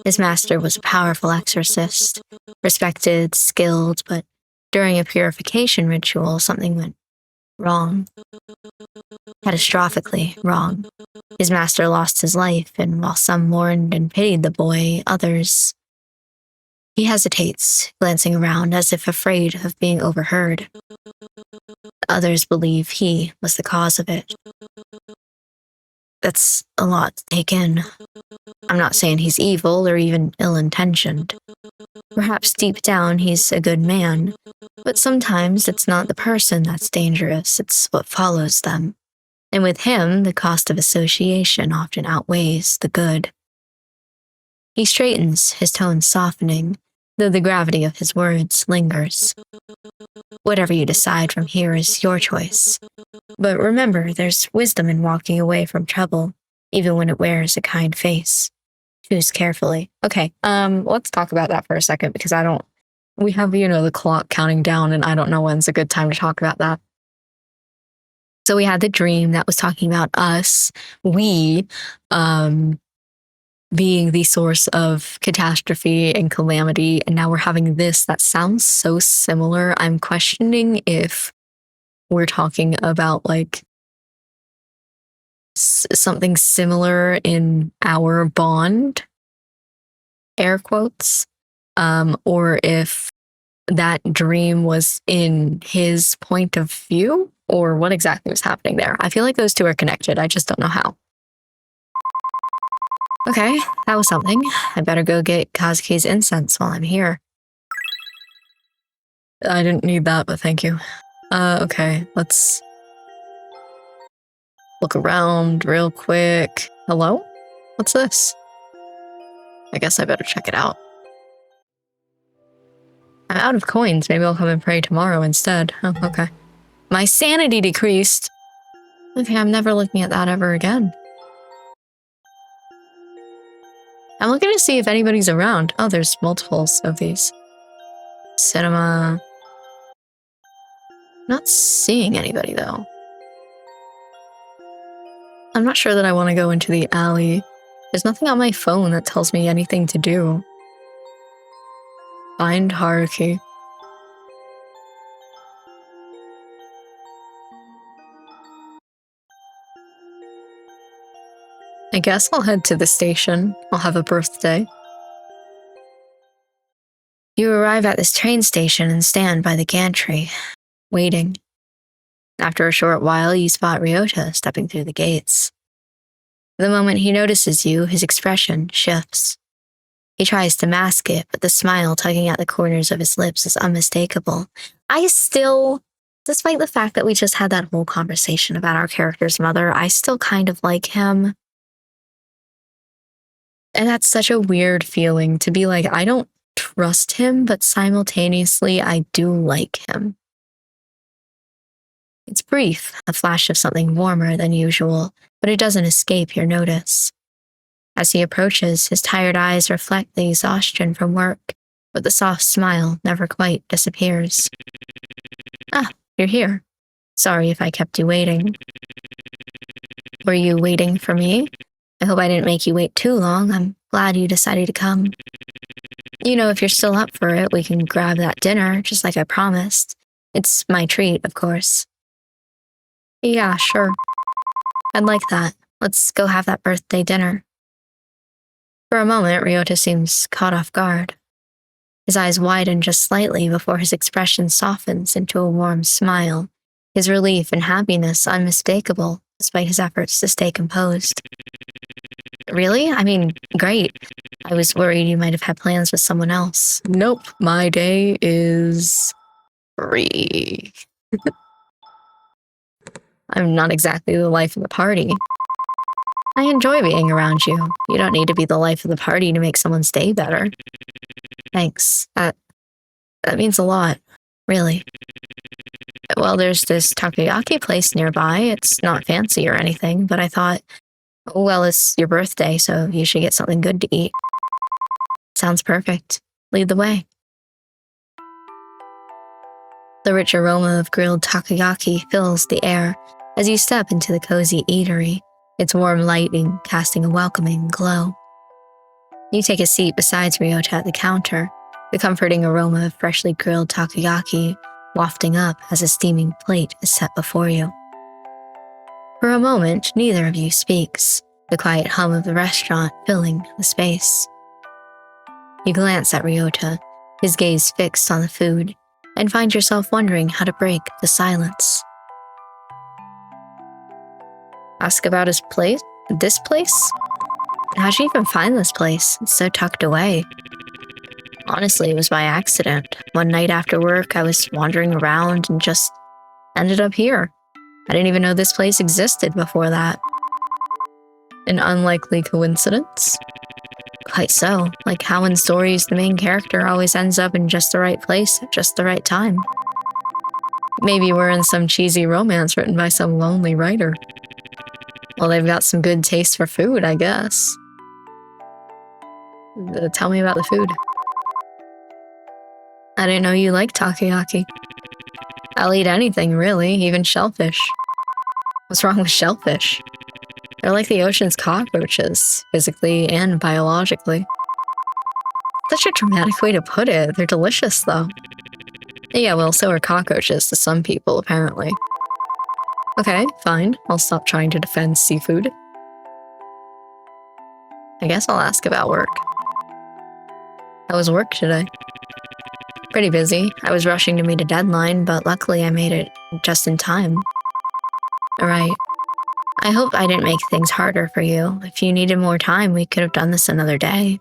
Speaker 1: His master was a powerful exorcist, respected, skilled, but During a purification ritual, something went wrong. Catastrophically wrong. His master lost his life, and while some mourned and pitied the boy, others... He hesitates, glancing around as if afraid of being overheard. Others believe he was the cause of it. That's a lot to take in. I'm not saying he's evil or even ill-intentioned. Perhaps deep down he's a good man, but sometimes it's not the person that's dangerous, it's what follows them. And with him, the cost of association often outweighs the good. He straightens, his tone softening, though the gravity of his words lingers. Whatever you decide from here is your choice. But remember, there's wisdom in walking away from trouble, even when it wears a kind face. Choose carefully. Okay, let's talk about that for a second, because we have, the clock counting down, and I don't know when's a good time to talk about that. So we had the dream that was talking about us, being the source of catastrophe and calamity, and now we're having this that sounds so similar. I'm questioning if we're talking about something similar in our bond, air quotes, or if that dream was in his point of view, or what exactly was happening there. I feel like those two are connected. I just don't know how. Okay, that was something. I better go get Kazuki's incense while I'm here. I didn't need that, but thank you. Okay, let's look around real quick. Hello? What's this? I guess I better check it out. I'm out of coins. Maybe I'll come and pray tomorrow instead. Oh, okay. My sanity decreased. Okay, I'm never looking at that ever again. I'm looking to see if anybody's around. Oh, there's multiples of these. Cinema. Not seeing anybody, though. I'm not sure that I want to go into the alley. There's nothing on my phone that tells me anything to do. Find Haruki. I guess I'll head to the station. I'll have a birthday. You arrive at this train station and stand by the gantry, waiting. After a short while, you spot Ryota stepping through the gates. The moment he notices you, his expression shifts. He tries to mask it, but the smile tugging at the corners of his lips is unmistakable. I still, despite the fact that we just had that whole conversation about our character's mother, I still kind of like him. And that's such a weird feeling to be like, I don't trust him, but simultaneously I do like him. It's brief, a flash of something warmer than usual, but it doesn't escape your notice. As he approaches, his tired eyes reflect the exhaustion from work, but the soft smile never quite disappears. Ah, you're here. Sorry if I kept you waiting. Were you waiting for me? I hope I didn't make you wait too long. I'm glad you decided to come. If you're still up for it, we can grab that dinner, just like I promised. It's my treat, of course. Yeah, sure. I'd like that. Let's go have that birthday dinner. For a moment, Ryota seems caught off guard. His eyes widen just slightly before his expression softens into a warm smile, his relief and happiness unmistakable despite his efforts to stay composed. Really? I mean, great. I was worried you might have had plans with someone else. Nope, my day is free. I'm not exactly the life of the party. I enjoy being around you. You don't need to be the life of the party to make someone's day better. Thanks. That means a lot, really. Well, there's this takoyaki place nearby. It's not fancy or anything, but I thought, well, it's your birthday, so you should get something good to eat. Sounds perfect. Lead the way. The rich aroma of grilled takoyaki fills the air as you step into the cozy eatery, its warm lighting casting a welcoming glow. You take a seat beside Ryota at the counter, the comforting aroma of freshly grilled takoyaki wafting up as a steaming plate is set before you. For a moment, neither of you speaks, the quiet hum of the restaurant filling the space. You glance at Ryota, his gaze fixed on the food, and find yourself wondering how to break the silence. Ask about his place? This place? How'd you even find this place? It's so tucked away. Honestly, it was by accident. One night after work, I was wandering around and just ended up here. I didn't even know this place existed before that. An unlikely coincidence? Quite so. Like how in stories, the main character always ends up in just the right place at just the right time. Maybe we're in some cheesy romance written by some lonely writer. Well, they've got some good taste for food, I guess. Tell me about the food. I didn't know you liked takoyaki. I'll eat anything, really, even shellfish. What's wrong with shellfish? They're like the ocean's cockroaches, physically and biologically. Such a dramatic way to put it. They're delicious, though. Yeah, well, so are cockroaches to some people, apparently. Okay, fine. I'll stop trying to defend seafood. I guess I'll ask about work. How was work today? Pretty busy. I was rushing to meet a deadline, but luckily I made it just in time. Alright. I hope I didn't make things harder for you. If you needed more time, we could have done this another day.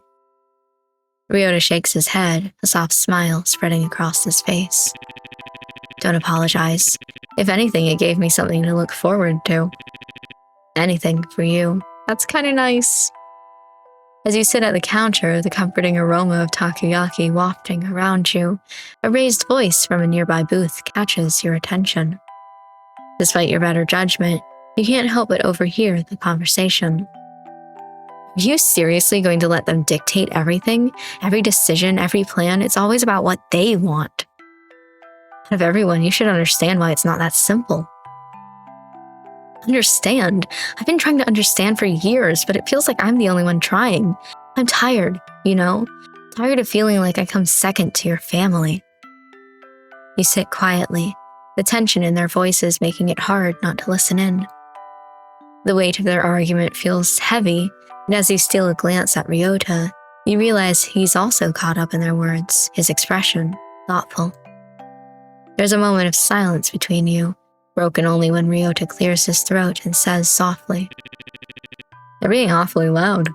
Speaker 1: Ryota shakes his head, a soft smile spreading across his face. Don't apologize. If anything, it gave me something to look forward to. Anything for you. That's kind of nice. As you sit at the counter, the comforting aroma of takoyaki wafting around you, a raised voice from a nearby booth catches your attention. Despite your better judgment, you can't help but overhear the conversation. Are you seriously going to let them dictate everything? Every decision, every plan, it's always about what they want. Out of everyone, you should understand why it's not that simple. Understand? I've been trying to understand for years, but it feels like I'm the only one trying. I'm tired, you know? Tired of feeling like I come second to your family. You sit quietly, the tension in their voices making it hard not to listen in. The weight of their argument feels heavy, and as you steal a glance at Ryota, you realize he's also caught up in their words, his expression thoughtful. There's a moment of silence between you, broken only when Ryota clears his throat and says softly, "They're being awfully loud."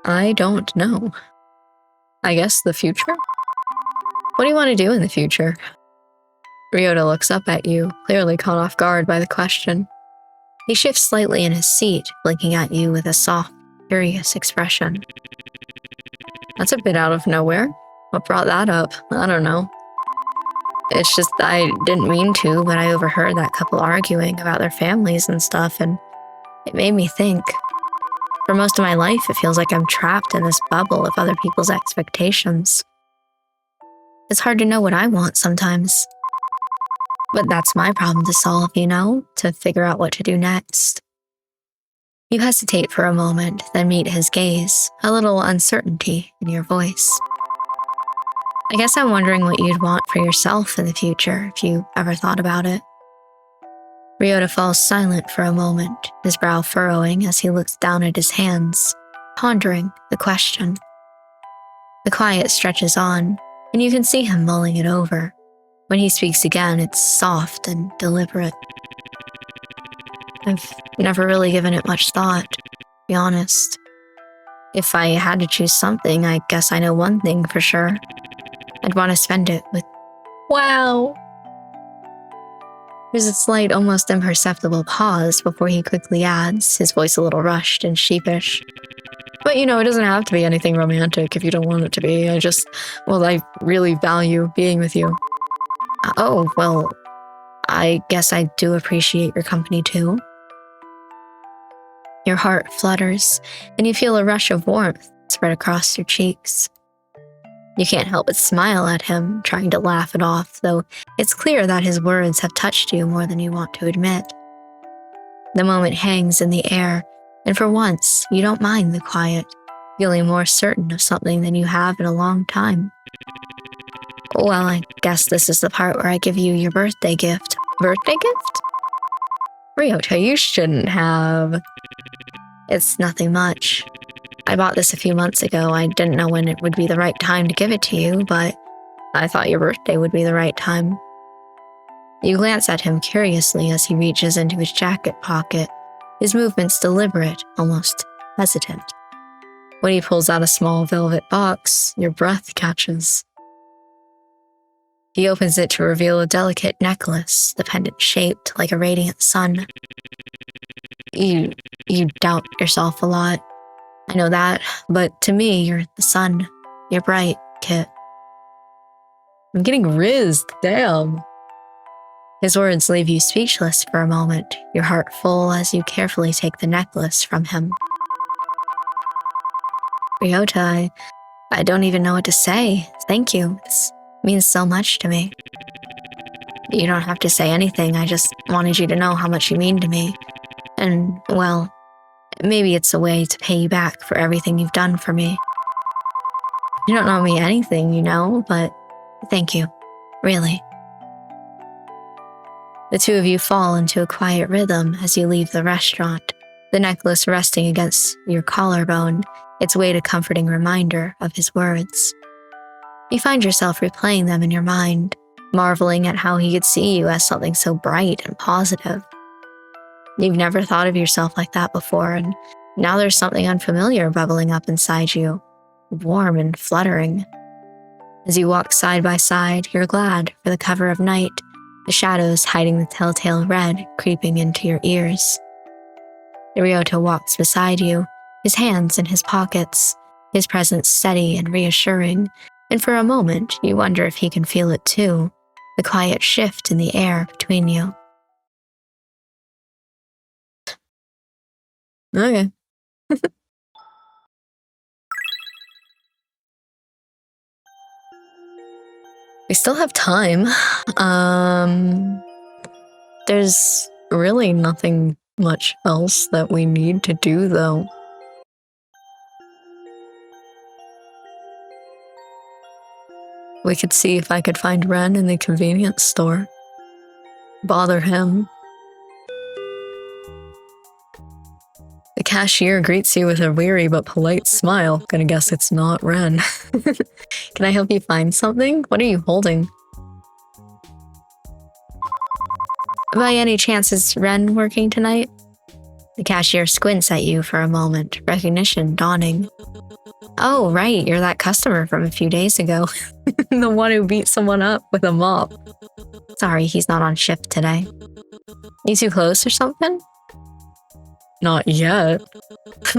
Speaker 1: I don't know. I guess the future? What do you want to do in the future? Ryota looks up at you, clearly caught off guard by the question. He shifts slightly in his seat, blinking at you with a soft, curious expression. That's a bit out of nowhere. What brought that up? I don't know. It's just I didn't mean to, but I overheard that couple arguing about their families and stuff, and it made me think. For most of my life, it feels like I'm trapped in this bubble of other people's expectations. It's hard to know what I want sometimes. But that's my problem to solve, you know, to figure out what to do next. You hesitate for a moment, then meet his gaze, a little uncertainty in your voice. I guess I'm wondering what you'd want for yourself in the future, if you ever thought about it. Ryota falls silent for a moment, his brow furrowing as he looks down at his hands, pondering the question. The quiet stretches on, and you can see him mulling it over. When he speaks again, it's soft and deliberate. I've never really given it much thought, to be honest. If I had to choose something, I guess I know one thing for sure. I'd want to spend it with... Wow! There's a slight, almost imperceptible pause before he quickly adds, his voice a little rushed and sheepish. But you know, it doesn't have to be anything romantic if you don't want it to be. I really value being with you. Oh, well, I guess I do appreciate your company too. Your heart flutters, and you feel a rush of warmth spread across your cheeks. You can't help but smile at him, trying to laugh it off, though it's clear that his words have touched you more than you want to admit. The moment hangs in the air, And for once, you don't mind the quiet, feeling more certain of something than you have in a long time. Well, I guess this is the part where I give you your birthday gift. Birthday gift? Ryota, you shouldn't have. It's nothing much. I bought this a few months ago. I didn't know when it would be the right time to give it to you, but I thought your birthday would be the right time. You glance at him curiously as he reaches into his jacket pocket, his movements deliberate, almost hesitant. When he pulls out a small velvet box, your breath catches. He opens it to reveal a delicate necklace, the pendant shaped like a radiant sun. You doubt yourself a lot. I know that, but to me, you're the sun. You're bright, Kit. I'm getting rizzed, damn. His words leave you speechless for a moment, your heart full as you carefully take the necklace from him. Ryota, I don't even know what to say. Thank you. This means so much to me. You don't have to say anything. I just wanted you to know how much you mean to me. And, well, maybe it's a way to pay you back for everything you've done for me. You don't owe me anything, you know, but thank you. Really. The two of you fall into a quiet rhythm as you leave the restaurant, the necklace resting against your collarbone, its weight a comforting reminder of his words. You find yourself replaying them in your mind, marveling at how he could see you as something so bright and positive. You've never thought of yourself like that before, and now there's something unfamiliar bubbling up inside you, warm and fluttering. As you walk side by side, you're glad for the cover of night, the shadows hiding the telltale red creeping into your ears. Ryota walks beside you, his hands in his pockets, his presence steady and reassuring, and for a moment you wonder if he can feel it too, the quiet shift in the air between you. Okay. We still have time. There's really nothing much else that we need to do, though. We could see if I could find Ren in the convenience store. Bother him. The cashier greets you with a weary but polite smile. Gonna guess it's not Ren. Can I help you find something? What are you holding? By any chance, is Ren working tonight? The cashier squints at you for a moment, recognition dawning. Oh, right, you're that customer from a few days ago. The one who beat someone up with a mop. Sorry, he's not on shift today. You too close or something? Not yet.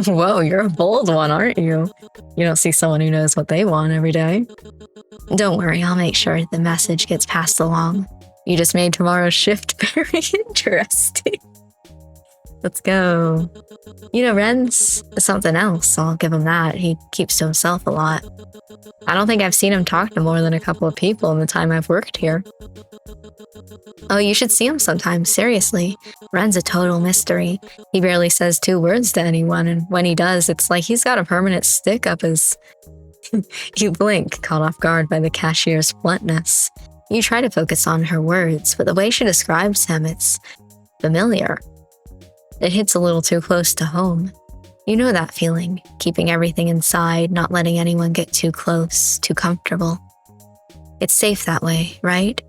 Speaker 1: Whoa, you're a bold one, aren't you? You don't see someone who knows what they want every day. Don't worry, I'll make sure the message gets passed along. You just made tomorrow's shift very interesting. Let's go. You know, Ren's something else, I'll give him that. He keeps to himself a lot. I don't think I've seen him talk to more than a couple of people in the time I've worked here. Oh, you should see him sometime, seriously. Ren's a total mystery. He barely says 2 words to anyone, and when he does, it's like he's got a permanent stick up his... You blink, caught off guard by the cashier's bluntness. You try to focus on her words, but the way she describes him, it's familiar. It hits a little too close to home. You know that feeling, keeping everything inside, not letting anyone get too close, too comfortable. It's safe that way, right?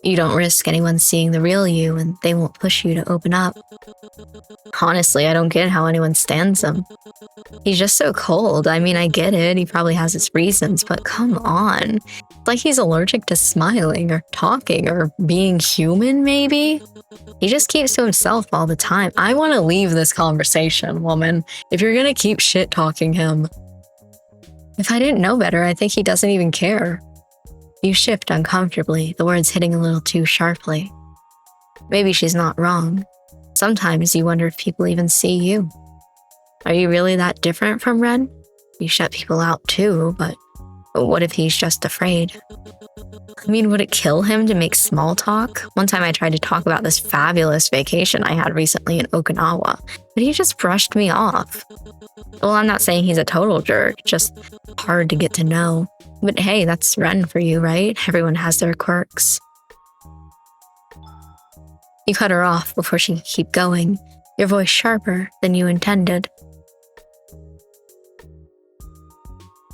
Speaker 1: You don't risk anyone seeing the real you, and they won't push you to open up. Honestly, I don't get how anyone stands him. He's just so cold. I mean, I get it, he probably has his reasons, but come on. It's like he's allergic to smiling, or talking, or being human, maybe? He just keeps to himself all the time. I want to leave this conversation, woman, if you're gonna keep shit-talking him. If I didn't know better, I think he doesn't even care. You shift uncomfortably, the words hitting a little too sharply. Maybe she's not wrong. Sometimes you wonder if people even see you. Are you really that different from Ren? You shut people out too, but what if he's just afraid? I mean, would it kill him to make small talk? One time I tried to talk about this fabulous vacation I had recently in Okinawa, but he just brushed me off. Well, I'm not saying he's a total jerk, just hard to get to know. But hey, that's Ren for you, right? Everyone has their quirks. You cut her off before she could keep going, your voice sharper than you intended.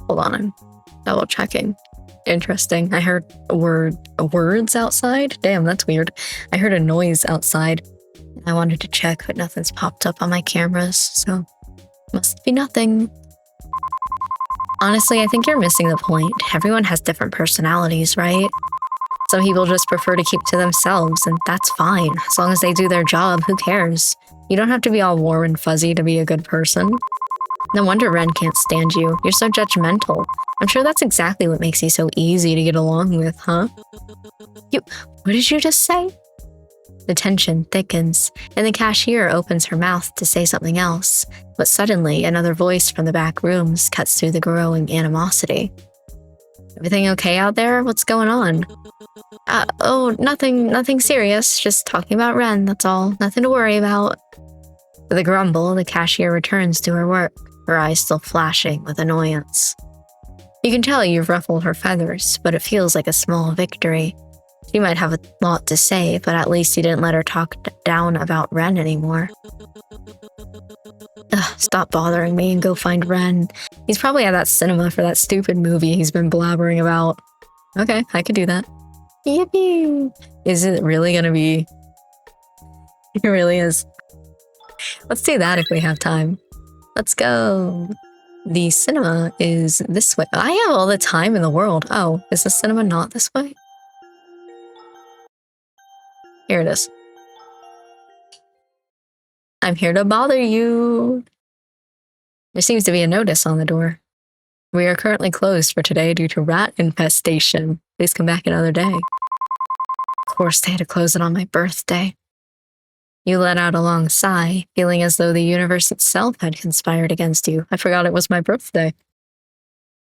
Speaker 1: Hold on, I'm double checking. Interesting. I heard words outside. Damn, that's weird. I heard a noise outside. I wanted to check, but nothing's popped up on my cameras, so must be nothing. Honestly, I think you're missing the point. Everyone has different personalities, right? Some people just prefer to keep to themselves, and that's fine. As long as they do their job, who cares? You don't have to be all warm and fuzzy to be a good person. No wonder Ren can't stand you. You're so judgmental. I'm sure that's exactly what makes you so easy to get along with, huh? What did you just say? The tension thickens, and the cashier opens her mouth to say something else, but suddenly another voice from the back rooms cuts through the growing animosity. Everything okay out there? What's going on? Oh, nothing serious. Just talking about Ren, that's all. Nothing to worry about. With a grumble, the cashier returns to her work, her eyes still flashing with annoyance. You can tell you've ruffled her feathers, but it feels like a small victory. She might have a lot to say, but at least you didn't let her talk down about Ren anymore. Stop bothering me and go find Ren. He's probably at that cinema for that stupid movie he's been blabbering about. Okay, I could do that. Yippee! Is it really gonna be? It really is. Let's do that if we have time. Let's go. The cinema is this way. I have all the time in the world. Oh, is the cinema not this way? Here it is. I'm here to bother you. There seems to be a notice on the door. We are currently closed for today due to rat infestation. Please come back another day. Of course, they had to close it on my birthday. You let out a long sigh, feeling as though the universe itself had conspired against you. I forgot it was my birthday.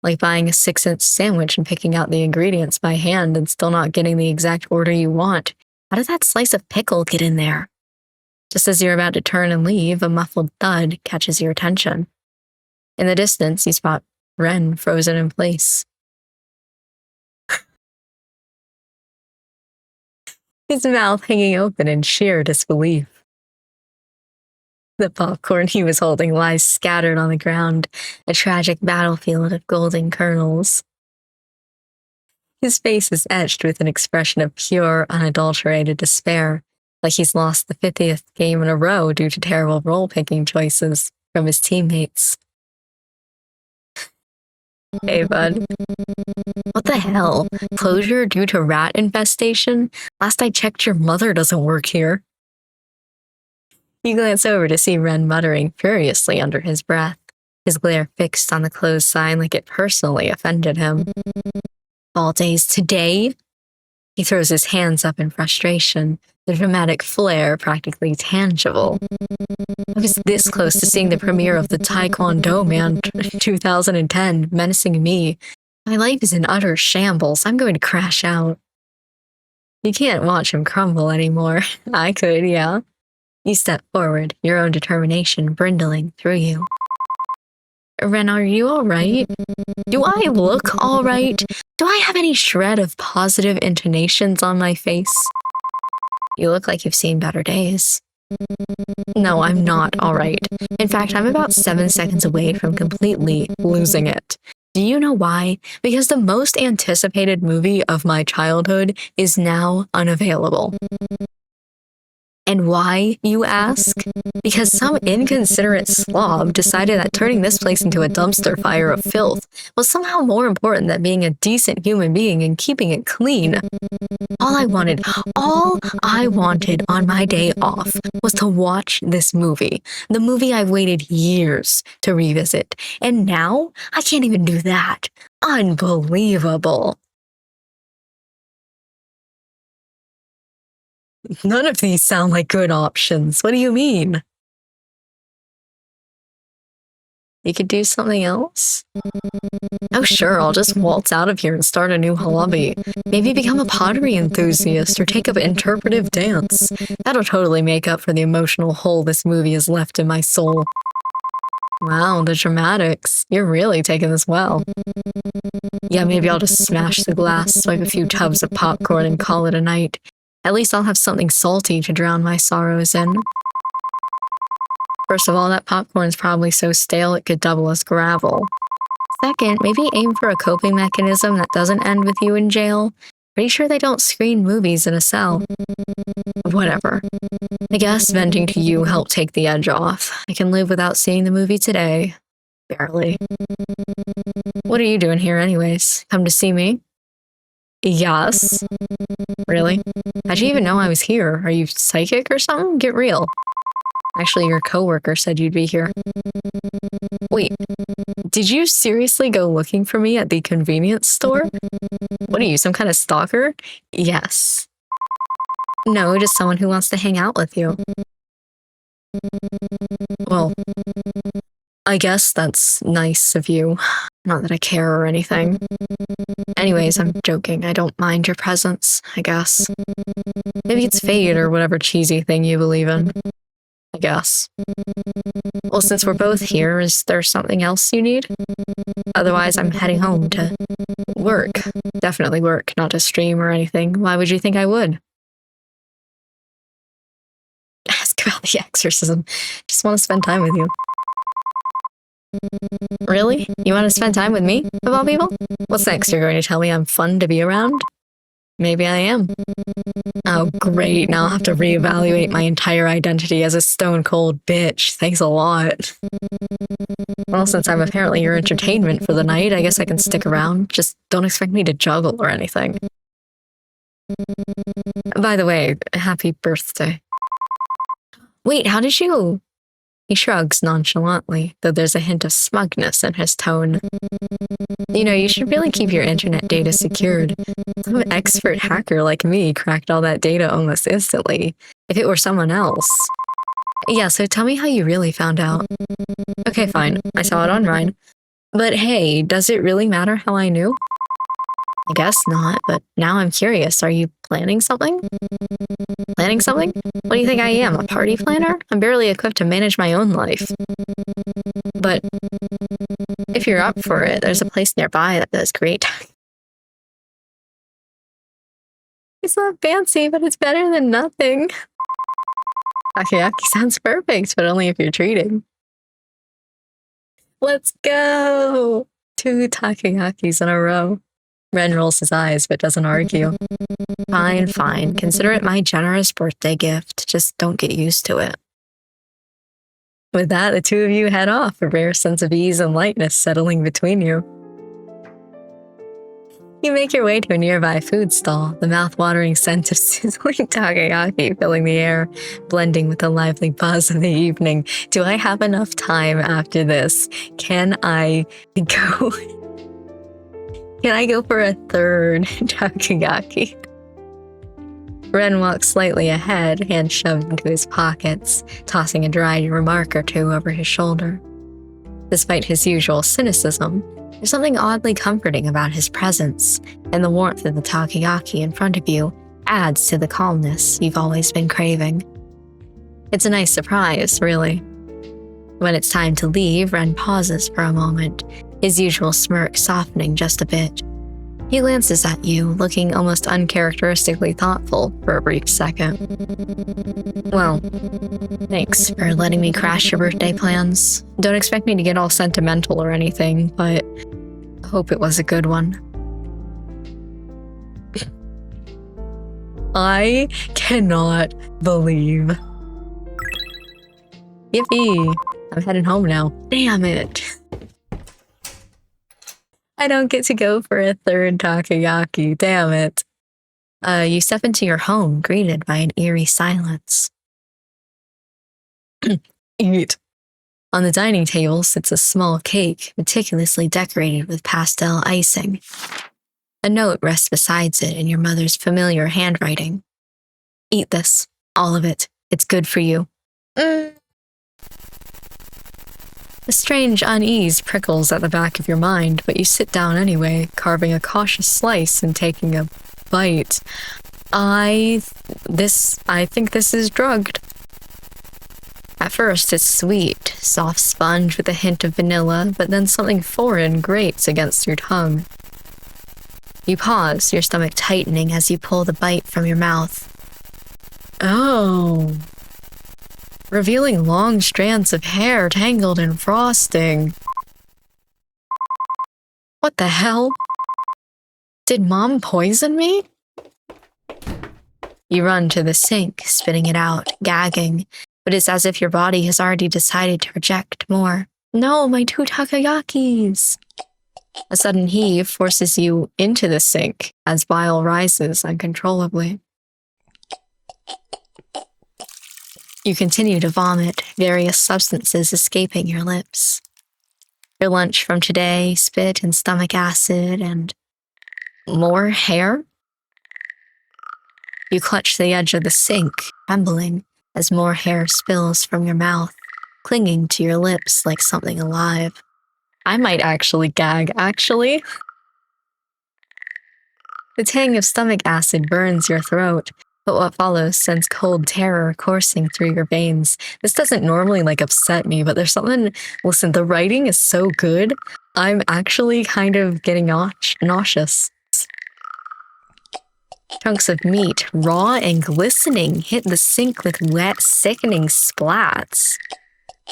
Speaker 1: Like buying a 6-inch sandwich and picking out the ingredients by hand and still not getting the exact order you want. How did that slice of pickle get in there? Just as you're about to turn and leave, a muffled thud catches your attention. In the distance, you spot Ren frozen in place. His mouth hanging open in sheer disbelief. The popcorn he was holding lies scattered on the ground, a tragic battlefield of golden kernels. His face is etched with an expression of pure, unadulterated despair, like he's lost the 50th game in a row due to terrible role-picking choices from his teammates. Hey, bud. What the hell? Closure due to rat infestation? Last I checked, your mother doesn't work here. You glance over to see Ren muttering furiously under his breath, his glare fixed on the closed sign like it personally offended him. All days today? He throws his hands up in frustration, the dramatic flair practically tangible. I was this close to seeing the premiere of the Taekwondo Man 2010 menacing me. My life is in utter shambles. I'm going to crash out. You can't watch him crumble anymore. I could, yeah. You step forward, your own determination brindling through you. Ren, are you alright? Do I look alright? Do I have any shred of positive intonations on my face? You look like you've seen better days. No, I'm not alright. In fact, I'm about 7 seconds away from completely losing it. Do you know why? Because the most anticipated movie of my childhood is now unavailable. And why, you ask? Because some inconsiderate slob decided that turning this place into a dumpster fire of filth was somehow more important than being a decent human being and keeping it clean. All I wanted on my day off was to watch this movie, the movie I've waited years to revisit, and now I can't even do that. Unbelievable. None of these sound like good options. What do you mean? You could do something else? Oh sure, I'll just waltz out of here and start a new hobby. Maybe become a pottery enthusiast or take up interpretive dance. That'll totally make up for the emotional hole this movie has left in my soul. Wow, the dramatics. You're really taking this well. Yeah, maybe I'll just smash the glass, swipe a few tubs of popcorn, and call it a night. At least I'll have something salty to drown my sorrows in. First of all, that popcorn's probably so stale it could double as gravel. Second, maybe aim for a coping mechanism that doesn't end with you in jail. Pretty sure they don't screen movies in a cell. Whatever. I guess venting to you helped take the edge off. I can live without seeing the movie today. Barely. What are you doing here anyways? Come to see me? Yes. Really? How'd you even know I was here? Are you psychic or something? Get real. Actually, your coworker said you'd be here. Wait, did you seriously go looking for me at the convenience store? What are you, some kind of stalker? Yes. No, just someone who wants to hang out with you. Well, I guess that's nice of you. Not that I care or anything. Anyways, I'm joking. I don't mind your presence, I guess. Maybe it's fate or whatever cheesy thing you believe in. I guess. Well, since we're both here, is there something else you need? Otherwise, I'm heading home to work. Definitely work, not to stream or anything. Why would you think I would? Ask about the exorcism. Just want to spend time with you. Really? You want to spend time with me, of all people? What's next? You're going to tell me I'm fun to be around? Maybe I am. Oh, great. Now I'll have to reevaluate my entire identity as a stone-cold bitch. Thanks a lot. Well, since I'm apparently your entertainment for the night, I guess I can stick around. Just don't expect me to juggle or anything. By the way, happy birthday. Wait, how did you... He shrugs nonchalantly, though there's a hint of smugness in his tone. You know, you should really keep your internet data secured. Some expert hacker like me cracked all that data almost instantly. If it were someone else... Yeah, so tell me how you really found out. Okay, fine. I saw it online. But hey, does it really matter how I knew? I guess not, but now I'm curious. Are you planning something? Planning something? What do you think I am, a party planner? I'm barely equipped to manage my own life. But if you're up for it, there's a place nearby that does great. It's not fancy, but it's better than nothing. Takoyaki sounds perfect, but only if you're treating. Let's go! 2 takoyakis in a row. Ren rolls his eyes, but doesn't argue. Fine, fine. Consider it my generous birthday gift. Just don't get used to it. With that, the two of you head off, a rare sense of ease and lightness settling between you. You make your way to a nearby food stall, the mouth-watering scent of sizzling takoyaki filling the air, blending with the lively buzz of the evening. Do I have enough time after this? Can I go... Can I go for a 3rd takoyaki? Ren walks slightly ahead, hand shoved into his pockets, tossing a dry remark or two over his shoulder. Despite his usual cynicism, there's something oddly comforting about his presence, and the warmth of the takoyaki in front of you adds to the calmness you've always been craving. It's a nice surprise, really. When it's time to leave, Ren pauses for a moment, his usual smirk softening just a bit. He glances at you, looking almost uncharacteristically thoughtful for a brief second. Well, thanks for letting me crash your birthday plans. Don't expect me to get all sentimental or anything, but I hope it was a good one. I cannot believe. Yippee! I'm heading home now. Damn it! I don't get to go for a 3rd takoyaki, damn it. You step into your home, greeted by an eerie silence. Eat. On the dining table sits a small cake, meticulously decorated with pastel icing. A note rests beside it in your mother's familiar handwriting. Eat this, all of it. It's good for you. A strange unease prickles at the back of your mind, but you sit down anyway, carving a cautious slice and taking a bite. I think this is drugged. At first, it's sweet, soft sponge with a hint of vanilla, but then something foreign grates against your tongue. You pause, your stomach tightening as you pull the bite from your mouth. Oh. Revealing long strands of hair tangled in frosting. What the hell? Did Mom poison me? You run to the sink, spitting it out, gagging, but it's as if your body has already decided to reject more. No, my 2 takoyakis! A sudden heave forces you into the sink as bile rises uncontrollably. You continue to vomit, various substances escaping your lips. Your lunch from today, spit and stomach acid, and more hair? You clutch the edge of the sink, trembling, as more hair spills from your mouth, clinging to your lips like something alive. I might actually gag, actually. The tang of stomach acid burns your throat, but what follows sends cold terror coursing through your veins. This doesn't normally, upset me, but there's something... Listen, the writing is so good, I'm actually kind of getting nauseous. Chunks of meat, raw and glistening, hit the sink with wet, sickening splats.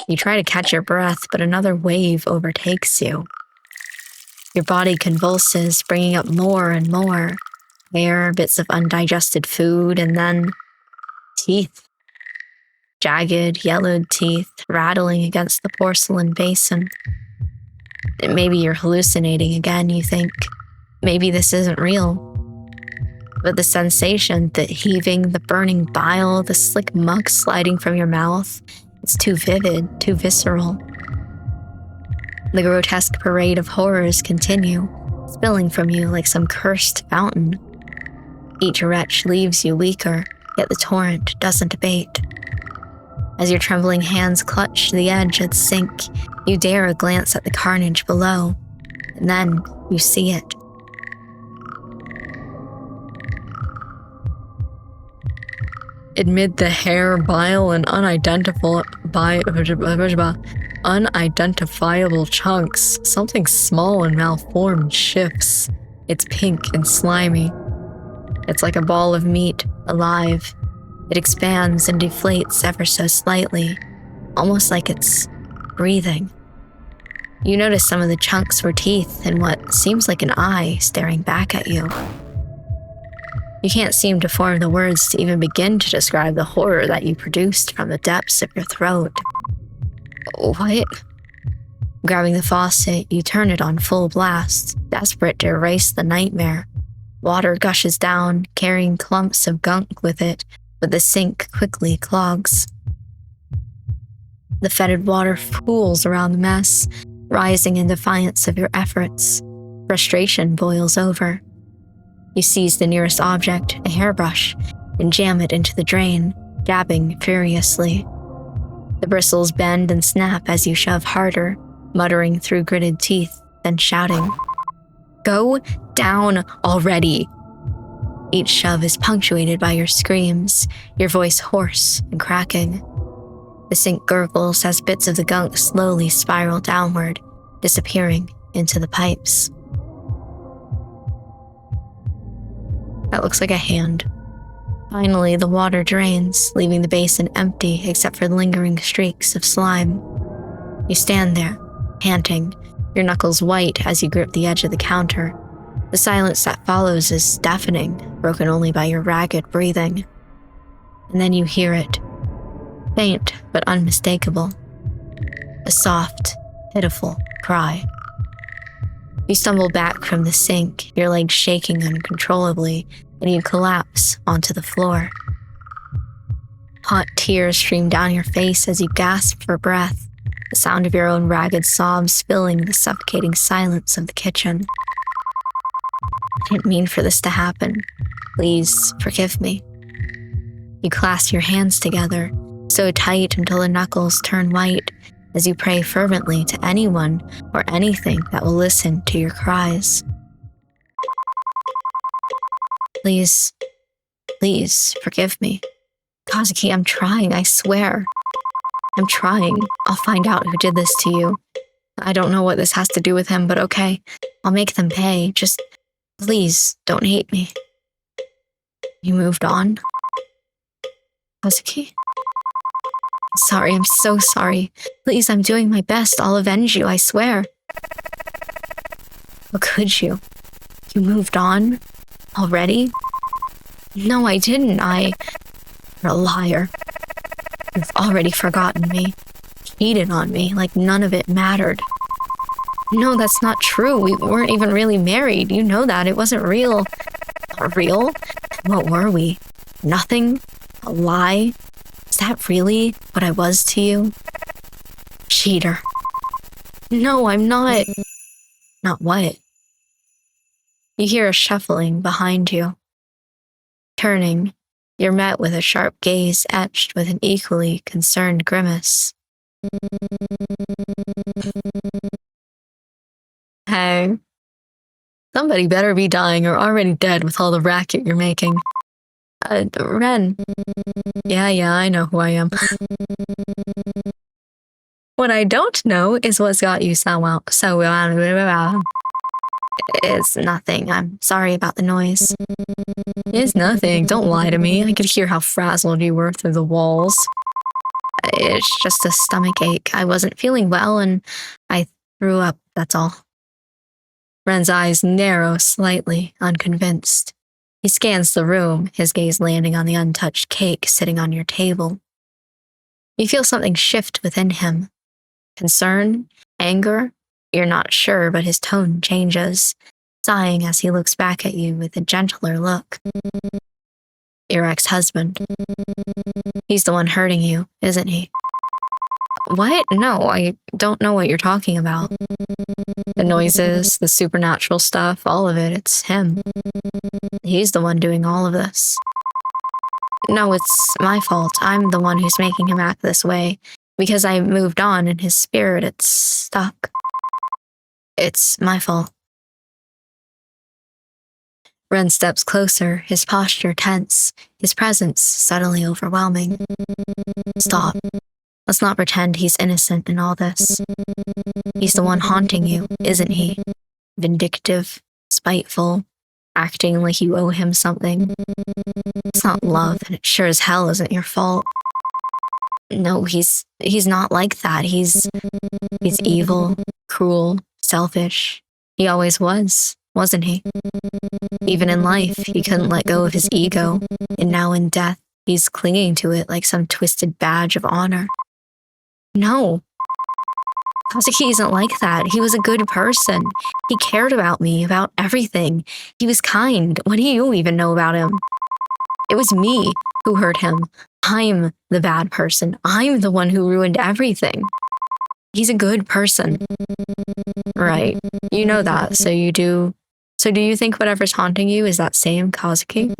Speaker 1: You try to catch your breath, but another wave overtakes you. Your body convulses, bringing up more and more. Hair, bits of undigested food, and then teeth. Jagged, yellowed teeth rattling against the porcelain basin. Maybe you're hallucinating again, you think. Maybe this isn't real. But the sensation, the heaving, the burning bile, the slick muck sliding from your mouth, it's too vivid, too visceral. The grotesque parade of horrors continue, spilling from you like some cursed fountain. Each retch leaves you weaker, yet the torrent doesn't abate. As your trembling hands clutch the edge of the sink, you dare a glance at the carnage below, and then you see it. Amid the hair, bile, and unidentifiable chunks, something small and malformed shifts. It's pink and slimy. It's like a ball of meat, alive. It expands and deflates ever so slightly, almost like it's breathing. You notice some of the chunks were teeth and what seems like an eye staring back at you. You can't seem to form the words to even begin to describe the horror that you produced from the depths of your throat. What? Grabbing the faucet, you turn it on full blast, desperate to erase the nightmare. Water gushes down, carrying clumps of gunk with it, but the sink quickly clogs. The fetid water pools around the mess, rising in defiance of your efforts. Frustration boils over. You seize the nearest object, a hairbrush, and jam it into the drain, jabbing furiously. The bristles bend and snap as you shove harder, muttering through gritted teeth, then shouting, "Go down already!" Each shove is punctuated by your screams, your voice hoarse and cracking. The sink gurgles as bits of the gunk slowly spiral downward, disappearing into the pipes. That looks like a hand. Finally, the water drains, leaving the basin empty except for lingering streaks of slime. You stand there, panting, your knuckles white as you grip the edge of the counter. The silence that follows is deafening, broken only by your ragged breathing. And then you hear it. Faint but unmistakable. A soft, pitiful cry. You stumble back from the sink, your legs shaking uncontrollably, and you collapse onto the floor. Hot tears stream down your face as you gasp for breath, the sound of your own ragged sobs filling the suffocating silence of the kitchen. I didn't mean for this to happen. Please forgive me. You clasp your hands together, so tight until the knuckles turn white, as you pray fervently to anyone or anything that will listen to your cries. Please, please forgive me. Kazuki, I'm trying, I swear. I'm trying. I'll find out who did this to you. I don't know what this has to do with him, but okay. I'll make them pay. Just please don't hate me. You moved on? Kazuki? Sorry, I'm so sorry. Please, I'm doing my best. I'll avenge you, I swear. How could you? You moved on? Already? No, I didn't. You're a liar. You've already forgotten me. Cheated on me like none of it mattered. No, that's not true. We weren't even really married. You know that. It wasn't real. Real? What were we? Nothing? A lie? Is that really what I was to you? Cheater. No, I'm not. Not what? You hear a shuffling behind you. Turning, you're met with a sharp gaze etched with an equally concerned grimace. Hey. Somebody better be dying or already dead with all the racket you're making. Ren. Yeah, I know who I am. What I don't know is what's got you so It's nothing. I'm sorry about the noise. It's nothing. Don't lie to me. I could hear how frazzled you were through the walls. It's just a stomach ache. I wasn't feeling well and I threw up, that's all. Ren's eyes narrow slightly, unconvinced. He scans the room, his gaze landing on the untouched cake sitting on your table. You feel something shift within him. Concern? Anger? You're not sure, but his tone changes, sighing as he looks back at you with a gentler look. Your ex-husband. He's the one hurting you, isn't he? What? No, I don't know what you're talking about. The noises, the supernatural stuff, all of it, it's him. He's the one doing all of this. No, it's my fault. I'm the one who's making him act this way, because I moved on and his spirit, it's stuck. It's my fault. Ren steps closer, his posture tense, his presence subtly overwhelming. Stop. Let's not pretend he's innocent in all this. He's the one haunting you, isn't he? Vindictive, spiteful, acting like you owe him something. It's not love, and it sure as hell isn't your fault. No, he's not like that. He's evil, cruel, selfish. He always was, wasn't he? Even in life, he couldn't let go of his ego, and now in death, he's clinging to it like some twisted badge of honor. No. Kazuki isn't like that. He was a good person. He cared about me, about everything. He was kind. What do you even know about him? It was me who hurt him. I'm the bad person. I'm the one who ruined everything. He's a good person. Right. You know that, so you do. So do you think whatever's haunting you is that same Kazuki?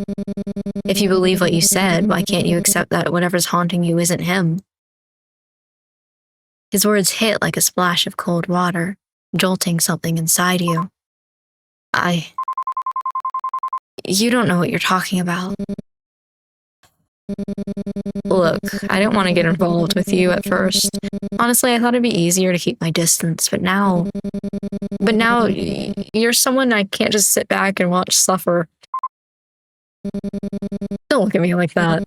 Speaker 1: If you believe what you said, why can't you accept that whatever's haunting you isn't him? His words hit like a splash of cold water, jolting something inside you. You don't know what you're talking about. Look, I didn't want to get involved with you at first. Honestly, I thought it'd be easier to keep my distance, but now you're someone I can't just sit back and watch suffer. Don't look at me like that.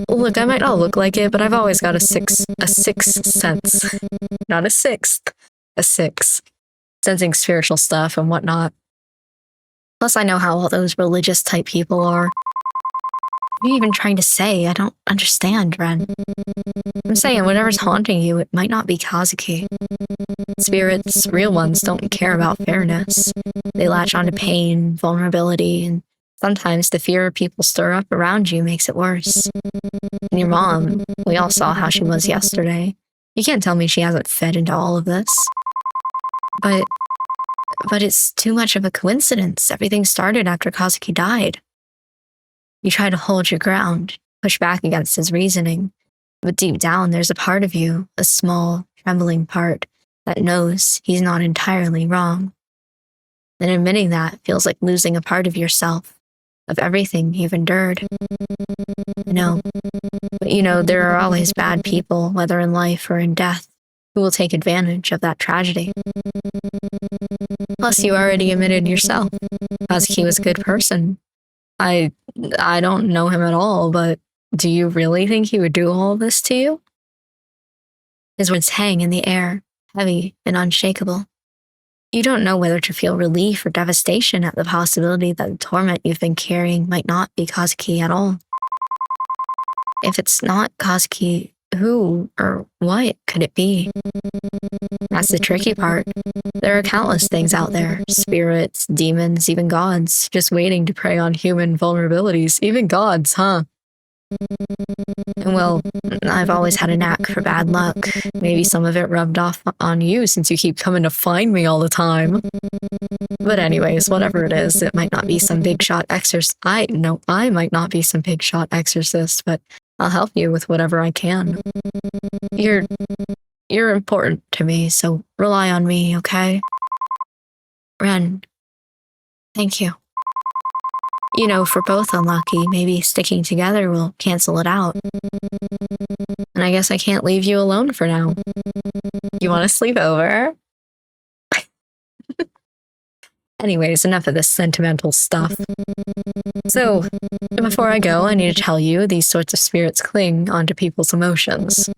Speaker 1: Look, I might not look like it, but I've always got a sixth sense. Not a sixth, a six. Sensing spiritual stuff and whatnot. Plus, I know how all those religious type people are. What are you even trying to say? I don't understand, Ren. I'm saying whatever's haunting you, it might not be Kazuki. Spirits, real ones, don't care about fairness. They latch onto pain, vulnerability, and sometimes the fear people stir up around you makes it worse. And your mom, we all saw how she was yesterday. You can't tell me she hasn't fed into all of this. But it's too much of a coincidence. Everything started after Kazuki died. You try to hold your ground, push back against his reasoning. But deep down, there's a part of you, a small, trembling part that knows he's not entirely wrong. And admitting that feels like losing a part of yourself, of everything you've endured. No, but there are always bad people, whether in life or in death, who will take advantage of that tragedy. Plus, you already admitted yourself, Kazuki was a good person. I don't know him at all, but do you really think he would do all of this to you? His words hang in the air, heavy and unshakable. You don't know whether to feel relief or devastation at the possibility that the torment you've been carrying might not be Kazuki at all. If it's not Kazuki, who or what could it be? That's the tricky part. There are countless things out there, spirits, demons, even gods, just waiting to prey on human vulnerabilities. Even gods, huh? Well, I've always had a knack for bad luck. Maybe some of it rubbed off on you since you keep coming to find me all the time. But anyways, whatever it is, it might not be some big shot exorcist. I might not be some big shot exorcist, but I'll help you with whatever I can. You're important to me, so rely on me, okay? Ren, thank you. For both unlucky, maybe sticking together will cancel it out. And I guess I can't leave you alone for now. You want to sleep over? Anyways, enough of this sentimental stuff. So, before I go, I need to tell you these sorts of spirits cling onto people's emotions.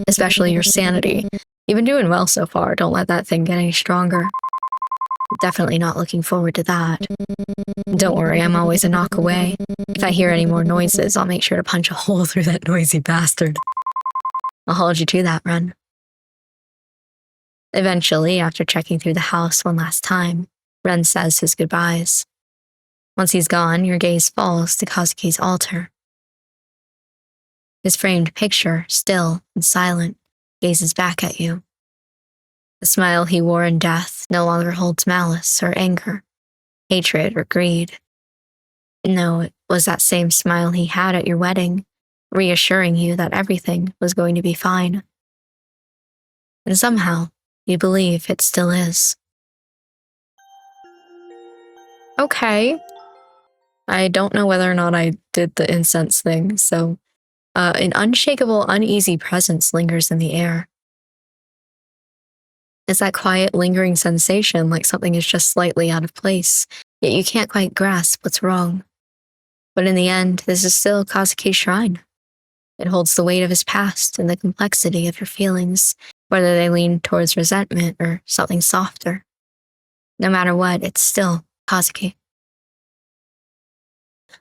Speaker 1: Especially your sanity. You've been doing well so far, don't let that thing get any stronger. Definitely not looking forward to that. Don't worry, I'm always a knock away. If I hear any more noises, I'll make sure to punch a hole through that noisy bastard. I'll hold you to that, Ren. Eventually, after checking through the house one last time, Ren says his goodbyes. Once he's gone, your gaze falls to Kazuki's altar. His framed picture, still and silent, gazes back at you. The smile he wore in death no longer holds malice or anger, hatred or greed. No, it was that same smile he had at your wedding, reassuring you that everything was going to be fine. And somehow, you believe it still is. Okay. I don't know whether or not I did the incense thing, so an unshakable, uneasy presence lingers in the air. It's that quiet, lingering sensation like something is just slightly out of place, yet you can't quite grasp what's wrong. But in the end, this is still Kazuki's shrine. It holds the weight of his past and the complexity of your feelings, whether they lean towards resentment or something softer. No matter what, it's still Kazuki.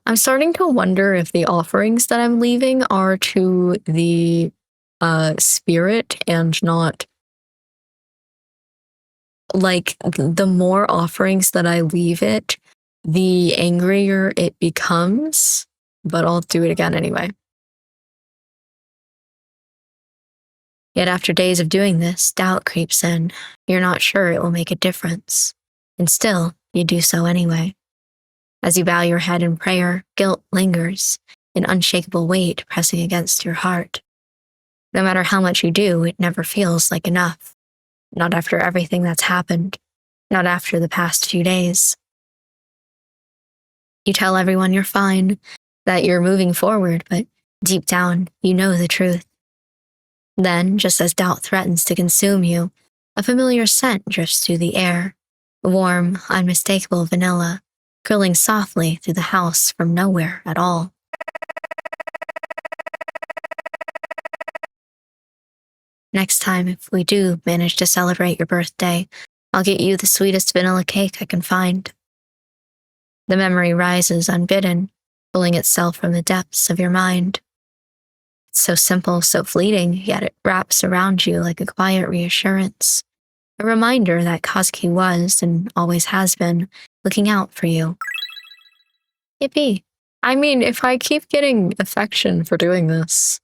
Speaker 1: I'm starting to wonder if the offerings that I'm leaving are to the spirit and not... Like, the more offerings that I leave it, the angrier it becomes, but I'll do it again anyway. Yet after days of doing this, doubt creeps in. You're not sure it will make a difference. And still, you do so anyway. As you bow your head in prayer, guilt lingers, an unshakable weight pressing against your heart. No matter how much you do, it never feels like enough. Not after everything that's happened. Not after the past few days. You tell everyone you're fine, that you're moving forward, but deep down, you know the truth. Then, just as doubt threatens to consume you, a familiar scent drifts through the air. Warm, unmistakable vanilla, curling softly through the house from nowhere at all. Next time, if we do manage to celebrate your birthday, I'll get you the sweetest vanilla cake I can find. The memory rises unbidden, pulling itself from the depths of your mind. It's so simple, so fleeting, yet it wraps around you like a quiet reassurance. A reminder that Kazuki was, and always has been, looking out for you. Yippee. I mean, if I keep getting affection for doing this...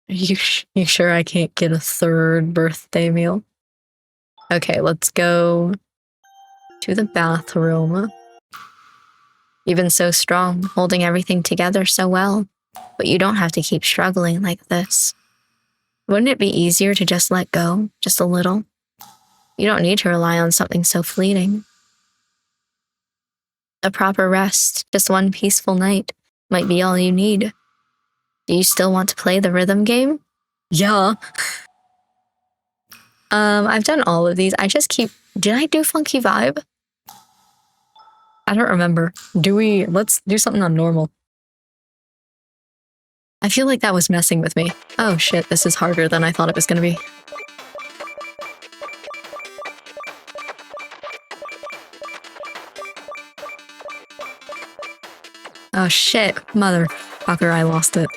Speaker 1: You sure I can't get a third birthday meal? Okay, let's go to the bathroom. You've been so strong, holding everything together so well. But you don't have to keep struggling like this. Wouldn't it be easier to just let go, just a little? You don't need to rely on something so fleeting. A proper rest, just one peaceful night, might be all you need. Do you still want to play the rhythm game? Yeah. I've done all of these. Did I do Funky Vibe? I don't remember. Let's do something on normal. I feel like that was messing with me. Oh shit, this is harder than I thought it was gonna be. Oh shit, motherfucker, I lost it.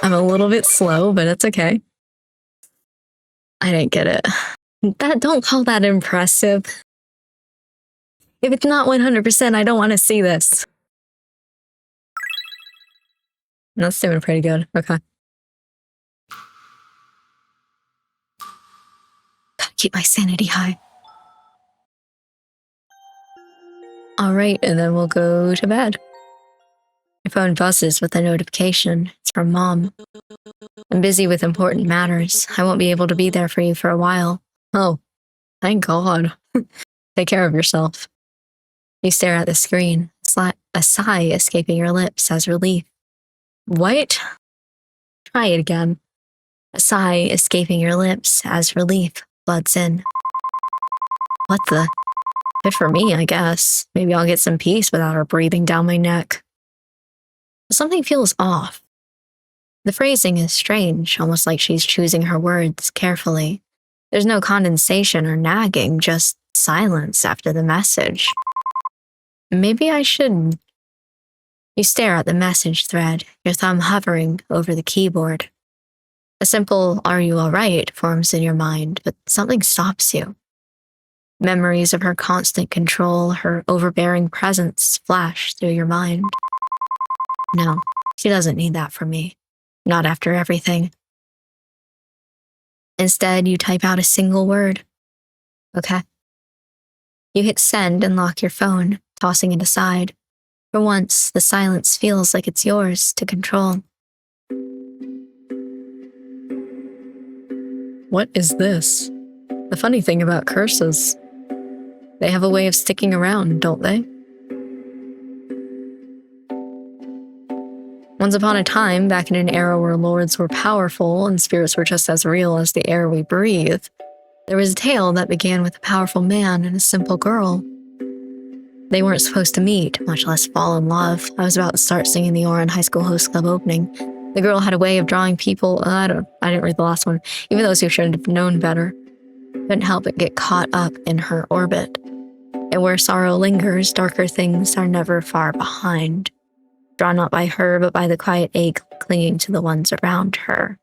Speaker 1: I'm a little bit slow, but it's okay. I didn't get it. Don't call that impressive. If it's not 100%, I don't want to see this. That's doing pretty good. Okay. Gotta keep my sanity high. All right, and then we'll go to bed. My phone buzzes with a notification. It's from Mom. I'm busy with important matters. I won't be able to be there for you for a while. Oh, thank God. Take care of yourself. You stare at the screen, a sigh escaping your lips as relief. What? Try it again. A sigh escaping your lips as relief floods in. What the? Good for me, I guess. Maybe I'll get some peace without her breathing down my neck. Something feels off. The phrasing is strange, almost like she's choosing her words carefully. There's no condensation or nagging, just silence after the message. Maybe I should. You stare at the message thread, your thumb hovering over the keyboard. A simple "Are you alright?" forms in your mind, but something stops you. Memories of her constant control, her overbearing presence flash through your mind. No, she doesn't need that from me. Not after everything. Instead, you type out a single word. Okay. You hit send and lock your phone, tossing it aside. For once, the silence feels like it's yours to control. What is this? The funny thing about curses, they have a way of sticking around, don't they? Once upon a time, back in an era where lords were powerful and spirits were just as real as the air we breathe, there was a tale that began with a powerful man and a simple girl. They weren't supposed to meet, much less fall in love. I was about to start singing the Oran High School Host Club opening. The girl had a way of drawing people, I didn't read the last one, even those who should have known better. Couldn't help but get caught up in her orbit. And where sorrow lingers, darker things are never far behind. Drawn not by her, but by the quiet ache clinging to the ones around her.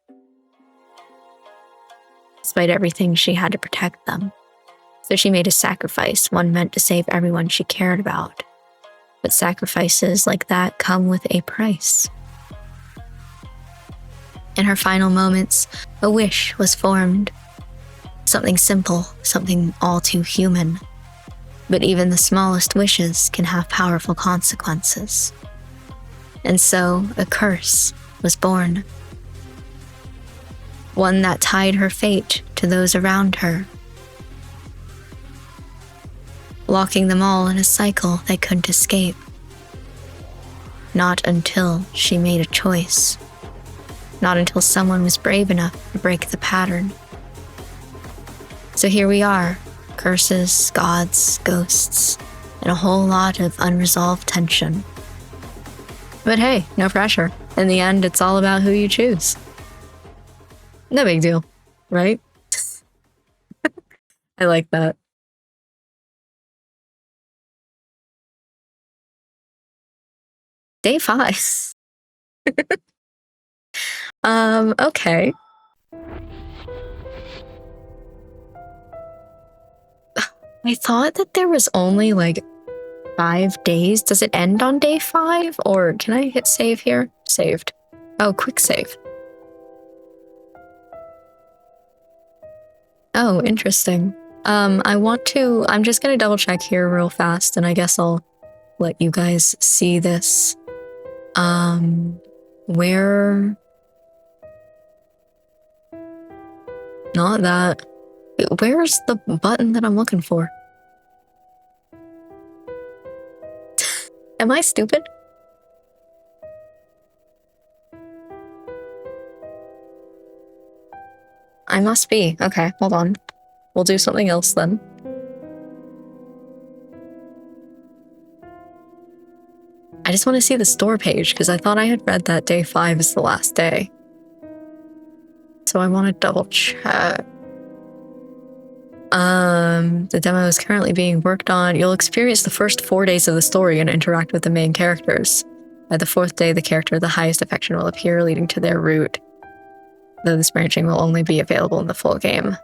Speaker 1: Despite everything, she had to protect them. So she made a sacrifice, one meant to save everyone she cared about. But sacrifices like that come with a price. In her final moments, a wish was formed. Something simple, something all too human. But even the smallest wishes can have powerful consequences. And so, a curse was born. One that tied her fate to those around her, locking them all in a cycle they couldn't escape. Not until she made a choice. Not until someone was brave enough to break the pattern. So here we are, curses, gods, ghosts, and a whole lot of unresolved tension. But hey, no pressure. In the end, it's all about who you choose. No big deal, right? I like that. Day 5. Okay. I thought that there was only like 5 days. Does it end on day 5? Or can I hit save here? Saved. Oh, quick save. Oh, interesting. I'm just gonna double check here real fast, and I guess I'll let you guys see this. Where? Not that. Where's the button that I'm looking for? Am I stupid? I must be. Okay, hold on. We'll do something else then. I just want to see the store page because I thought I had read that day 5 is the last day. So I want to double check. The demo is currently being worked on. You'll experience the first 4 days of the story and interact with the main characters. By the 4th day, the character of the highest affection will appear, leading to their route. Though this branching will only be available in the full game.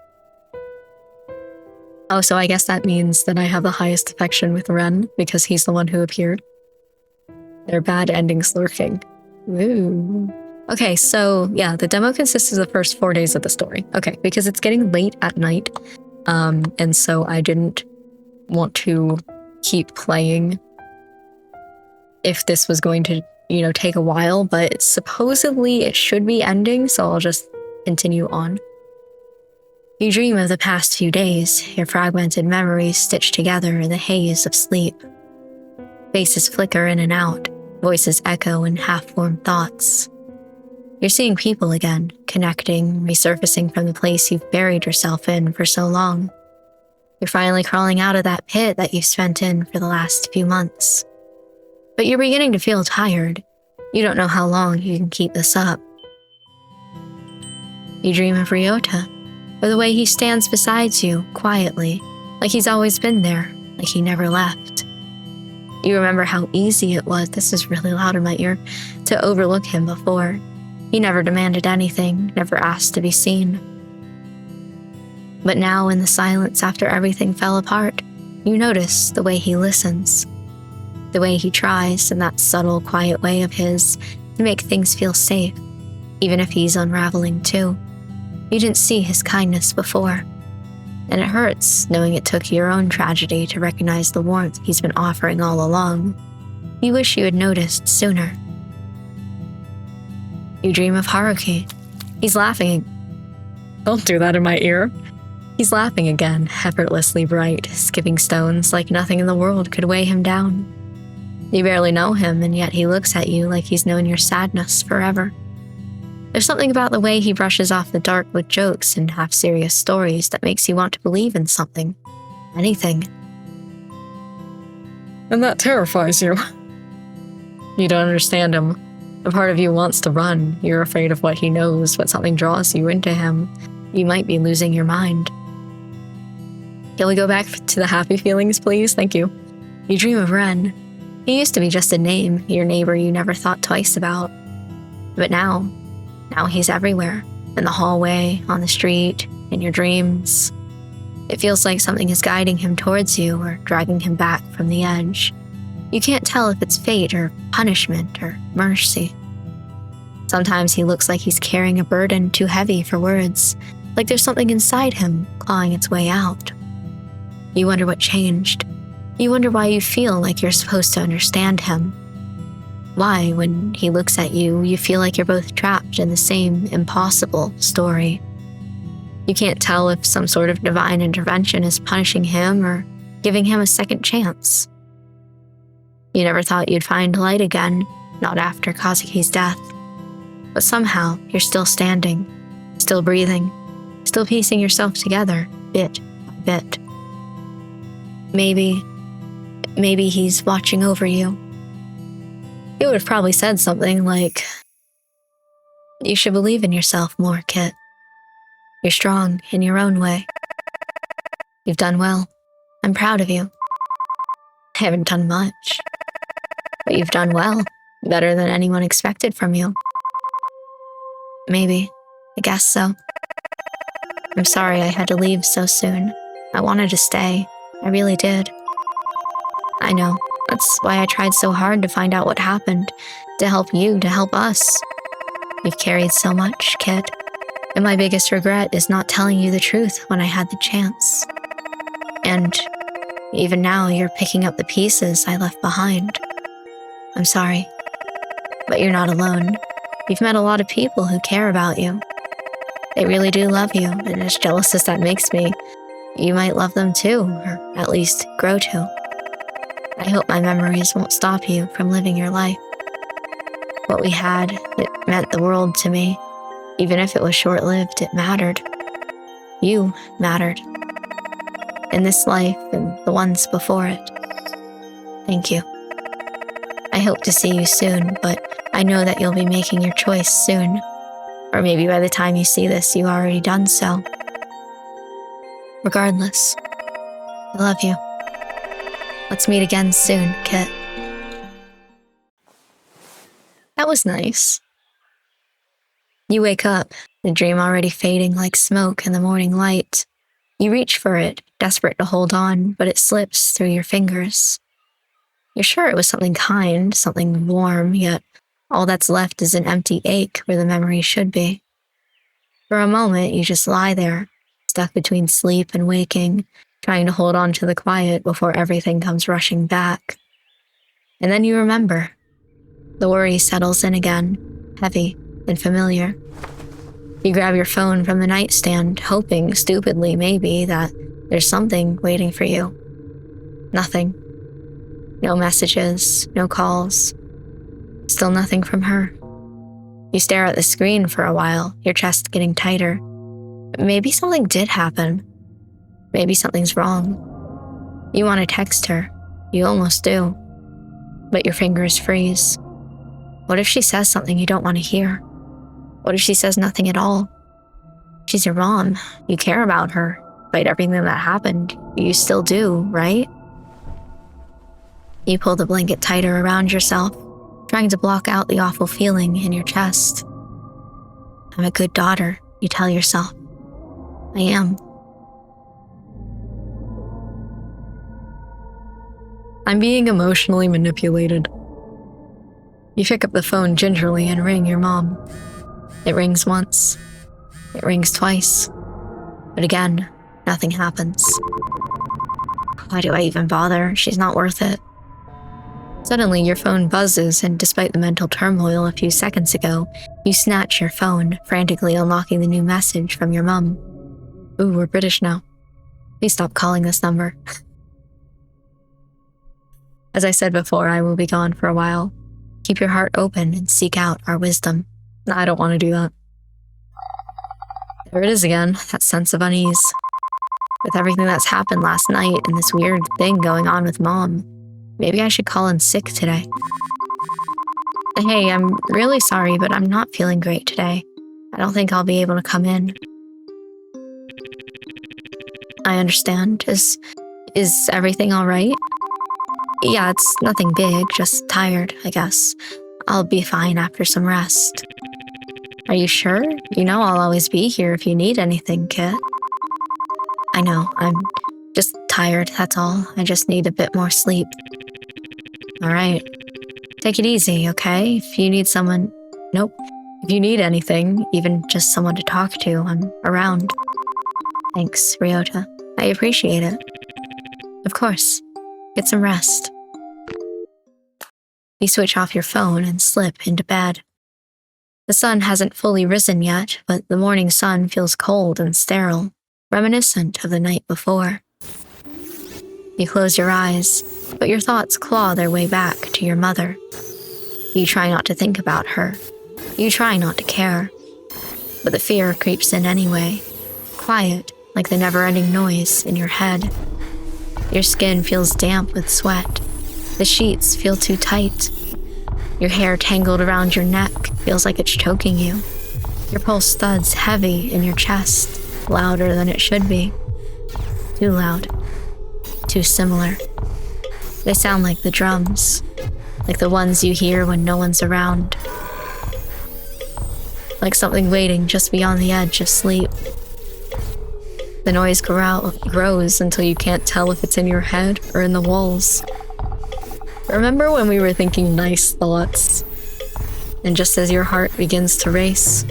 Speaker 1: Oh, so I guess that means that I have the highest affection with Ren, because he's the one who appeared. There are bad endings lurking. Ooh. Okay, so yeah, the demo consists of the first 4 days of the story. Okay, because it's getting late at night, and so I didn't want to keep playing if this was going to, take a while, but supposedly it should be ending, so I'll just continue on. You dream of the past few days, your fragmented memories stitched together in the haze of sleep. Faces flicker in and out, voices echo in half-formed thoughts. You're seeing people again, connecting, resurfacing from the place you've buried yourself in for so long. You're finally crawling out of that pit that you've spent in for the last few months. But you're beginning to feel tired. You don't know how long you can keep this up. You dream of Ryota, or the way he stands beside you, quietly, like he's always been there, like he never left. You remember how easy it was, this is really loud in my ear, to overlook him before. He never demanded anything, never asked to be seen. But now, in the silence after everything fell apart, you notice the way he listens. The way he tries, in that subtle, quiet way of his, to make things feel safe, even if he's unraveling too. You didn't see his kindness before. And it hurts, knowing it took your own tragedy to recognize the warmth he's been offering all along. You wish you had noticed sooner. You dream of Haruki. He's laughing. Don't do that in my ear. He's laughing again, effortlessly bright, skipping stones like nothing in the world could weigh him down. You barely know him, and yet he looks at you like he's known your sadness forever. There's something about the way he brushes off the dark with jokes and half-serious stories that makes you want to believe in something. Anything. And that terrifies you. You don't understand him. A part of you wants to run. You're afraid of what he knows, but something draws you into him. You might be losing your mind. Can we go back to the happy feelings, please? Thank you. You dream of Ren. He used to be just a name, your neighbor you never thought twice about. But now he's everywhere. In the hallway, on the street, in your dreams. It feels like something is guiding him towards you or dragging him back from the edge. You can't tell if it's fate or punishment or mercy. Sometimes he looks like he's carrying a burden too heavy for words, like there's something inside him clawing its way out. You wonder what changed. You wonder why you feel like you're supposed to understand him. Why, when he looks at you, you feel like you're both trapped in the same impossible story. You can't tell if some sort of divine intervention is punishing him or giving him a second chance. You never thought you'd find light again, not after Kazuki's death. But somehow, you're still standing, still breathing, still piecing yourself together, bit by bit. Maybe he's watching over you. He would have probably said something like, "You should believe in yourself more, Kit. You're strong in your own way. You've done well. I'm proud of you. I haven't done much, but you've done well, better than anyone expected from you." Maybe. I guess so. I'm sorry I had to leave so soon. I wanted to stay. I really did. I know. That's why I tried so hard to find out what happened. To help you, to help us. You've carried so much, Kid. And my biggest regret is not telling you the truth when I had the chance. And even now, you're picking up the pieces I left behind. I'm sorry, but you're not alone. You've met a lot of people who care about you. They really do love you, and as jealous as that makes me, you might love them too, or at least grow to. I hope my memories won't stop you from living your life. What we had, it meant the world to me. Even if it was short-lived, it mattered. You mattered. In this life and the ones before it. Thank you. I hope to see you soon, but I know that you'll be making your choice soon. Or maybe by the time you see this, you've already done so. Regardless, I love you. Let's meet again soon, Kit. That was nice. You wake up, the dream already fading like smoke in the morning light. You reach for it, desperate to hold on, but it slips through your fingers. You're sure it was something kind, something warm, yet all that's left is an empty ache where the memory should be. For a moment, you just lie there, stuck between sleep and waking, trying to hold on to the quiet before everything comes rushing back. And then you remember. The worry settles in again, heavy and familiar. You grab your phone from the nightstand, hoping, stupidly maybe, that there's something waiting for you. Nothing. No messages, no calls. Still nothing from her. You stare at the screen for a while, your chest getting tighter. Maybe something did happen. Maybe something's wrong. You want to text her. You almost do. But your fingers freeze. What if she says something you don't want to hear? What if she says nothing at all? She's your mom. You care about her. Despite everything that happened, you still do, right? You pull the blanket tighter around yourself, trying to block out the awful feeling in your chest. I'm a good daughter, you tell yourself. I am. I'm being emotionally manipulated. You pick up the phone gingerly and ring your mom. It rings once. It rings twice. But again, nothing happens. Why do I even bother? She's not worth it. Suddenly, your phone buzzes, and despite the mental turmoil a few seconds ago, you snatch your phone, frantically unlocking the new message from your mum. Ooh, we're British now. Please stop calling this number. As I said before, I will be gone for a while. Keep your heart open and seek out our wisdom. I don't want to do that. There it is again, that sense of unease. With everything that's happened last night and this weird thing going on with Mom, maybe I should call in sick today. Hey, I'm really sorry, but I'm not feeling great today. I don't think I'll be able to come in. I understand. Is everything all right? Yeah, it's nothing big, just tired, I guess. I'll be fine after some rest. Are you sure? You know I'll always be here if you need anything, Kit. I know, I'm just tired, that's all. I just need a bit more sleep. Alright. Take it easy, okay? If you need someone... Nope. If you need anything, even just someone to talk to, I'm around. Thanks, Ryota. I appreciate it. Of course. Get some rest. You switch off your phone and slip into bed. The sun hasn't fully risen yet, but the morning sun feels cold and sterile, reminiscent of the night before. You close your eyes, but your thoughts claw their way back to your mother. You try not to think about her. You try not to care. But the fear creeps in anyway, quiet like the never-ending noise in your head. Your skin feels damp with sweat. The sheets feel too tight. Your hair tangled around your neck feels like it's choking you. Your pulse thuds heavy in your chest, louder than it should be. Too loud. Too similar. They sound like the drums, like the ones you hear when no one's around. Like something waiting just beyond the edge of sleep. The noise grows until you can't tell if it's in your head or in the walls. Remember when we were thinking nice thoughts? And just as your heart begins to race,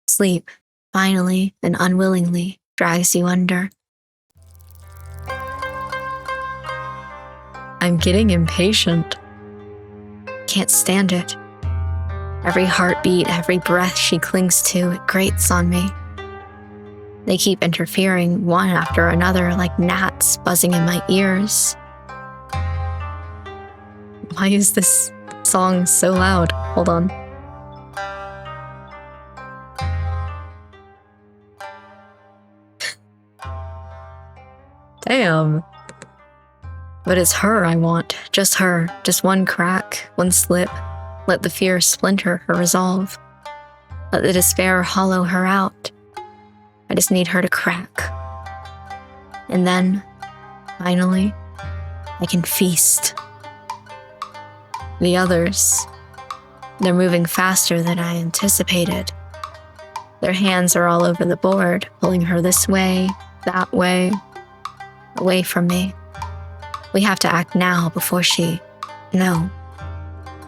Speaker 1: sleep finally and unwillingly drags you under. I'm getting impatient. Can't stand it. Every heartbeat, every breath she clings to, it grates on me. They keep interfering one after another like gnats buzzing in my ears. Why is this song so loud? Hold on. Damn. But it's her I want. Just her. Just one crack, one slip. Let the fear splinter her resolve. Let the despair hollow her out. I just need her to crack. And then, finally, I can feast. The others, they're moving faster than I anticipated. Their hands are all over the board, pulling her this way, that way, away from me. We have to act now before she... No,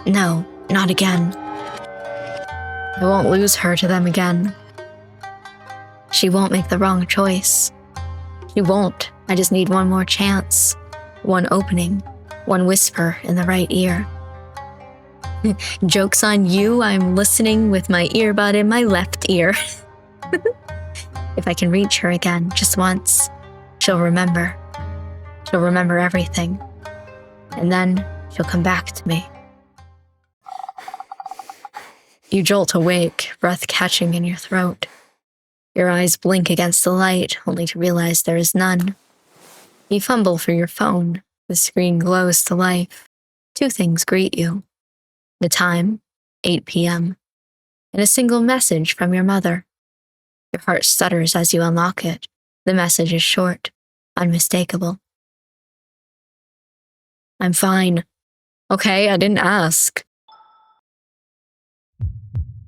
Speaker 1: not again. I won't lose her to them again. She won't make the wrong choice. She won't. I just need one more chance. One opening. One whisper in the right ear. Joke's on you, I'm listening with my earbud in my left ear. If I can reach her again, just once, she'll remember. She'll remember everything. And then she'll come back to me. You jolt awake, breath catching in your throat. Your eyes blink against the light, only to realize there is none. You fumble for your phone. The screen glows to life. Two things greet you. The time, 8 p.m., and a single message from your mother. Your heart stutters as you unlock it. The message is short, unmistakable. I'm fine. Okay, I didn't ask.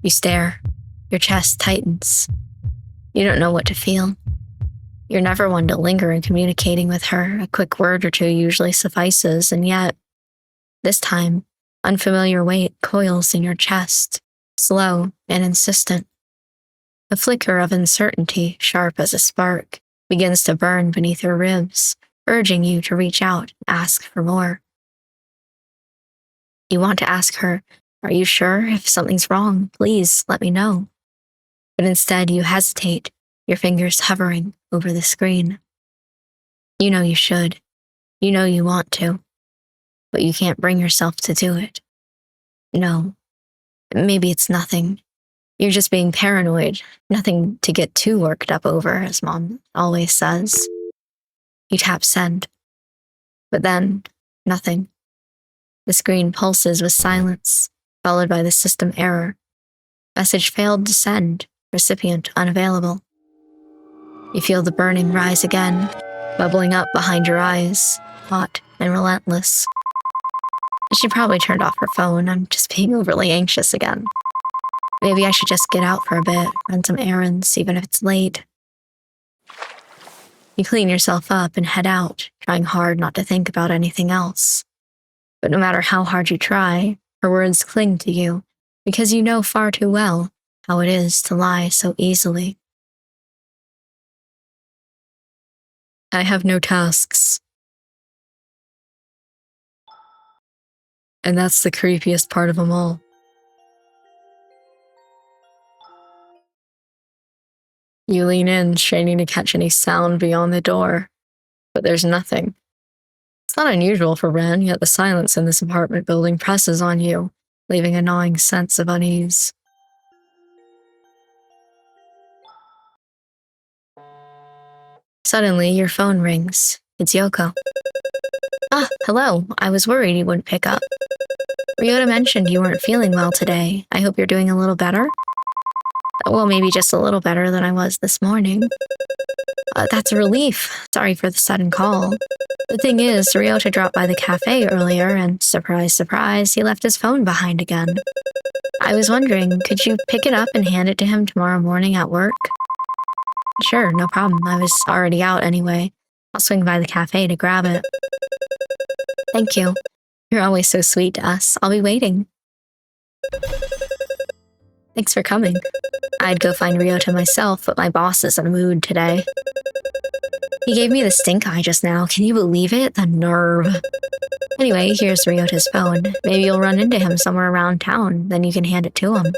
Speaker 1: You stare. Your chest tightens. You don't know what to feel. You're never one to linger in communicating with her. A quick word or two usually suffices, and yet, this time, unfamiliar weight coils in your chest, slow and insistent. A flicker of uncertainty, sharp as a spark, begins to burn beneath your ribs, urging you to reach out and ask for more. You want to ask her, "Are you sure? If something's wrong, please let me know." But instead you hesitate, your fingers hovering over the screen. You know you should. You know you want to. But you can't bring yourself to do it. No. Maybe it's nothing. You're just being paranoid. Nothing to get too worked up over, as Mom always says. You tap send. But then, nothing. The screen pulses with silence, followed by the system error. Message failed to send. Recipient unavailable. You feel the burning rise again, bubbling up behind your eyes, hot and relentless. She probably turned off her phone. I'm just being overly anxious again. Maybe I should just get out for a bit, run some errands, even if it's late. You clean yourself up and head out, trying hard not to think about anything else. But no matter how hard you try, her words cling to you, because you know far too well how it is to lie so easily. I have no tasks. And that's the creepiest part of them all. You lean in, straining to catch any sound beyond the door, but there's nothing. It's not unusual for Ren, yet the silence in this apartment building presses on you, leaving a gnawing sense of unease. Suddenly, your phone rings. It's Yoko. Ah, hello. I was worried you wouldn't pick up. Ryota mentioned you weren't feeling well today. I hope you're doing a little better? Well, maybe just a little better than I was this morning. That's a relief. Sorry for the sudden call. The thing is, Ryota dropped by the cafe earlier and, surprise, surprise, he left his phone behind again. I was wondering, could you pick it up and hand it to him tomorrow morning at work? Sure, no problem. I was already out anyway. I'll swing by the cafe to grab it. Thank you. You're always so sweet to us. I'll be waiting. Thanks for coming. I'd go find Ryota myself, but my boss is in a mood today. He gave me the stink eye just now. Can you believe it? The nerve. Anyway, here's Ryota's phone. Maybe you'll run into him somewhere around town, then you can hand it to him.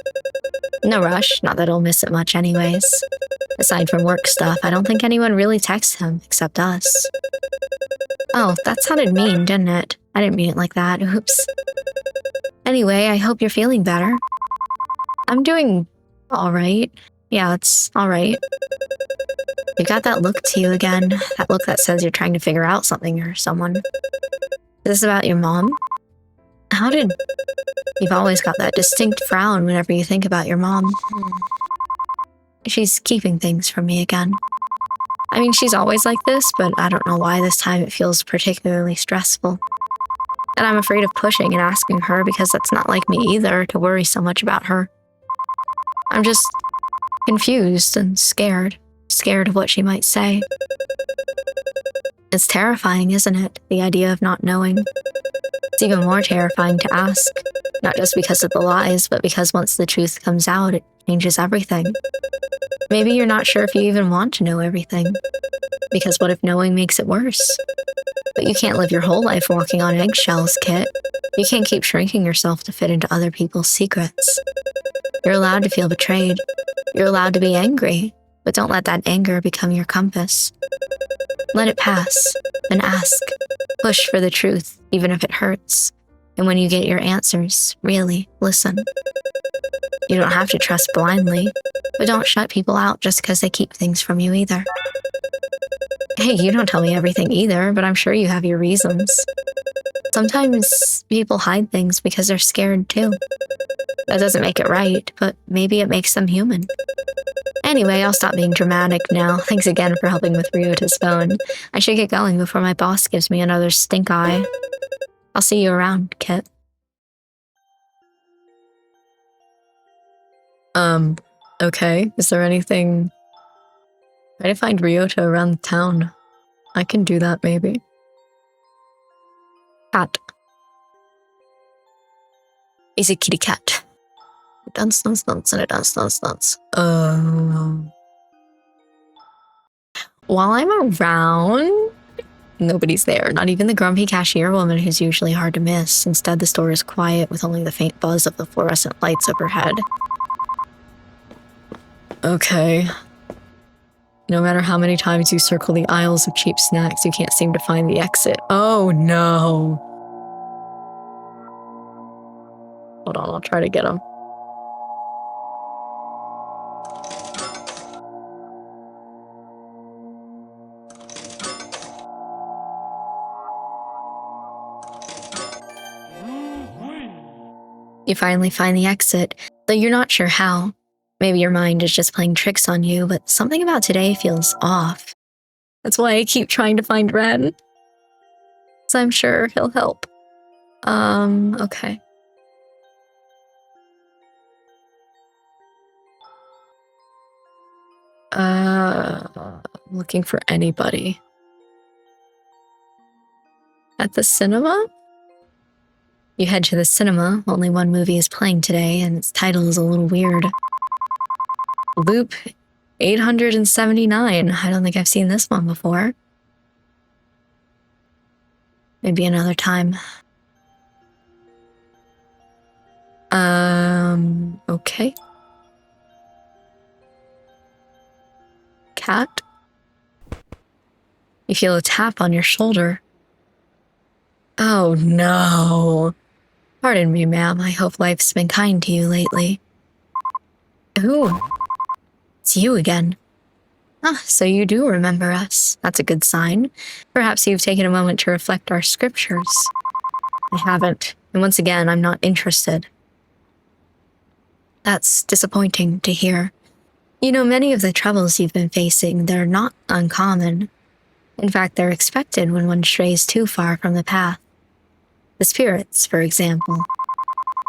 Speaker 1: No rush, not that he'll miss it much anyways. Aside from work stuff, I don't think anyone really texts him, except us. Oh, that sounded mean, didn't it? I didn't mean it like that, oops. Anyway, I hope you're feeling better. I'm doing alright. Yeah, it's alright. You got that look to you again. That look that says you're trying to figure out something or someone. Is this about your mom? How did... You've always got that distinct frown whenever you think about your mom. She's keeping things from me again. I mean, she's always like this, but I don't know why this time it feels particularly stressful. And I'm afraid of pushing and asking her because that's not like me either, to worry so much about her. I'm just confused and scared. Scared of what she might say. It's terrifying, isn't it? The idea of not knowing. It's even more terrifying to ask. Not just because of the lies, but because once the truth comes out, it changes everything. Maybe you're not sure if you even want to know everything. Because what if knowing makes it worse? But you can't live your whole life walking on eggshells, Kit. You can't keep shrinking yourself to fit into other people's secrets. You're allowed to feel betrayed. You're allowed to be angry. But don't let that anger become your compass. Let it pass, and ask. Push for the truth, even if it hurts. And when you get your answers, really listen. You don't have to trust blindly, but don't shut people out just because they keep things from you either. Hey, you don't tell me everything either, but I'm sure you have your reasons. Sometimes people hide things because they're scared too. That doesn't make it right, but maybe it makes them human. Anyway, I'll stop being dramatic now. Thanks again for helping with Ryota's phone. I should get going before my boss gives me another stink eye. I'll see you around, Kit. Okay. Is there anything... Try to find Ryota around the town. I can do that, maybe. Cat. He's a kitty cat. Dance, dance, dance, and a dance, dance, dance. While I'm around, nobody's there. Not even the grumpy cashier woman who's usually hard to miss. Instead, the store is quiet with only the faint buzz of the fluorescent lights overhead. Okay. No matter how many times you circle the aisles of cheap snacks, you can't seem to find the exit. Oh no. Hold on, I'll try to get him. You finally find the exit, though you're not sure how. Maybe your mind is just playing tricks on you, but something about today feels off. That's why I keep trying to find Ren. So I'm sure he'll help. Okay. Looking for anybody. At the cinema? You head to the cinema. Only one movie is playing today, and its title is a little weird. Loop 879. I don't think I've seen this one before. Maybe another time. Okay. Cat? You feel a tap on your shoulder. Oh no. Pardon me, ma'am. I hope life's been kind to you lately. Ooh. It's you again. Ah, so you do remember us. That's a good sign. Perhaps you've taken a moment to reflect our scriptures. I haven't. And once again, I'm not interested. That's disappointing to hear. You know, many of the troubles you've been facing, they're not uncommon. In fact, they're expected when one strays too far from the path. The spirits, for example.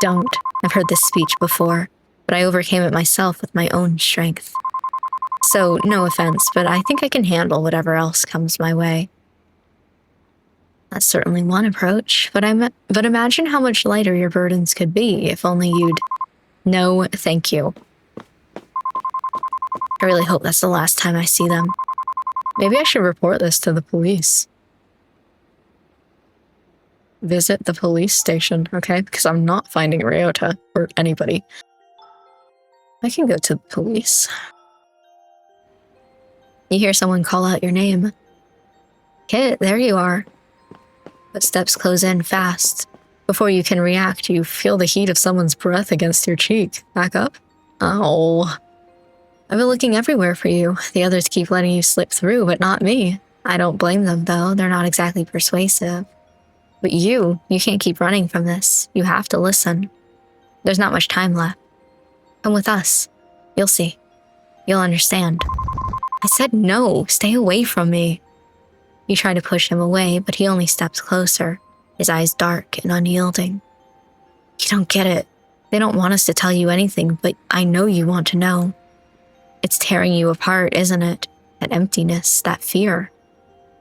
Speaker 1: Don't. I've heard this speech before, but I overcame it myself with my own strength. So, no offense, but I think I can handle whatever else comes my way. That's certainly one approach, but imagine how much lighter your burdens could be if only you'd No, thank you. I really hope that's the last time I see them. Maybe I should report this to the police. Visit the police station, okay? Because I'm not finding Ryota or anybody. I can go to the police. You hear someone call out your name. Kit, there you are. Footsteps close in fast. Before you can react, you feel the heat of someone's breath against your cheek. Back up. Oh. I've been looking everywhere for you. The others keep letting you slip through, but not me. I don't blame them, though. They're not exactly persuasive. But you can't keep running from this. You have to listen. There's not much time left. Come with us. You'll see. You'll understand. I said no. Stay away from me. You try to push him away, but he only steps closer, his eyes dark and unyielding. You don't get it. They don't want us to tell you anything, but I know you want to know. It's tearing you apart, isn't it? That emptiness, that fear.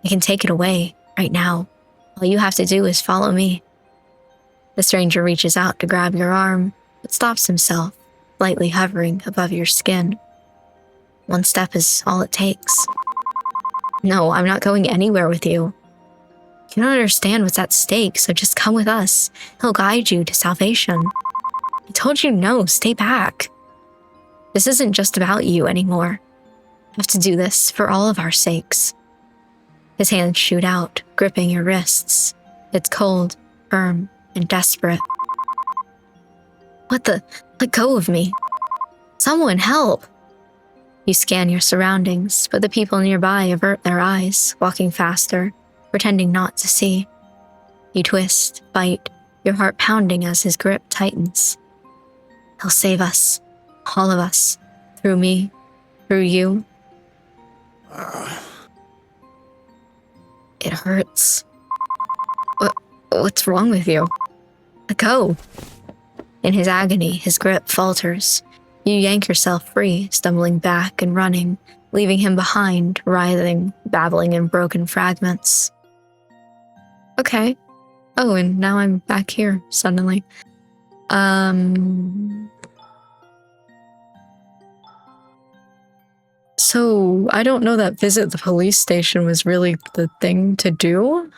Speaker 1: I can take it away, right now. All you have to do is follow me. The stranger reaches out to grab your arm, but stops himself, lightly hovering above your skin. One step is all it takes. No, I'm not going anywhere with you. You don't understand what's at stake, so just come with us. He'll guide you to salvation. I told you no, stay back. This isn't just about you anymore. I have to do this for all of our sakes. His hands shoot out, gripping your wrists. It's cold, firm, and desperate. What the? Let go of me. Someone help! You scan your surroundings, but the people nearby avert their eyes, walking faster, pretending not to see. You twist, bite, your heart pounding as his grip tightens. He'll save us. All of us. Through me. Through you. It hurts. What's wrong with you? Let go. In his agony, his grip falters. You yank yourself free, stumbling back and running, leaving him behind, writhing, babbling in broken fragments. Okay. Oh, and now I'm back here, suddenly. So, I don't know that visit the police station was really the thing to do.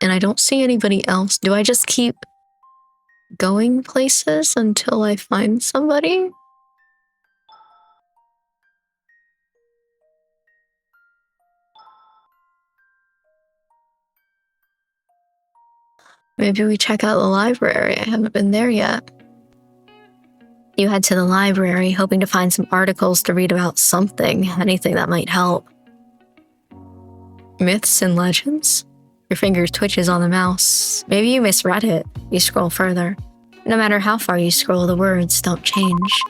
Speaker 1: And I don't see anybody else. Do I just keep going places until I find somebody? Maybe we check out the library. I haven't been there yet. You head to the library, hoping to find some articles to read about something, anything that might help. Myths and legends? Your finger twitches on the mouse. Maybe you misread it. You scroll further. No matter how far you scroll, the words don't change.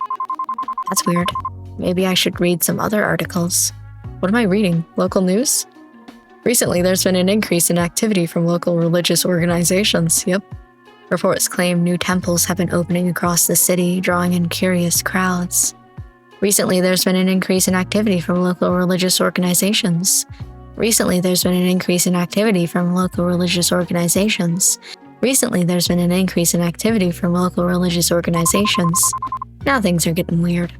Speaker 1: That's weird. Maybe I should read some other articles. What am I reading? Local news? Recently, there's been an increase in activity from local religious organizations. Yep. Reports claim new temples have been opening across the city, drawing in curious crowds. Recently, there's been an increase in activity from local religious organizations. Recently, there's been an increase in activity from local religious organizations. Recently, there's been an increase in activity from local religious organizations. Now things are getting weird.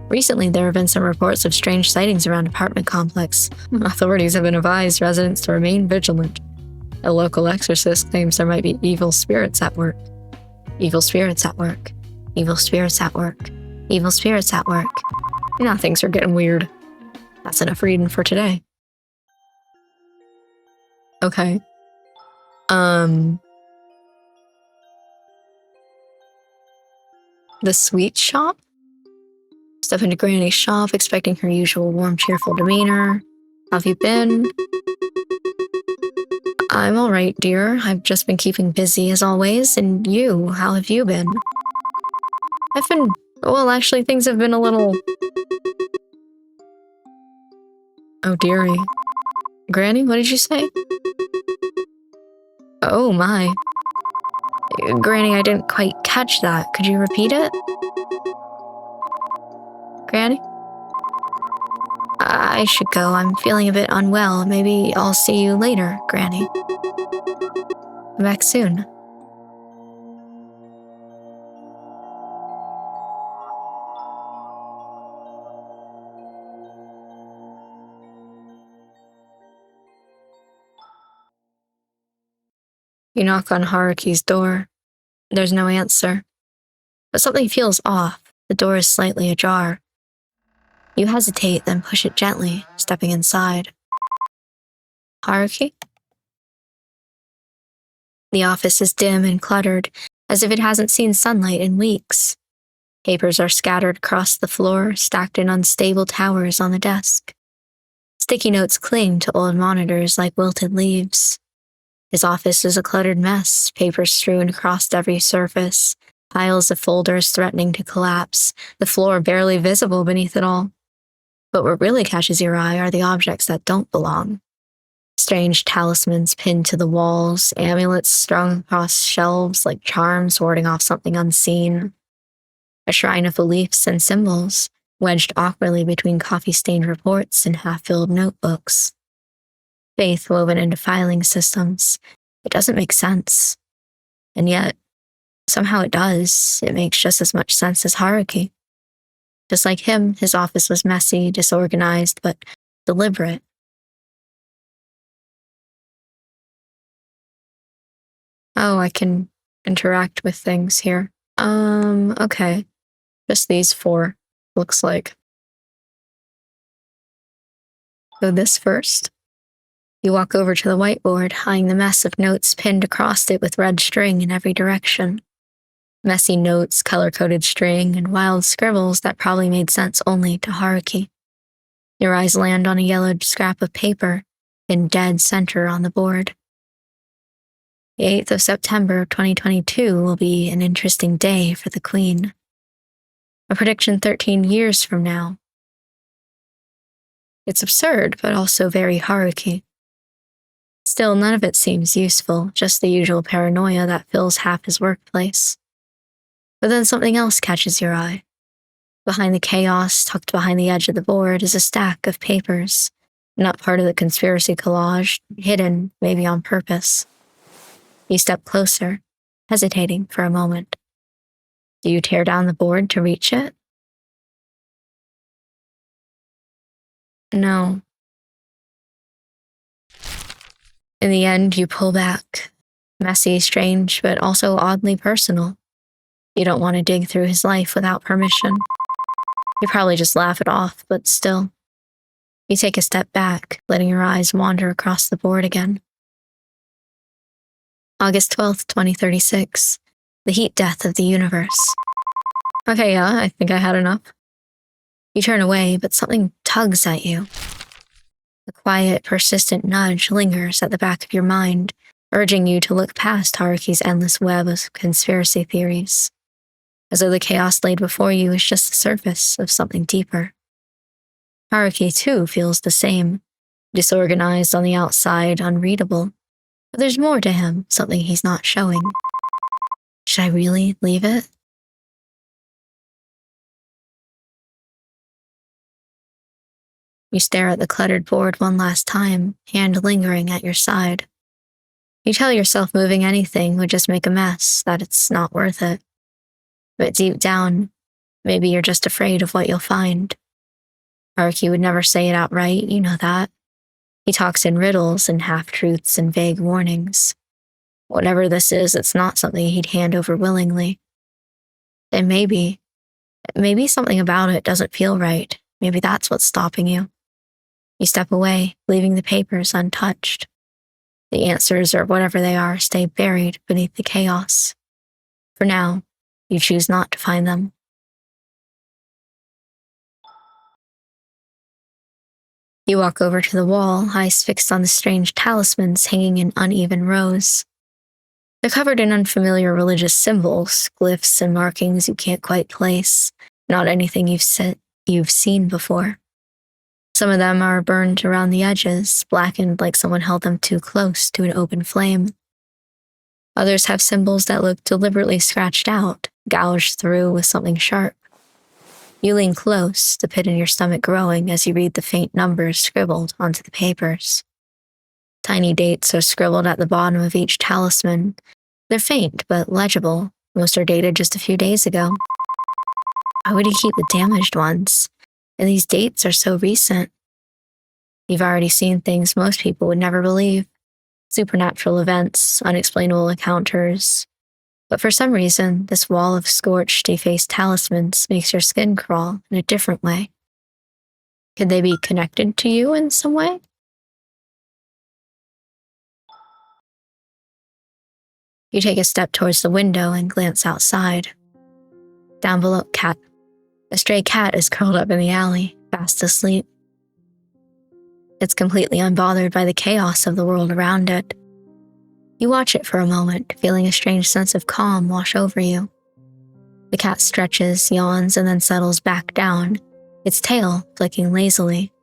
Speaker 1: Recently, there have been some reports of strange sightings around apartment complex. Authorities have been advised residents to remain vigilant. A local exorcist claims there might be evil spirits at work. Evil spirits at work. Evil spirits at work. Evil spirits at work. Now things are getting weird. That's enough reading for today. Okay. The sweet shop? Step into Granny's shop, expecting her usual warm, cheerful demeanor. How have you been? I'm all right, dear. I've just been keeping busy as always. And you, how have you been? Well, actually, things have been a little... Oh, dearie. Granny, what did you say? Oh, my. Granny, I didn't quite catch that. Could you repeat it? Granny? I should go. I'm feeling a bit unwell. Maybe I'll see you later, Granny. Come back soon. You knock on Haruki's door. There's no answer. But something feels off. The door is slightly ajar. You hesitate, then push it gently, stepping inside. Haruki? The office is dim and cluttered, as if it hasn't seen sunlight in weeks. Papers are scattered across the floor, stacked in unstable towers on the desk. Sticky notes cling to old monitors like wilted leaves. His office is a cluttered mess, papers strewn across every surface, piles of folders threatening to collapse, the floor barely visible beneath it all. But what really catches your eye are the objects that don't belong. Strange talismans pinned to the walls, amulets strung across shelves like charms warding off something unseen. A shrine of beliefs and symbols, wedged awkwardly between coffee-stained reports and half-filled notebooks. Faith woven into filing systems. It doesn't make sense. And yet, somehow it does. It makes just as much sense as Haruki. Just like him, his office was messy, disorganized, but deliberate. Oh, I can interact with things here. Okay. Just these 4, looks like. Go this first. You walk over to the whiteboard, eyeing the mess of notes pinned across it with red string in every direction. Messy notes, color-coded string, and wild scribbles that probably made sense only to Haruki. Your eyes land on a yellowed scrap of paper, in dead center on the board. The 8th of September 2022 will be an interesting day for the Queen. A prediction 13 years from now. It's absurd, but also very Haruki. Still, none of it seems useful, just the usual paranoia that fills half his workplace. But then something else catches your eye. Behind the chaos, tucked behind the edge of the board, is a stack of papers, not part of the conspiracy collage, hidden, maybe on purpose. You step closer, hesitating for a moment. Do you tear down the board to reach it? No. In the end, you pull back. Messy, strange, but also oddly personal. You don't want to dig through his life without permission. You probably just laugh it off, but still. You take a step back, letting your eyes wander across the board again. August 12th, 2036. The heat death of the universe. Okay, yeah, I think I had enough. You turn away, but something tugs at you. A quiet, persistent nudge lingers at the back of your mind, urging you to look past Haruki's endless web of conspiracy theories, as though the chaos laid before you is just the surface of something deeper. Haruki, too, feels the same, disorganized on the outside, unreadable. But there's more to him, something he's not showing. Should I really leave it? You stare at the cluttered board one last time, hand lingering at your side. You tell yourself moving anything would just make a mess, that it's not worth it. But deep down, maybe you're just afraid of what you'll find. Haruki would never say it outright, you know that. He talks in riddles and half-truths and vague warnings. Whatever this is, it's not something he'd hand over willingly. And maybe something about it doesn't feel right. Maybe that's what's stopping you. You step away, leaving the papers untouched. The answers, or whatever they are, stay buried beneath the chaos. For now, you choose not to find them. You walk over to the wall, eyes fixed on the strange talismans hanging in uneven rows. They're covered in unfamiliar religious symbols, glyphs and markings you can't quite place, not anything you've seen before. Some of them are burned around the edges, blackened like someone held them too close to an open flame. Others have symbols that look deliberately scratched out, gouged through with something sharp. You lean close, the pit in your stomach growing as you read the faint numbers scribbled onto the papers. Tiny dates are scribbled at the bottom of each talisman. They're faint but legible. Most are dated just a few days ago. Why would he keep the damaged ones? And these dates are so recent. You've already seen things most people would never believe. Supernatural events, unexplainable encounters. But for some reason, this wall of scorched, defaced talismans makes your skin crawl in a different way. Could they be connected to you in some way? You take a step towards the window and glance outside. Down below, cat. A stray cat is curled up in the alley, fast asleep. It's completely unbothered by the chaos of the world around it. You watch it for a moment, feeling a strange sense of calm wash over you. The cat stretches, yawns, and then settles back down, its tail flicking lazily.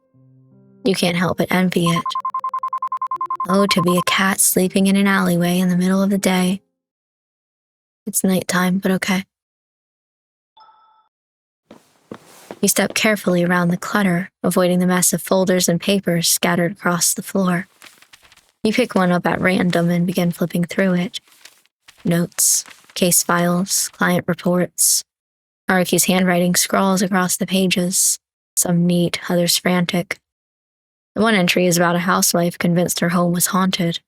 Speaker 1: You can't help but envy it. Oh, to be a cat sleeping in an alleyway in the middle of the day. It's nighttime, but okay. You step carefully around the clutter, avoiding the mess of folders and papers scattered across the floor. You pick one up at random and begin flipping through it. Notes, case files, client reports. Haruki's handwriting scrawls across the pages, some neat, others frantic. The one entry is about a housewife convinced her home was haunted.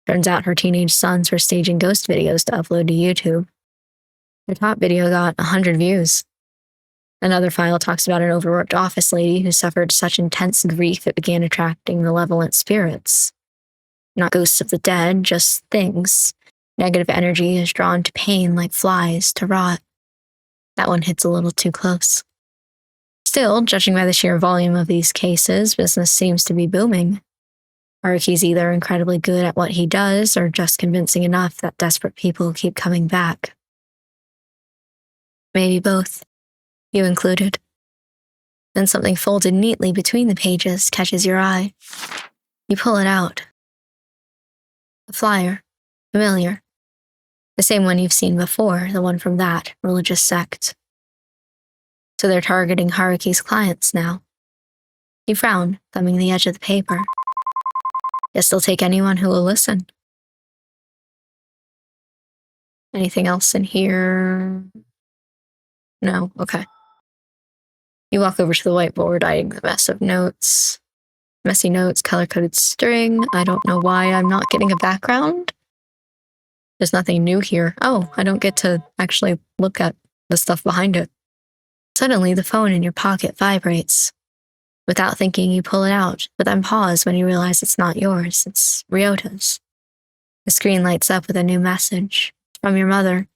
Speaker 1: Turns out her teenage sons were staging ghost videos to upload to YouTube. The top video got 100 views. Another file talks about an overworked office lady who suffered such intense grief it began attracting malevolent spirits. Not ghosts of the dead, just things. Negative energy is drawn to pain like flies to rot. That one hits a little too close. Still, judging by the sheer volume of these cases, business seems to be booming. Haruki's either incredibly good at what he does or just convincing enough that desperate people keep coming back. Maybe both. You included. Then something folded neatly between the pages catches your eye. You pull it out. A flyer. Familiar. The same one you've seen before, the one from that religious sect. So they're targeting Haruki's clients now. You frown, thumbing the edge of the paper. Guess they'll take anyone who will listen. Anything else in here? No? Okay. You walk over to the whiteboard, eyeing the mess of notes. Messy notes, color-coded string. I don't know why I'm not getting a background. There's nothing new here. Oh, I don't get to actually look at the stuff behind it. Suddenly, the phone in your pocket vibrates. Without thinking, you pull it out, but then pause when you realize it's not yours, it's Ryota's. The screen lights up with a new message. It's from your mother.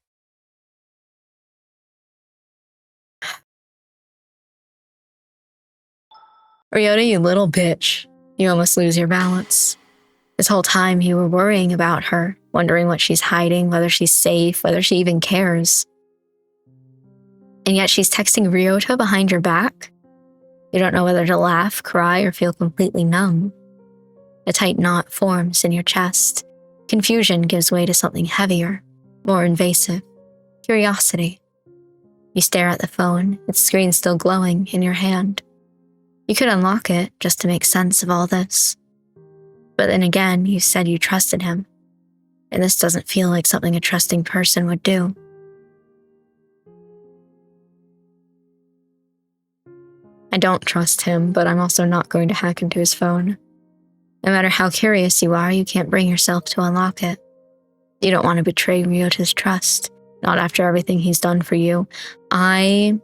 Speaker 1: Ryota, you little bitch. You almost lose your balance. This whole time you were worrying about her, wondering what she's hiding, whether she's safe, whether she even cares. And yet she's texting Ryota behind your back? You don't know whether to laugh, cry, or feel completely numb. A tight knot forms in your chest. Confusion gives way to something heavier, more invasive. Curiosity. You stare at the phone, its screen still glowing in your hand. You could unlock it just to make sense of all this. But then again, you said you trusted him. And this doesn't feel like something a trusting person would do. I don't trust him, but I'm also not going to hack into his phone. No matter how curious you are, you can't bring yourself to unlock it. You don't want to betray Ryota's trust, not after everything he's done for you. I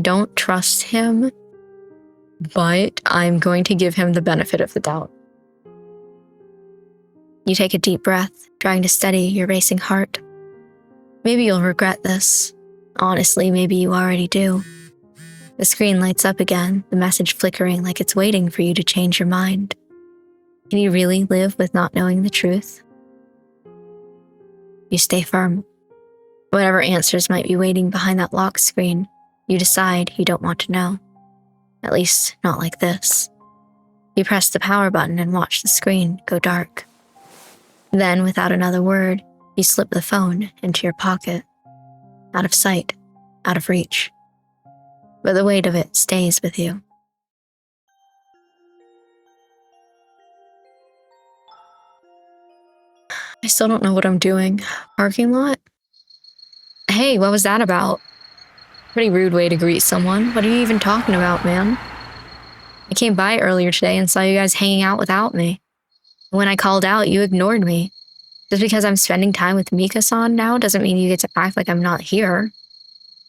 Speaker 1: don't trust him, but I'm going to give him the benefit of the doubt. You take a deep breath, trying to steady your racing heart. Maybe you'll regret this. Honestly, maybe you already do. The screen lights up again, the message flickering like it's waiting for you to change your mind. Can you really live with not knowing the truth? You stay firm. Whatever answers might be waiting behind that lock screen, you decide you don't want to know. At least, not like this. You press the power button and watch the screen go dark. Then, without another word, you slip the phone into your pocket. Out of sight, out of reach. But the weight of it stays with you. I still don't know what I'm doing. Parking lot? Hey, what was that about? Pretty rude way to greet someone. What are you even talking about, man? I came by earlier today and saw you guys hanging out without me. When I called out, you ignored me. Just because I'm spending time with Mika-san now doesn't mean you get to act like I'm not here.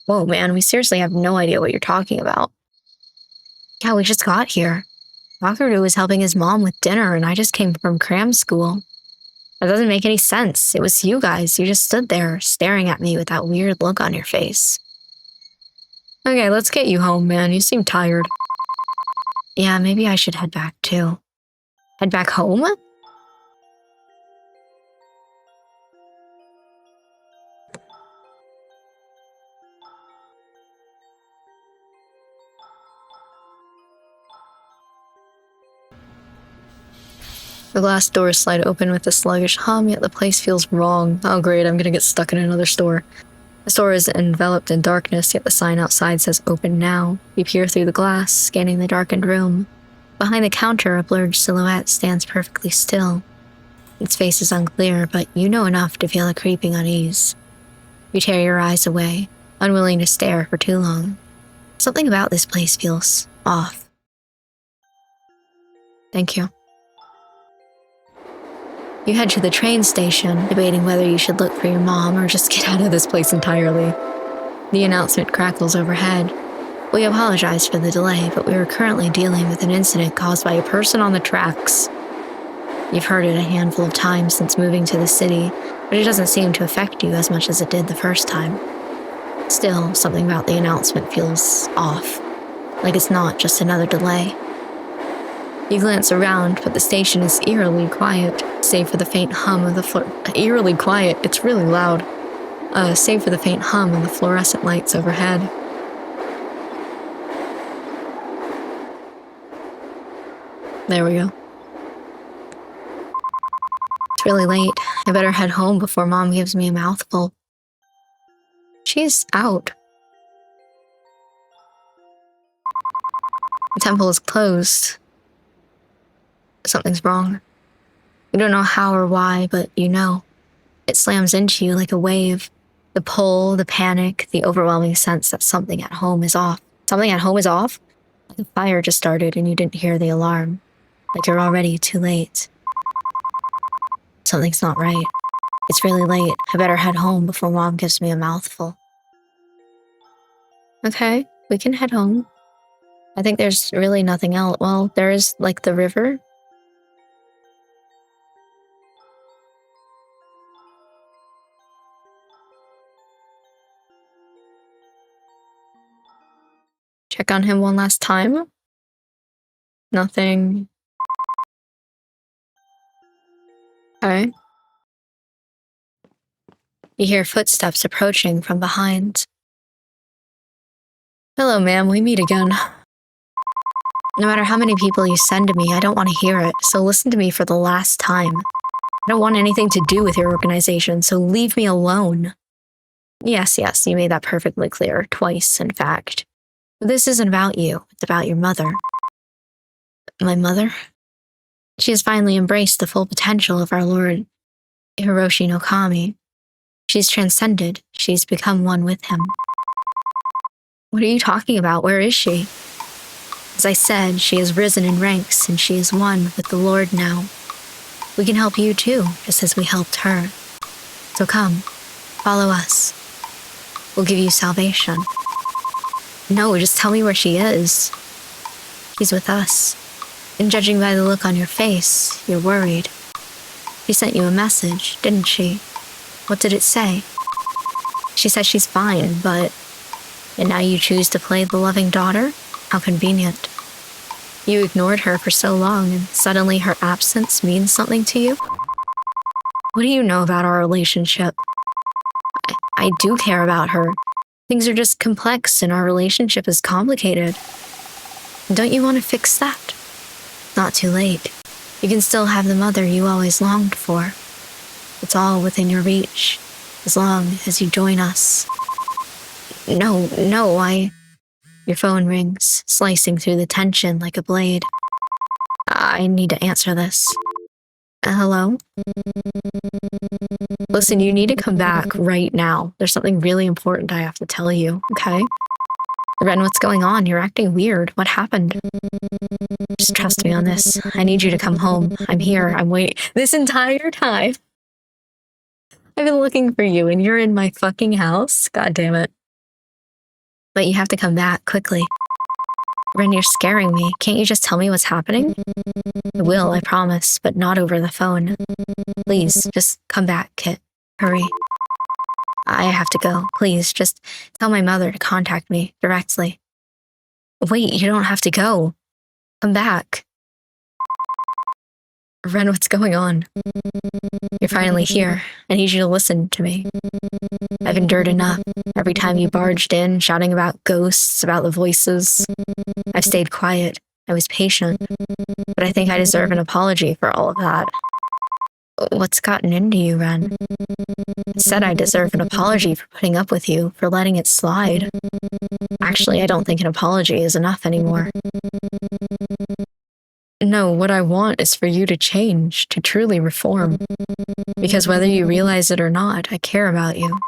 Speaker 1: Whoa, man, we seriously have no idea what you're talking about. Yeah, we just got here. Wakaru was helping his mom with dinner and I just came from cram school. That doesn't make any sense. It was you guys. You just stood there, staring at me with that weird look on your face. Okay, let's get you home, man. You seem tired. Yeah, maybe I should head back, too. Head back home? The glass doors slide open with a sluggish hum, yet the place feels wrong. Oh great, I'm gonna get stuck in another store. The store is enveloped in darkness, yet the sign outside says open now. You peer through the glass, scanning the darkened room. Behind the counter, a blurred silhouette stands perfectly still. Its face is unclear, but you know enough to feel a creeping unease. You tear your eyes away, unwilling to stare for too long. Something about this place feels off. Thank you. You head to the train station, debating whether you should look for your mom or just get out of this place entirely. The announcement crackles overhead. We apologize for the delay, but we are currently dealing with an incident caused by a person on the tracks. You've heard it a handful of times since moving to the city, but it doesn't seem to affect you as much as it did the first time. Still, something about the announcement feels off, like it's not just another delay. You glance around, but the station is eerily quiet, save for the faint hum of the eerily quiet, it's really loud. Save for the faint hum of the fluorescent lights overhead. There we go. It's really late. I better head home before Mom gives me a mouthful. She's out. The temple is closed. Something's wrong. You don't know how or why, but you know. It slams into you like a wave. The pull, the panic, the overwhelming sense that something at home is off. Something at home is off? Like the fire just started and you didn't hear the alarm. Like you're already too late. Something's not right. It's really late. I better head home before Mom gives me a mouthful. Okay, we can head home. I think there's really nothing else. Well, there is, like, the river. Check on him one last time. Nothing. Okay. You hear footsteps approaching from behind. Hello, ma'am. We meet again. No matter how many people you send to me, I don't want to hear it, so listen to me for the last time. I don't want anything to do with your organization, so leave me alone. Yes, you made that perfectly clear, twice, in fact. But this isn't about you, it's about your mother. My mother? She has finally embraced the full potential of our Lord Hiroshi no Kami. She's transcended, she's become one with him. What are you talking about? Where is she? As I said, she has risen in ranks and she is one with the Lord now. We can help you too, just as we helped her. So come, follow us. We'll give you salvation. No, just tell me where she is. She's with us. And judging by the look on your face, you're worried. She sent you a message, didn't she? What did it say? She said she's fine, but... And now you choose to play the loving daughter? How convenient. You ignored her for so long, and suddenly her absence means something to you? What do you know about our relationship? I do care about her. Things are just complex, and our relationship is complicated. Don't you want to fix that? Not too late. You can still have the mother you always longed for. It's all within your reach, as long as you join us. No, Your phone rings, slicing through the tension like a blade. I need to answer this. Hello? Listen, you need to come back right now. There's something really important I have to tell you, okay? Ren, what's going on? You're acting weird. What happened? Just trust me on this. I need you to come home. I'm here. I'm waiting. This entire time, I've been looking for you and you're in my fucking house. God damn it. But you have to come back quickly. Ren, you're scaring me. Can't you just tell me what's happening? I will, I promise, but not over the phone. Please, just come back, Kit. Hurry. I have to go. Please, just tell my mother to contact me directly. Wait, you don't have to go. Come back. Ren, what's going on? You're finally here. I need you to listen to me. I've endured enough. Every time you barged in, shouting about ghosts, about the voices. I've stayed quiet. I was patient. But I think I deserve an apology for all of that. What's gotten into you, Ren? I said I deserve an apology for putting up with you, for letting it slide. Actually, I don't think an apology is enough anymore. No, what I want is for you to change, to truly reform. Because whether you realize it or not, I care about you.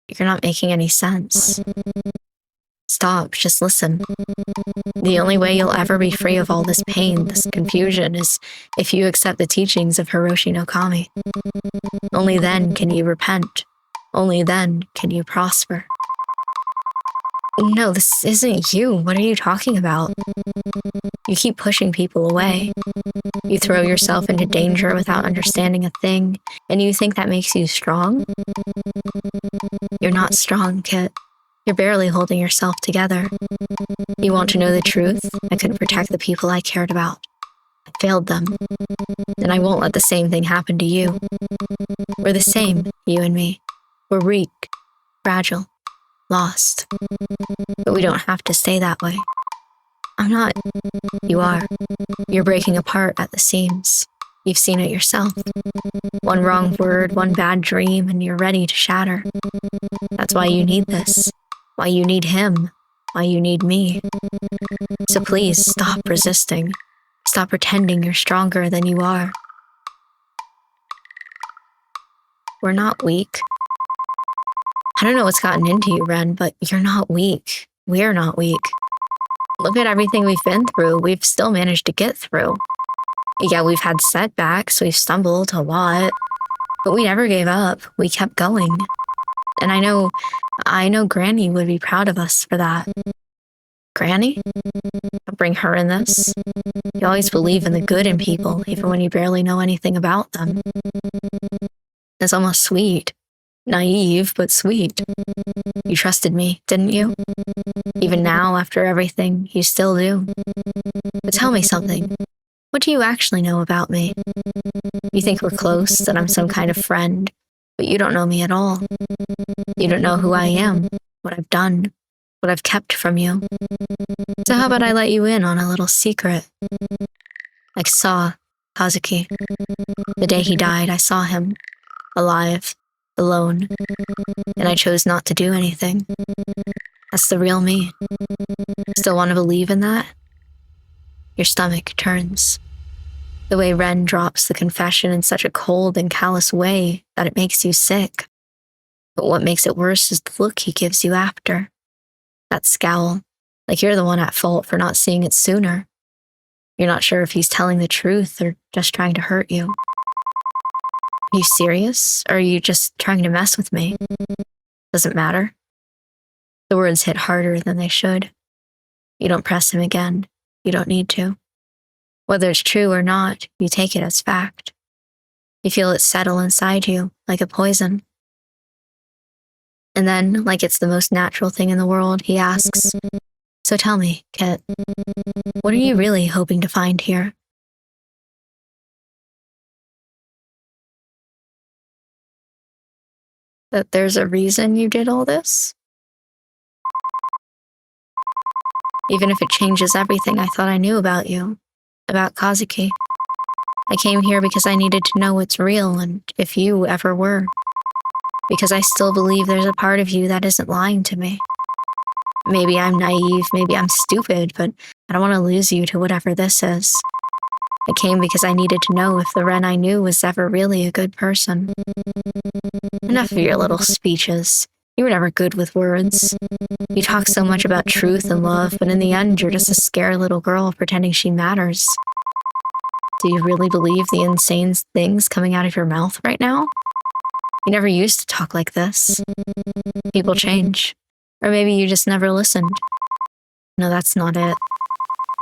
Speaker 1: You're not making any sense. Stop, just listen. The only way you'll ever be free of all this pain, this confusion, is if you accept the teachings of Hiroshi no Kami. Only then can you repent. Only then can you prosper. No, this isn't you. What are you talking about? You keep pushing people away. You throw yourself into danger without understanding a thing, and you think that makes you strong? You're not strong, Kit. You're barely holding yourself together. You want to know the truth? I couldn't protect the people I cared about. I failed them. And I won't let the same thing happen to you. We're the same, you and me. We're weak, fragile, lost. But we don't have to stay that way. I'm not. You are. You're breaking apart at the seams. You've seen it yourself. One wrong word, one bad dream, and you're ready to shatter. That's why you need this. Why you need him. Why you need me. So please, stop resisting. Stop pretending you're stronger than you are. We're not weak. I don't know what's gotten into you, Ren, but you're not weak. We're not weak. Look at everything we've been through. We've still managed to get through. Yeah, we've had setbacks, we've stumbled a lot, but we never gave up. We kept going. And I know Granny would be proud of us for that. Granny? I'll bring her in this. You always believe in the good in people, even when you barely know anything about them. It's almost sweet. Naive, but sweet. You trusted me, didn't you? Even now, after everything, you still do. But tell me something. What do you actually know about me? You think we're close, that I'm some kind of friend, but you don't know me at all. You don't know who I am, what I've done, what I've kept from you. So how about I let you in on a little secret? I saw Kazuki. The day he died, I saw him, alive, alone, and I chose not to do anything. That's the real me. Still want to believe in that? Your stomach turns. The way Ren drops the confession in such a cold and callous way that it makes you sick. But what makes it worse is the look he gives you after. That scowl, like you're the one at fault for not seeing it sooner. You're not sure if he's telling the truth or just trying to hurt you. Are you serious? Or are you just trying to mess with me? Doesn't matter. The words hit harder than they should. You don't press him again. You don't need to. Whether it's true or not, you take it as fact. You feel it settle inside you, like a poison. And then, like it's the most natural thing in the world, he asks, so tell me, Kit, what are you really hoping to find here? That there's a reason you did all this? Even if it changes everything I thought I knew about you, about Kazuki. I came here because I needed to know what's real and if you ever were. Because I still believe there's a part of you that isn't lying to me. Maybe I'm naive, maybe I'm stupid, but I don't want to lose you to whatever this is. I came because I needed to know if the Ren I knew was ever really a good person. Enough of your little speeches. You were never good with words. You talk so much about truth and love, but in the end, you're just a scared little girl pretending she matters. Do you really believe the insane things coming out of your mouth right now? You never used to talk like this. People change. Or maybe you just never listened. No, that's not it.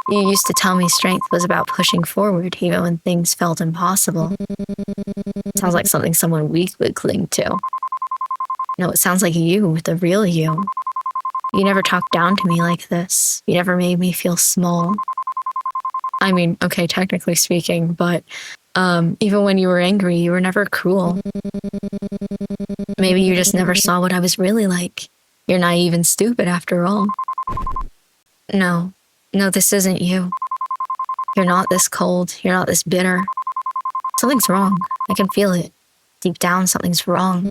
Speaker 1: You used to tell me strength was about pushing forward even when things felt impossible. Sounds like something someone weak would cling to. No, it sounds like you, the real you. You never talked down to me like this. You never made me feel small. I mean, okay, technically speaking, but even when you were angry, you were never cruel. Maybe you just never saw what I was really like. You're naive and stupid after all. No, this isn't you. You're not this cold. You're not this bitter. Something's wrong. I can feel it. Deep down, something's wrong.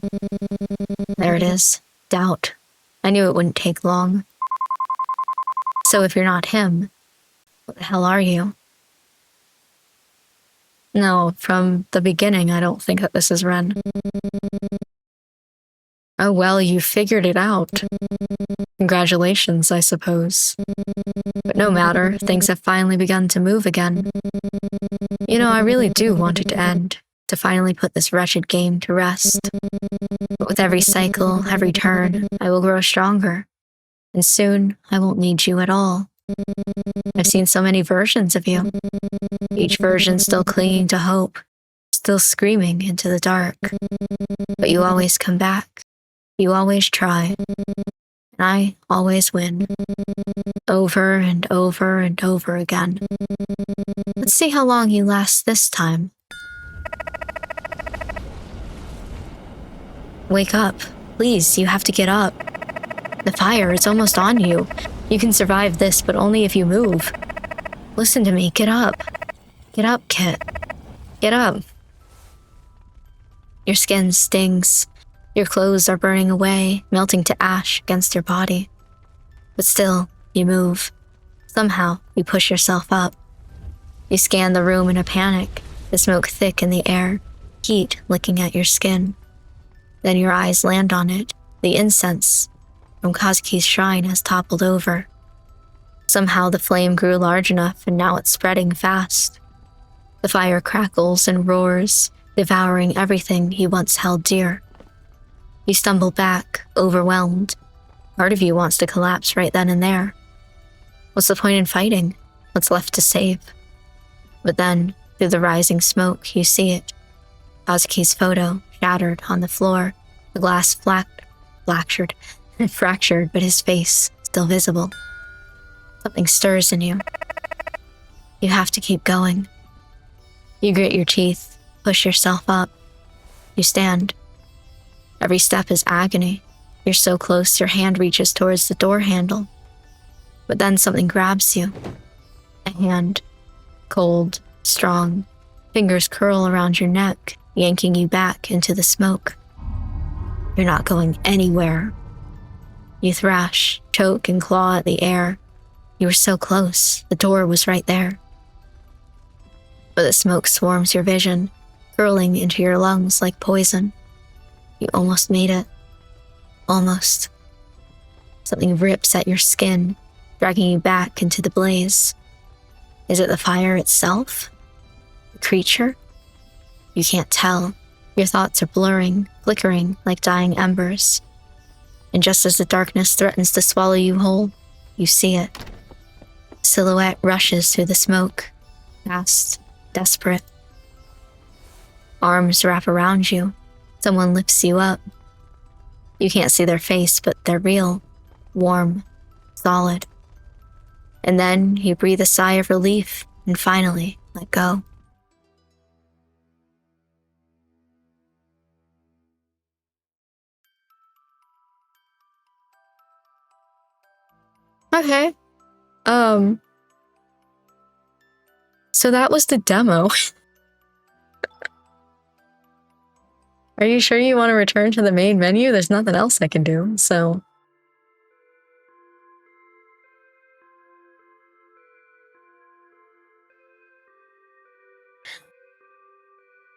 Speaker 1: There it is. Doubt. I knew it wouldn't take long. So if you're not him, what the hell are you? No, from the beginning, I don't think that this is Ren. Oh well, you figured it out. Congratulations, I suppose. But no matter, things have finally begun to move again. You know, I really do want it to end, to finally put this wretched game to rest. But with every cycle, every turn, I will grow stronger. And soon, I won't need you at all. I've seen so many versions of you. Each version still clinging to hope, still screaming into the dark. But you always come back. You always try. And I always win. Over and over and over again. Let's see how long you last this time. Wake up. Please, you have to get up. The fire, it's almost on you. You can survive this, but only if you move. Listen to me, get up. Get up, Kit. Get up. Your skin stings. Your clothes are burning away, melting to ash against your body. But still, you move. Somehow, you push yourself up. You scan the room in a panic, the smoke thick in the air, heat licking at your skin. Then your eyes land on it, the incense from Kazuki's shrine has toppled over. Somehow the flame grew large enough and now it's spreading fast. The fire crackles and roars, devouring everything he once held dear. You stumble back, overwhelmed. Part of you wants to collapse right then and there. What's the point in fighting? What's left to save? But then, through the rising smoke, you see it. Kazuki's photo, shattered on the floor, the glass fractured, but his face still visible. Something stirs in you. You have to keep going. You grit your teeth, push yourself up. You stand. Every step is agony. You're so close, your hand reaches towards the door handle. But then something grabs you. A hand. Cold, strong. Fingers curl around your neck, yanking you back into the smoke. You're not going anywhere. You thrash, choke, and claw at the air. You were so close. The door was right there. But the smoke swarms your vision, curling into your lungs like poison. You almost made it. Almost. Something rips at your skin, dragging you back into the blaze. Is it the fire itself? The creature? You can't tell. Your thoughts are blurring, flickering like dying embers. And just as the darkness threatens to swallow you whole, you see it. A silhouette rushes through the smoke, fast, desperate. Arms wrap around you. Someone lifts you up. You can't see their face, but they're real, warm, solid. And then you breathe a sigh of relief and finally let go. Okay. So that was the demo. Are you sure you want to return to the main menu? There's nothing else I can do, so.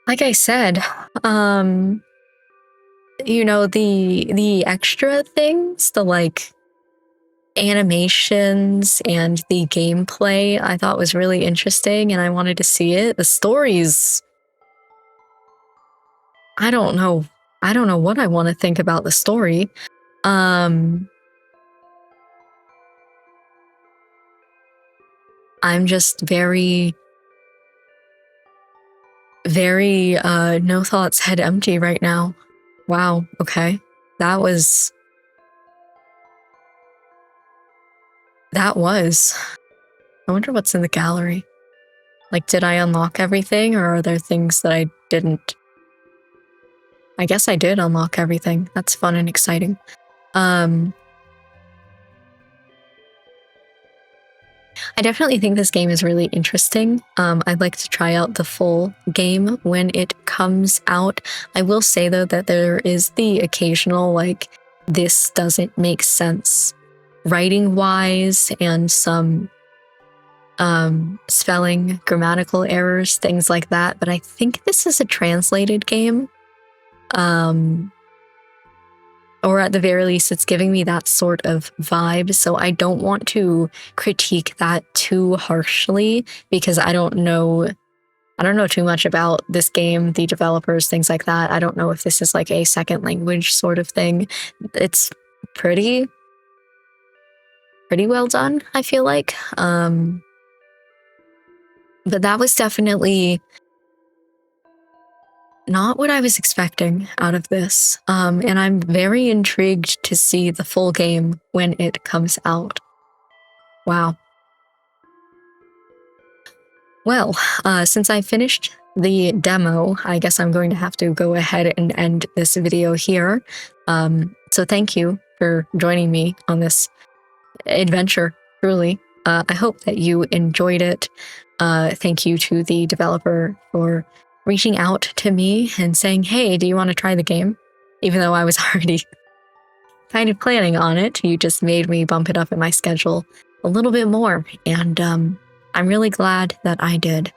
Speaker 1: Like I said, you know, the extra things, the like animations and the gameplay I thought was really interesting and I wanted to see it. The stories, I don't know. I don't know what I want to think about the story. I'm just very no thoughts, head empty right now. Wow, okay. That was I wonder what's in the gallery. Like, did I unlock everything or are there things that I didn't? I guess I did unlock everything. That's fun and exciting. I definitely think this game is really interesting. I'd like to try out the full game when it comes out. I will say though that there is the occasional like, this doesn't make sense writing wise and some spelling, grammatical errors, things like that. But I think this is a translated game. Or at the very least, it's giving me that sort of vibe. So I don't want to critique that too harshly because I don't know too much about this game, the developers, things like that. I don't know if this is like a second language sort of thing. It's pretty well done, I feel like. But that was definitely not what I was expecting out of this. And I'm very intrigued to see the full game when it comes out. Wow. Well, since I finished the demo, I guess I'm going to have to go ahead and end this video here. So thank you for joining me on this adventure, truly. I hope that you enjoyed it. Thank you to the developer for reaching out to me and saying, hey, do you want to try the game? Even though I was already kind of planning on it, you just made me bump it up in my schedule a little bit more. And I'm really glad that I did.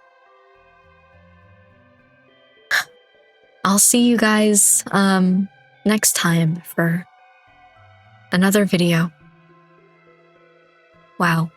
Speaker 1: I'll see you guys next time for another video. Wow.